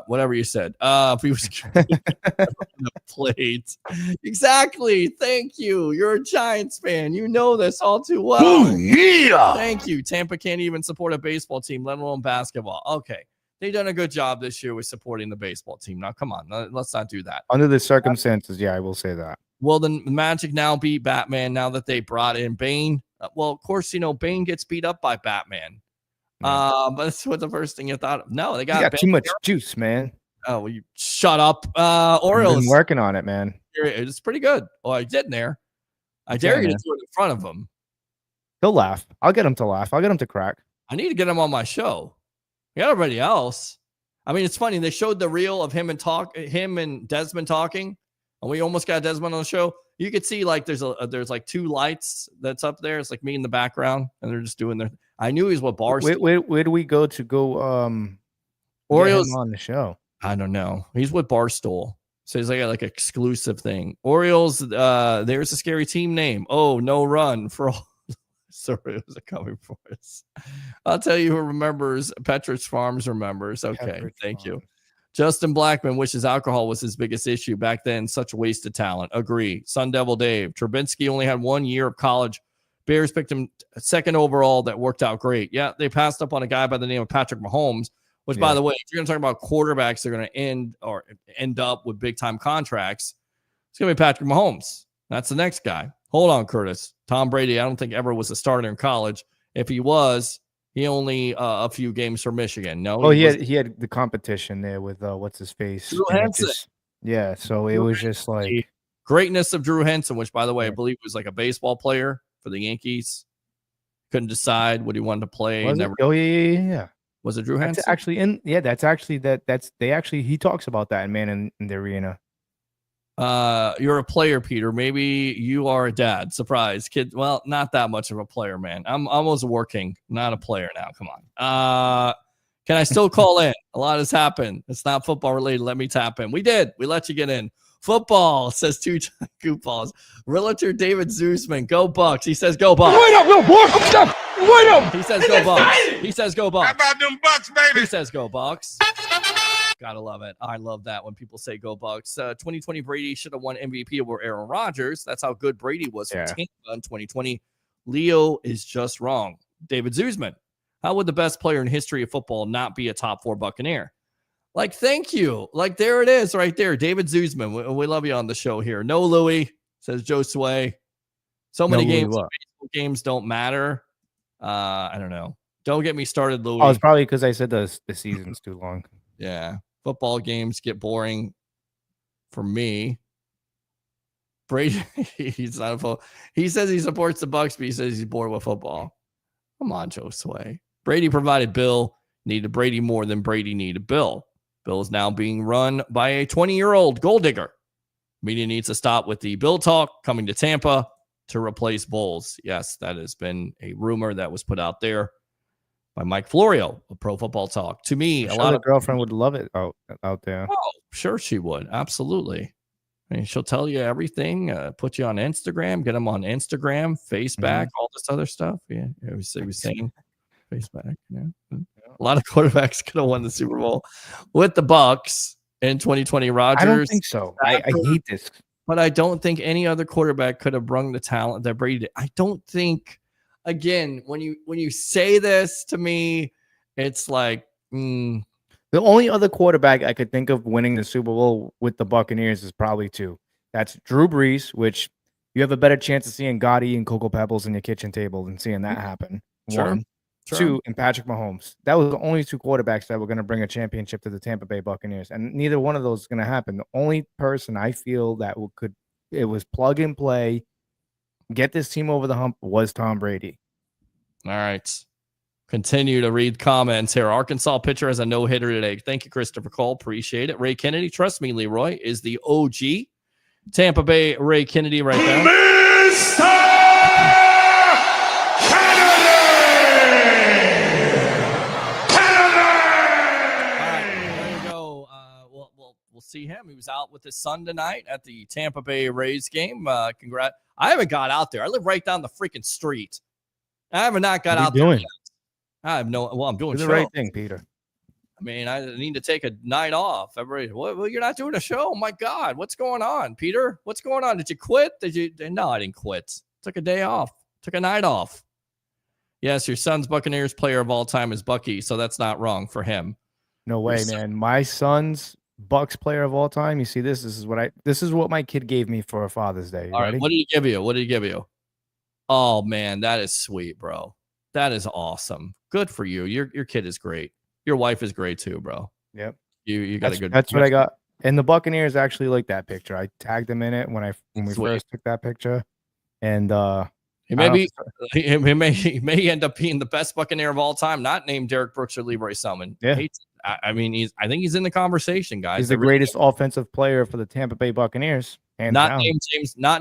Whatever you said. If he was the plate. Exactly. Thank you. You're a Giants fan. You know this all too well. Oh, yeah. Thank you. Tampa can't even support a baseball team, let alone basketball. Okay. They've done a good job this year with supporting the baseball team. Now, come on. Let's not do that. Under the circumstances, yeah, I will say that. Will the Magic now beat Batman now that they brought in Bane? Well, of course, Bane gets beat up by Batman. But that's what the first thing you thought of. No, they got too much juice, man. Oh, well, you shut up. Orioles. I've been working on it, man. It's pretty good. Oh, I did in there. I dare you to do it in front of him. He'll laugh. I'll get him to laugh. I'll get him to crack. I need to get him on my show. We got everybody else. I mean, it's funny. They showed the reel of him and Desmond talking, and we almost got Desmond on the show. You could see like there's like 2 lights that's up there. It's like me in the background, and they're just doing their. I knew he's what bars. Where do we go to go? Orioles on the show. I don't know. He's with Barstool, so he's like exclusive thing. Orioles. There's a scary team name. Oh, no run for all. Sorry, was it coming for us? I'll tell you who remembers. Petridge Farms remembers. Okay, thank you. Justin Blackman wishes alcohol was his biggest issue back then. Such a waste of talent. Agree. Sun Devil Dave. Trubinsky only had 1 year of college. Bears picked him 2nd overall. That worked out great. Yeah, they passed up on a guy by the name of Patrick Mahomes, which, by the way, if you're going to talk about quarterbacks that are going to end up with big-time contracts, it's going to be Patrick Mahomes. That's the next guy. Hold on, Curtis. Tom Brady, I don't think ever was a starter in college. If he was, he only a few games for Michigan. No. Oh, he had the competition there with what's his face? Drew Henson. Yeah, so it was just like greatness of Drew Henson, which, by the way, I believe was like a baseball player for the Yankees. Couldn't decide what he wanted to play. Oh yeah. Was it Drew Henson? He talks about that in Man in the Arena. You're a player, Peter. Maybe you are a dad. Surprise, kid. Well, not that much of a player, man. I'm almost working, not a player now. Come on. Can I still call in? A lot has happened. It's not football related. Let me tap in. We did. We let you get in. Football, says 2 goop balls. Realtor David Zusman. Go Bucs. He says go Bucs. Wait up, little boy. Wait up. He says go Bucs. He says go Bucs. How about them Bucs, baby? He says go Bucs. Gotta love it. I love that when people say go Bucs. 2020 Brady should have won MVP over Aaron Rodgers. That's how good Brady was for Tampa in 2020. Leo is just wrong. David Zusman. How would the best player in history of football not be a top 4 Buccaneer? Like, thank you. Like, there it is right there. David Zuzman. We love you on the show here. No, Louie, says Joe Sway. So many games don't matter. I don't know. Don't get me started, Louie. Oh, it's probably because I said the season's too long. Yeah. Football games get boring for me. Brady, he's not a football. He says he supports the Bucs, but he says he's bored with football. Come on, Joe Sway. Brady provided Bill, needed Brady more than Brady needed Bill. Bill is now being run by a 20-year-old gold digger. Media needs to stop with the Bill talk coming to Tampa to replace Bowles. Yes, that has been a rumor that was put out there by Mike Florio of Pro Football Talk. To me, a lot of girlfriend would love it out there. Oh, sure she would. Absolutely. I mean, she'll tell you everything, put you on Instagram, get them on Instagram, Faceback, all this other stuff. Yeah, he was saying Faceback. Yeah. A lot of quarterbacks could have won the Super Bowl with the Bucs in 2020. Rodgers. I don't think so. I hate this. But I don't think any other quarterback could have brung the talent that Brady did. I don't think, again, when you say this to me, it's like, The only other quarterback I could think of winning the Super Bowl with the Buccaneers is probably two. That's Drew Brees, which you have a better chance of seeing Gotti and Cocoa Pebbles in your kitchen table than seeing that happen. Sure. One. Sure. Two, and Patrick Mahomes. That was the only two quarterbacks that were going to bring a championship to the Tampa Bay Buccaneers, and neither one of those is going to happen. The only person I feel that it was plug and play, get this team over the hump was Tom Brady. All right. Continue to read comments here. Arkansas pitcher has a no-hitter today. Thank you, Christopher Cole. Appreciate it. Ray Kennedy, trust me, Leroy, is the OG. Tampa Bay Ray Kennedy right there. Mr. We'll see him. He was out with his son tonight at the Tampa Bay Rays game. Congrats. I haven't got out there. I live right down the freaking street. I have not got out there yet. I'm doing the right thing, Peter. I mean, I need to take a night off. Everybody, well, you're not doing a show? Oh my God, what's going on, Peter? What's going on? Did you quit? No, I didn't quit. Took a day off. Took a night off. Yes, your son's Buccaneers player of all time is Bucky, so that's not wrong for him. No way, man. My son's Bucs player of all time. You see this? This is what my kid gave me for a Father's Day. All right, what did he give you? What did he give you? Oh man, that is sweet, bro. That is awesome. Good for you. Your kid is great. Your wife is great too, bro. Yep. You got a good. That's what I got. And the Buccaneers actually like that picture. I tagged him in it when we first took that picture. And he may end up being the best Buccaneer of all time, not named Derek Brooks or Leroy Selman. Yeah. I mean, I think he's in the conversation, guys. He's the greatest offensive player for the Tampa Bay Buccaneers. Not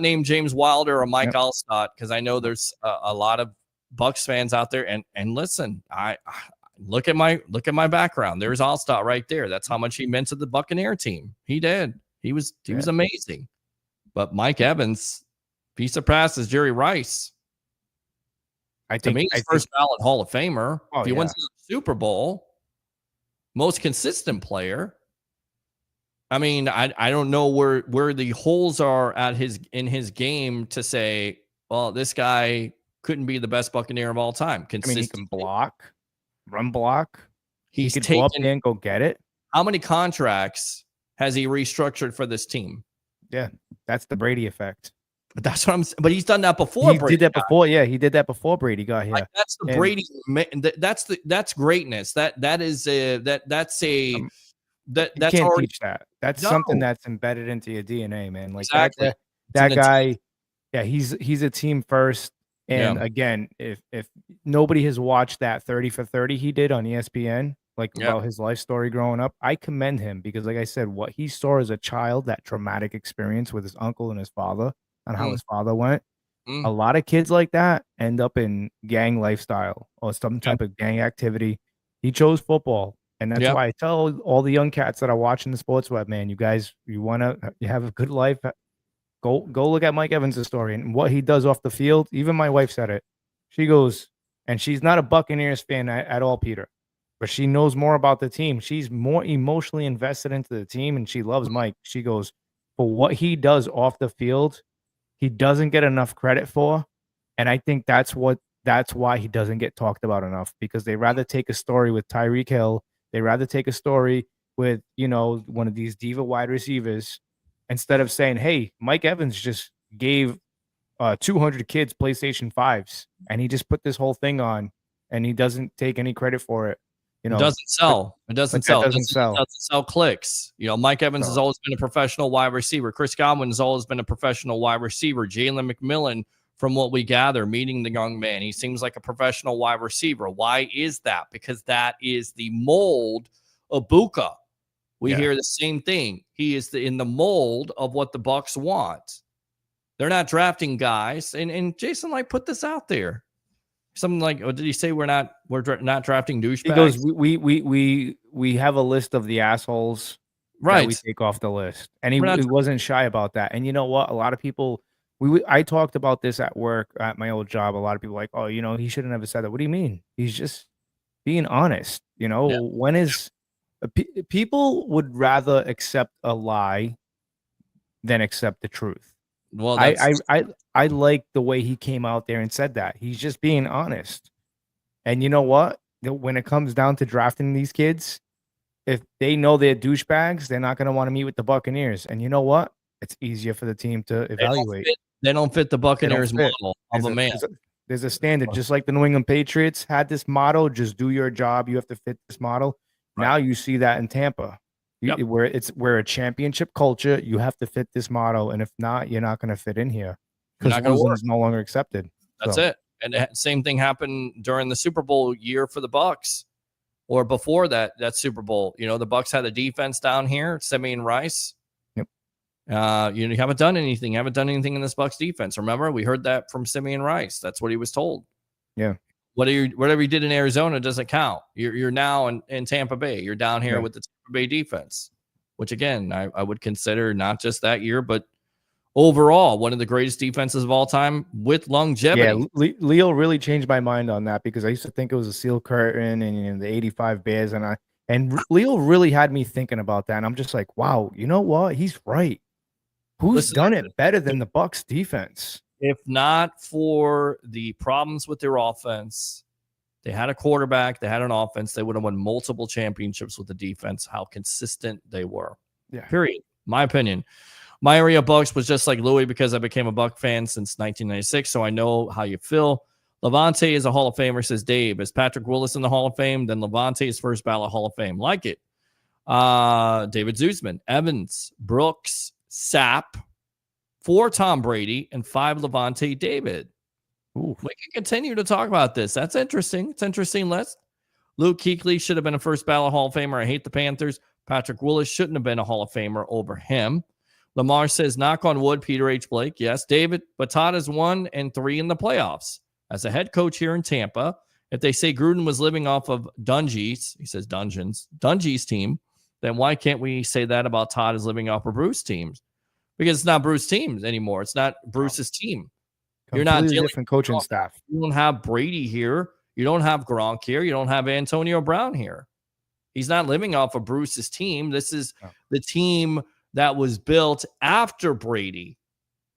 named James Wilder or Mike Allstott, because I know there's a lot of Bucs fans out there. And listen, I look at my background. There's Allstott right there. That's how much he meant to the Buccaneer team. He did. He was amazing. But Mike Evans, if he surpasses Jerry Rice, I think he's first ballot Hall of Famer. If he wins the Super Bowl, most consistent player. I mean, I don't know where the holes are in his game to say, well, this guy couldn't be the best Buccaneer of all time. I mean, he can run block. He could go up and go get it. How many contracts has he restructured for this team? Yeah, that's the Brady effect. But that's what I'm. But he's done that before. He did that before. Yeah, he did that before Brady got here. Like, that's the Brady. That's greatness. That's you can't already, teach that. That's something that's embedded into your DNA, man. Like exactly. that guy. Yeah, he's a team first. And again, if nobody has watched that 30 for 30 he did on ESPN, about his life story growing up, I commend him because, like I said, what he saw as a child, that traumatic experience with his uncle and his father, and how his father went. A lot of kids like that end up in gang lifestyle or some type of gang activity. He chose football. And that's why I tell all the young cats that are watching the Sports Web, man, you guys, you have a good life. Go look at Mike Evans' story and what he does off the field. Even my wife said it. She goes, and she's not a Buccaneers fan at all, Peter, but she knows more about the team. She's more emotionally invested into the team, and she loves Mike. She goes, for what he does off the field, he doesn't get enough credit for. And I think that's why he doesn't get talked about enough, because they rather take a story with Tyreek Hill. They rather take a story with, one of these diva wide receivers, instead of saying, hey, Mike Evans just gave 200 kids PlayStation 5s, and he just put this whole thing on, and he doesn't take any credit for it. It doesn't sell. It doesn't sell. It doesn't sell clicks. Mike Evans has always been a professional wide receiver. Chris Godwin has always been a professional wide receiver. Jalen McMillan, from what we gather, meeting the young man, he seems like a professional wide receiver. Why is that? Because that is the mold of Buka. We hear the same thing. He is in the mold of what the Bucs want. They're not drafting guys. And Jason, put this out there. Something like, did he say we're not drafting douchebags? He goes, we have a list of the assholes that we take off the list. And he wasn't shy about that. And you know what? A lot of people, I talked about this at work at my old job. A lot of people like, oh, he shouldn't have said that. What do you mean? He's just being honest. When is people would rather accept a lie than accept the truth. Well, I like the way he came out there and said that. He's just being honest. And you know what? When it comes down to drafting these kids, if they know they're douchebags, they're not going to want to meet with the Buccaneers. And you know what? It's easier for the team to evaluate. They don't fit the Buccaneers model of a man. There's a standard, just like the New England Patriots had this motto: just do your job. You have to fit this model. Right. Now you see that in Tampa. We're a championship culture. You have to fit this model, and if not, you're not going to fit in here because losing is no longer accepted. That's it. And the same thing happened during the Super Bowl year for the Bucs, or before that Super Bowl. The Bucs had a defense down here, Simeon Rice. Yep. You haven't done anything. You haven't done anything in this Bucs defense. Remember, we heard that from Simeon Rice. That's what he was told. Yeah. Whatever you did in Arizona doesn't count. You're now in Tampa Bay. You're down here with the Tampa Bay defense, which again I would consider not just that year, but overall one of the greatest defenses of all time with longevity. Yeah, Leo really changed my mind on that because I used to think it was a seal curtain and the '85 Bears, and Leo really had me thinking about that. And I'm just like, wow, you know what? He's right. Who's done it better than the Bucs defense? If not for the problems with their offense, they had a quarterback, they had an offense, they would have won multiple championships with the defense, how consistent they were. Yeah. Period. My opinion. My area Bucs was just like Louis because I became a Buck fan since 1996, so I know how you feel. Levante is a Hall of Famer, says Dave. Is Patrick Willis in the Hall of Fame? Then Levante is first ballot Hall of Fame. Like it. David Zuzman, Evans, Brooks, Sapp, 4 Tom Brady, and 5 Levante David. Ooh. We can continue to talk about this. That's interesting. It's an interesting list. Luke Kuechly should have been a first ballot Hall of Famer. I hate the Panthers. Patrick Willis shouldn't have been a Hall of Famer over him. Lamar says, knock on wood, Peter H. Blake. Yes, David, but Todd has 1 and 3 in the playoffs. As a head coach here in Tampa, if they say Gruden was living off of Dungy's, he says Dungy's team, then why can't we say that about Todd is living off of Bruce's teams? Because it's not Bruce's team anymore. It's not Bruce's team. You're not dealing different coaching staff. You don't have Brady here. You don't have Gronk here. You don't have Antonio Brown here. He's not living off of Bruce's team. This is the team that was built after Brady.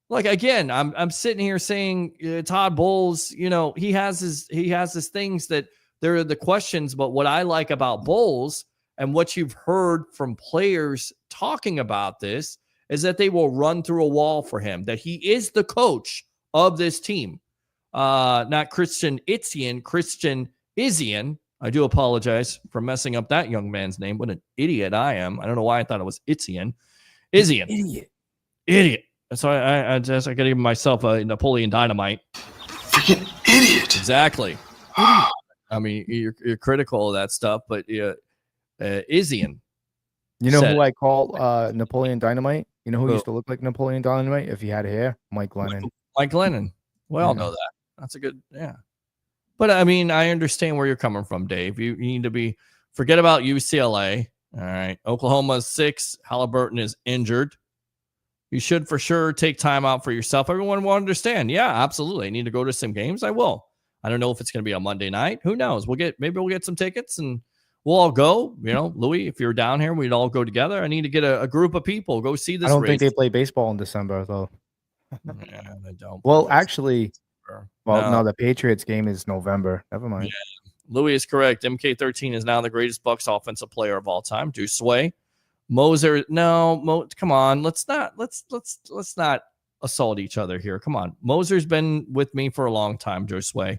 Like again, I'm sitting here saying Todd Bowles, he has his things that there are the questions, but what I like about Bowles and what you've heard from players talking about this is that they will run through a wall for him, that he is the coach of this team. Not Christian Itzian, Christian Izian. I do apologize for messing up that young man's name. What an idiot I am. I don't know why I thought it was Itzian. Izian. Idiot. So I got to give myself a Napoleon Dynamite. Freaking idiot. Exactly. I mean, you're critical of that stuff, but Izian. You know who I call Napoleon Dynamite? You know who used to look like Napoleon Dynamite if he had hair? Mike Glennon. Mike Glennon. We all know that. That's a good, But I mean, I understand where you're coming from, Dave. You need to forget about UCLA. All right. Oklahoma's 6. Halliburton is injured. You should for sure take time out for yourself. Everyone will understand. Yeah, absolutely. I need to go to some games. I will. I don't know if it's going to be on Monday night. Who knows? Maybe we'll get some tickets and we'll all go. Louis, if you're down here, we'd all go together. I need to get a group of people. Go see this I don't race. think they play baseball in December, though. Yeah, they don't. Well, actually, no, the Patriots game is November. Never mind. Yeah. Louis is correct. MK13 is now the greatest Bucs offensive player of all time. Do sway. Moser, no, come on. Let's not assault each other here. Come on. Moser's been with me for a long time, Joe Sway.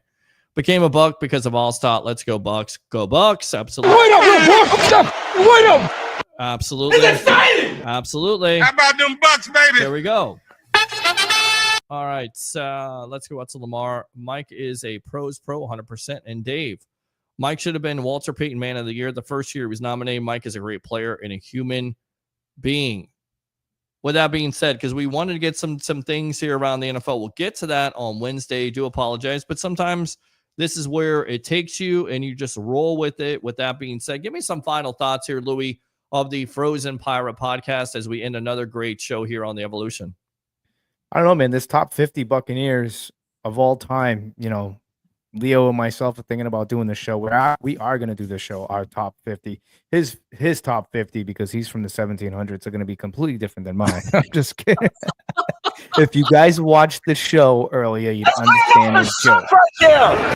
Became a Buck because of Allstott. Let's go Bucks. Go Bucks. Absolutely. Wait up! Absolutely. Absolutely. How about them Bucks, baby? There we go. All right. Let's go out to Lamar. Mike is a pros pro 100%. And Dave. Mike should have been Walter Payton Man of the Year. The first year he was nominated. Mike is a great player and a human being. With that being said, because we wanted to get some things here around the NFL. We'll get to that on Wednesday. Do apologize. But sometimes this is where it takes you and you just roll with it. With that being said, give me some final thoughts here, Louis, of the Frozen Pirate podcast as we end another great show here on the Evolution. I don't know, man. This top 50 Buccaneers of all time, Leo and myself are thinking about doing the show. We are going to do the show, our top 50. His top 50, because he's from the 1700s, are going to be completely different than mine. I'm just kidding. If you guys watched the show earlier, you'd understand the joke.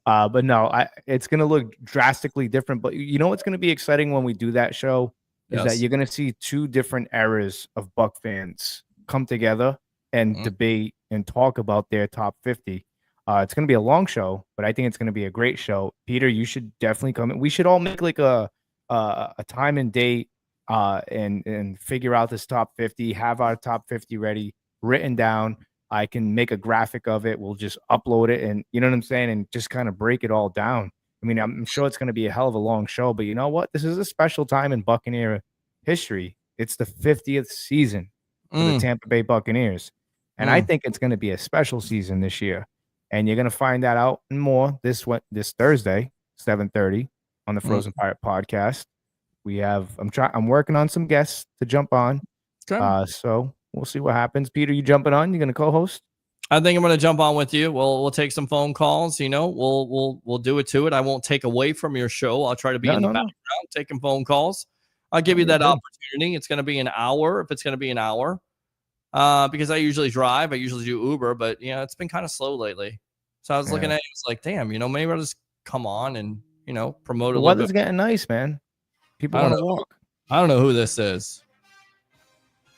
But no, it's going to look drastically different. But you know what's going to be exciting when we do that show is that you're going to see two different eras of Buck fans come together and debate and talk about their top 50. It's going to be a long show, but I think it's going to be a great show. Peter, you should definitely come in. We should all make like a time and date and figure out this top 50, have our top 50 ready, written down. I can make a graphic of it. We'll just upload it and you know what I'm saying? And just kind of break it all down. I mean, I'm sure it's going to be a hell of a long show, but you know what? This is a special time in Buccaneer history. It's the 50th season for the Tampa Bay Buccaneers. And I think it's going to be a special season this year. And you're going to find that out and more this Thursday, 7:30 on the Frozen Pirate podcast. I'm working on some guests to jump on. Okay. So we'll see what happens. Peter, you jumping on? You going to co-host? I think I'm going to jump on with you. We'll take some phone calls. We'll do it to it. I won't take away from your show. I'll try to be in the background taking phone calls. I'll give you that opportunity. It's going to be an hour if it's going to be an hour. Because I usually drive. I usually do Uber, but it's been kind of slow lately. So I was looking at it. It's like, damn, maybe I'll just come on and promote a little bit. The weather's getting nice, man. People want to walk. I don't know who this is.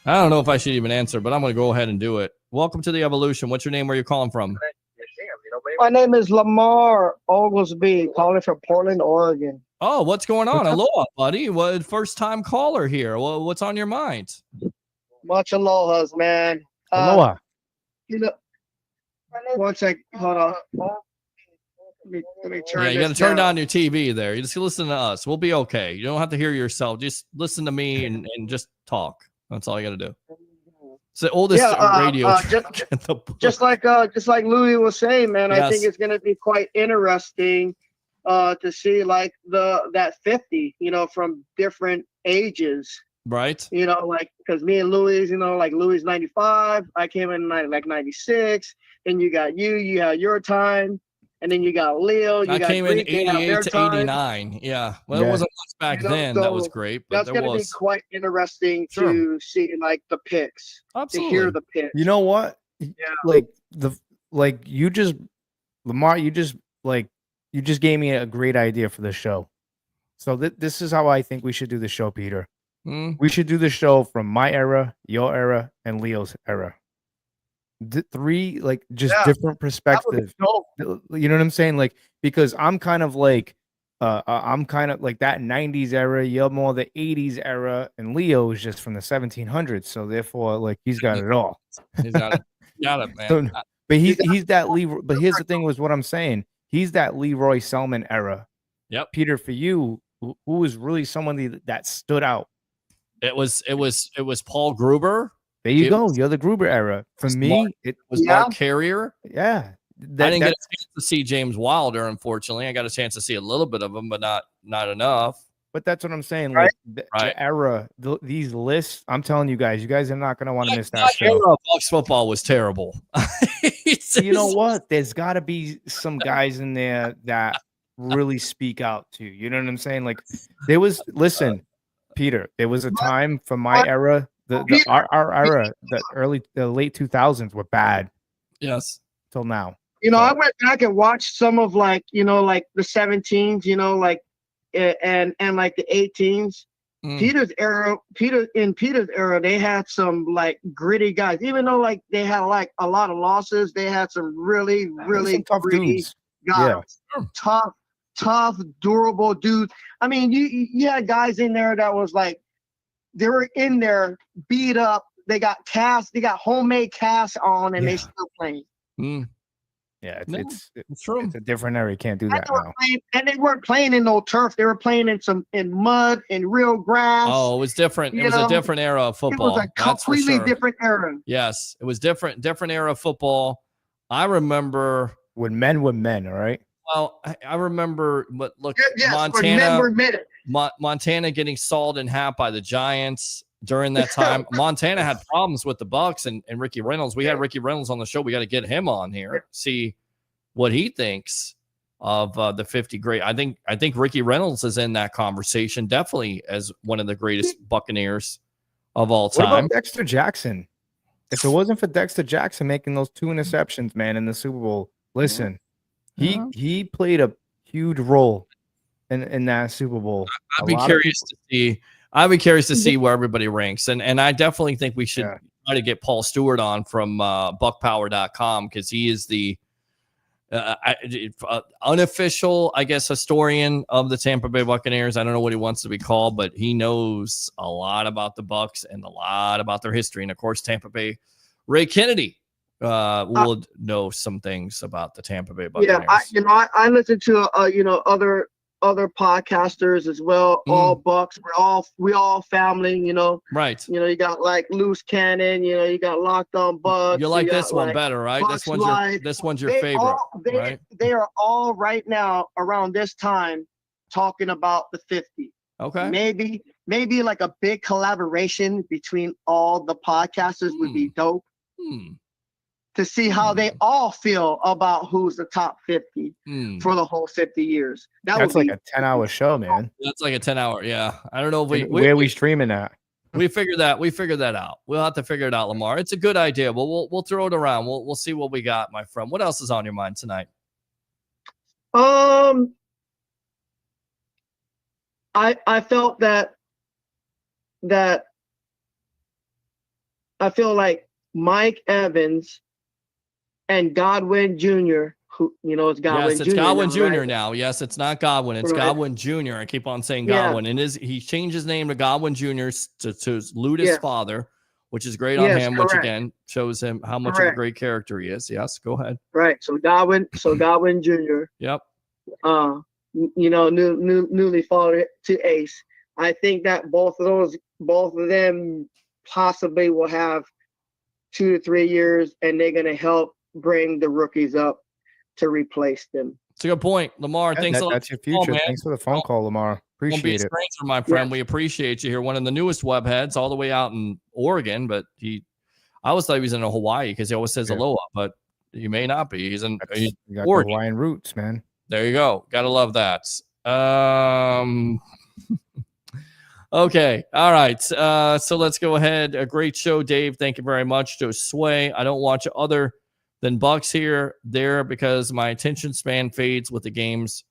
I don't know if I should even answer, but I'm going to go ahead and do it. Welcome to the Evolution. What's your name? Where are you calling from? My name is Lamar Oglesby, calling from Portland, Oregon. Oh, what's going on? Aloha, buddy. What first time caller here? Well, what's on your mind? Much alohas, man. Aloha. One sec. Hold on. Let me turn you got to turn down your TV there. You just listen to us. We'll be okay. You don't have to hear yourself. Just listen to me and just talk. That's all you got to do. It's the oldest radio. Just like Louis was saying, man. I think it's going to be quite interesting to see like that 50, from different ages. Right. Because me and Louis, like Louis 95, I came in like 96. Then you got you had your time, and then you got Leo. I came in 88 to 89. Yeah. Well, it wasn't much back then. That was great. But that's going to be quite interesting to see like the picks. Absolutely. To hear the picks. You know what? Yeah. Lamar, you just gave me a great idea for the show. So this is how I think we should do the show, Peter. We should do the show from my era, your era, and Leo's era. Three different perspectives. You know what I'm saying? Like, because I'm kind of like that 90s era, you're more the 80s era, and Leo is just from the 1700s. So therefore, like, he's got it all. He's got it, man. But he's that Leroy. But here's the thing: was what I'm saying. He's that Leroy Selman era. Yep. Peter, for you, who was really someone that stood out? It was Paul Gruber. There you go. You're the Gruber era. For me, it was Mark Carrier. Yeah. I didn't get a chance to see James Wilder, unfortunately. I got a chance to see a little bit of him, but not enough. But that's what I'm saying. Right? Like the era, these lists, I'm telling you guys are not going to want to miss that show. Bucs football was terrible. You know what? There's got to be some guys in there that really speak out to you. You know what I'm saying? Like Peter, there was a time from my era, our era, the late 2000s were bad. Yes. Till now. I went back and watched some of like the 17s, and like the 18s. Peter's era, they had some like gritty guys. Even though like they had like a lot of losses, they had some really tough gritty dudes. guys. Yeah. Tough, durable dudes. I mean, you had guys in there that was like they were in there beat up. They got homemade casts on, and they still playing. Yeah, it's true. It's a different era. You can't do that now. And they weren't playing in no turf. They were playing in mud, in real grass. Oh, it was different. It was a different era of football. It was a completely different era. Yes, it was different era of football. I remember when men were men. All right. Well, I remember, but look, yes, when men were men. Montana getting sawed in half by the Giants during that time. Montana had problems with the Bucs and Ricky Reynolds. We had Ricky Reynolds on the show. We got to get him on here, see what he thinks of the 50 great. I think Ricky Reynolds is in that conversation, definitely as one of the greatest Buccaneers of all time. What about Dexter Jackson? If it wasn't for Dexter Jackson making those 2 interceptions, man, in the Super Bowl, listen, he played a huge role in that Super Bowl. I'd be curious to see where everybody ranks. And I definitely think we should try to get Paul Stewart on from buckpower.com, because he is the unofficial, I guess, historian of the Tampa Bay Buccaneers. I don't know what he wants to be called, but he knows a lot about the Bucs and a lot about their history. And of course, Tampa Bay Ray Kennedy will know some things about the Tampa Bay Buccaneers. Yeah, I listen to other podcasters as well. All Bucs. We all family. Right. You got like Loose Cannon. You got Locked On Bucs. You like this one better, right? This one's your favorite. Right? They are all right now around this time talking about the 50. Okay. Maybe like a big collaboration between all the podcasters would be dope. To see how they all feel about who's the top 50 for the whole 50 years. That's like a 10-hour show, man. That's like a 10-hour. Yeah. I don't know if where are we streaming at? We figured that out. We'll have to figure it out, Lamar. It's a good idea. We'll throw it around. We'll see what we got, my friend. What else is on your mind tonight? I felt that I feel like Mike Evans and Godwin Jr., who it's Godwin Jr. Yes, it's Godwin now, Jr. right? now. Yes, it's not Godwin. It's Right. Godwin Jr. I keep on saying Godwin. And he changed his name to Godwin Jr. to salute his father, which is great on him, which again shows him how much of a great character he is. Yes, go ahead. Right. So Godwin Jr. Yep. Newly followed to Ace. I think that both of them possibly will have 2 to 3 years, and they're going to help bring the rookies up to replace them. It's a good point, Lamar. Thanks a lot. That's your future. Thanks for the phone call, Lamar. Appreciate it. Stranger, my friend. We appreciate you here. One of the newest webheads, all the way out in Oregon, but I always thought he was in Hawaii because he always says aloha, but he may not be. He's in Oregon. Hawaiian roots, man. There you go. Gotta love that. Okay. All right. So let's go ahead. A great show, Dave. Thank you very much. Josue. I don't watch other than Bucs here, there, because my attention span fades with the games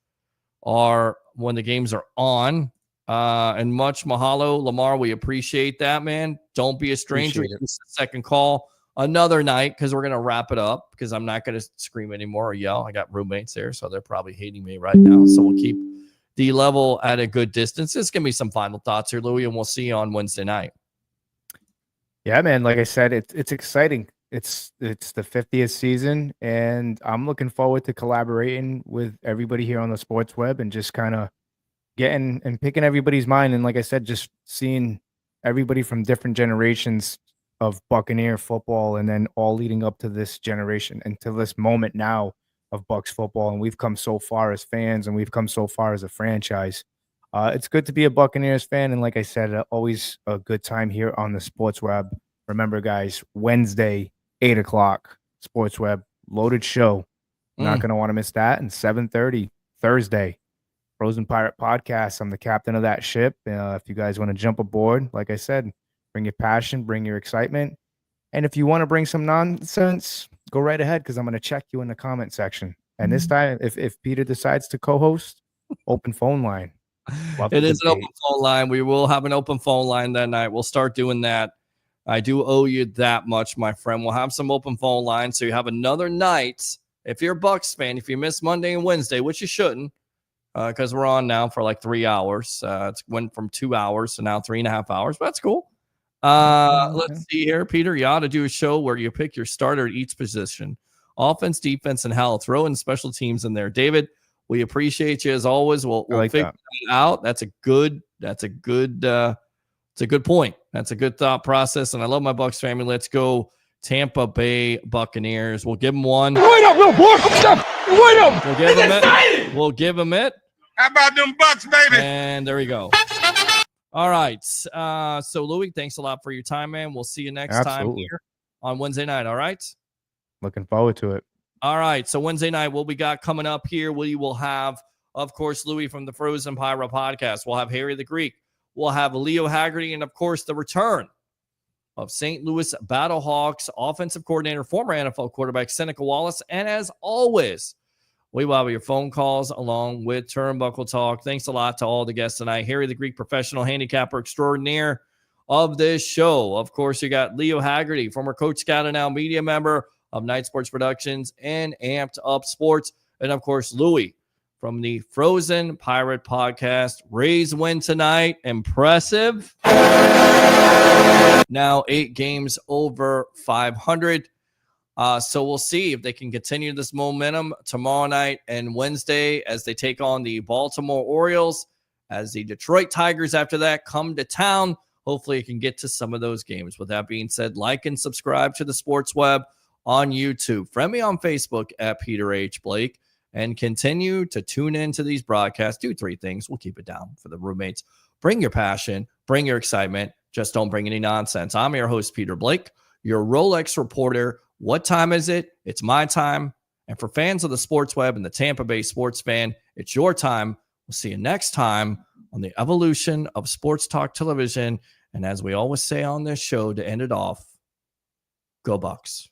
when the games are on. And much mahalo, Lamar. We appreciate that, man. Don't be a stranger. Second call another night, because we're going to wrap it up, because I'm not going to scream anymore or yell. I got roommates there, so they're probably hating me right now. So we'll keep the level at a good distance. It's going to be some final thoughts here, Louie, and we'll see you on Wednesday night. Yeah, man. Like I said, it's exciting. It's the 50th season, and I'm looking forward to collaborating with everybody here on the Sports Web and just kind of getting and picking everybody's mind. And like I said, just seeing everybody from different generations of Buccaneer football, and then all leading up to this generation and to this moment now of Bucs football. And we've come so far as fans, and we've come so far as a franchise. It's good to be a Buccaneers fan. And like I said, always a good time here on the Sports Web. Remember, guys, Wednesday, 8 o'clock, Sports Web, loaded show. Not going to want to miss that. And 7:30 Thursday, Frozen Pirate Podcast. I'm the captain of that ship. If you guys want to jump aboard, like I said, bring your passion, bring your excitement. And if you want to bring some nonsense, go right ahead because I'm going to check you in the comment section. And this time, if Peter decides to co-host, open phone line. It is an open phone line. We will have an open phone line that night. We'll start doing that. I do owe you that much, my friend. We'll have some open phone lines, so you have another night. If you're a Bucs fan, if you miss Monday and Wednesday, which you shouldn't, because we're on now for like 3 hours. It went from 2 hours to now 3.5 hours, but that's cool. Let's see here. Peter, you ought to do a show where you pick your starter at each position. Offense, defense, and hell. Throw in special teams in there. David, we appreciate you as always. We'll figure that out. That's a good point. That's a good thought process. And I love my Bucs family. Let's go Tampa Bay Buccaneers. We'll give them one. Wait up, little boy. Wait up. We'll give them it. We'll give them it. How about them Bucks, baby? And there we go. All right. So Louis, thanks a lot for your time, man. We'll see you next time here on Wednesday night. All right. Looking forward to it. All right. So Wednesday night, what we got coming up here, we will have, of course, Louis from the Frozen Pyro podcast. We'll have Harry the Greek. We'll have Leo Haggerty, and of course, the return of St. Louis Battlehawks offensive coordinator, former NFL quarterback Seneca Wallace. And as always, we will have your phone calls along with Turnbuckle Talk. Thanks a lot to all the guests tonight. Harry the Greek, professional handicapper extraordinaire of this show. Of course, you got Leo Haggerty, former Coach Scout and now media member of Night Sports Productions and Amped Up Sports. And of course, Louis from the Frozen Pirate podcast. Rays win tonight. Impressive. Now 8 games over 500. So we'll see if they can continue this momentum tomorrow night and Wednesday as they take on the Baltimore Orioles, as the Detroit Tigers after that come to town. Hopefully it can get to some of those games. With that being said, like and subscribe to the Sports Web on YouTube. Friend me on Facebook at Peter H. Blake, and continue to tune into these broadcasts. Do 3 things. We'll keep it down for the roommates. Bring your passion. Bring your excitement. Just don't bring any nonsense. I'm your host, Peter Blake, your Rolex reporter. What time is it? It's my time. And for fans of the Sports Web and the Tampa Bay Sports Fan, it's your time. We'll see you next time on the evolution of Sports Talk Television. And as we always say on this show to end it off, go Bucs.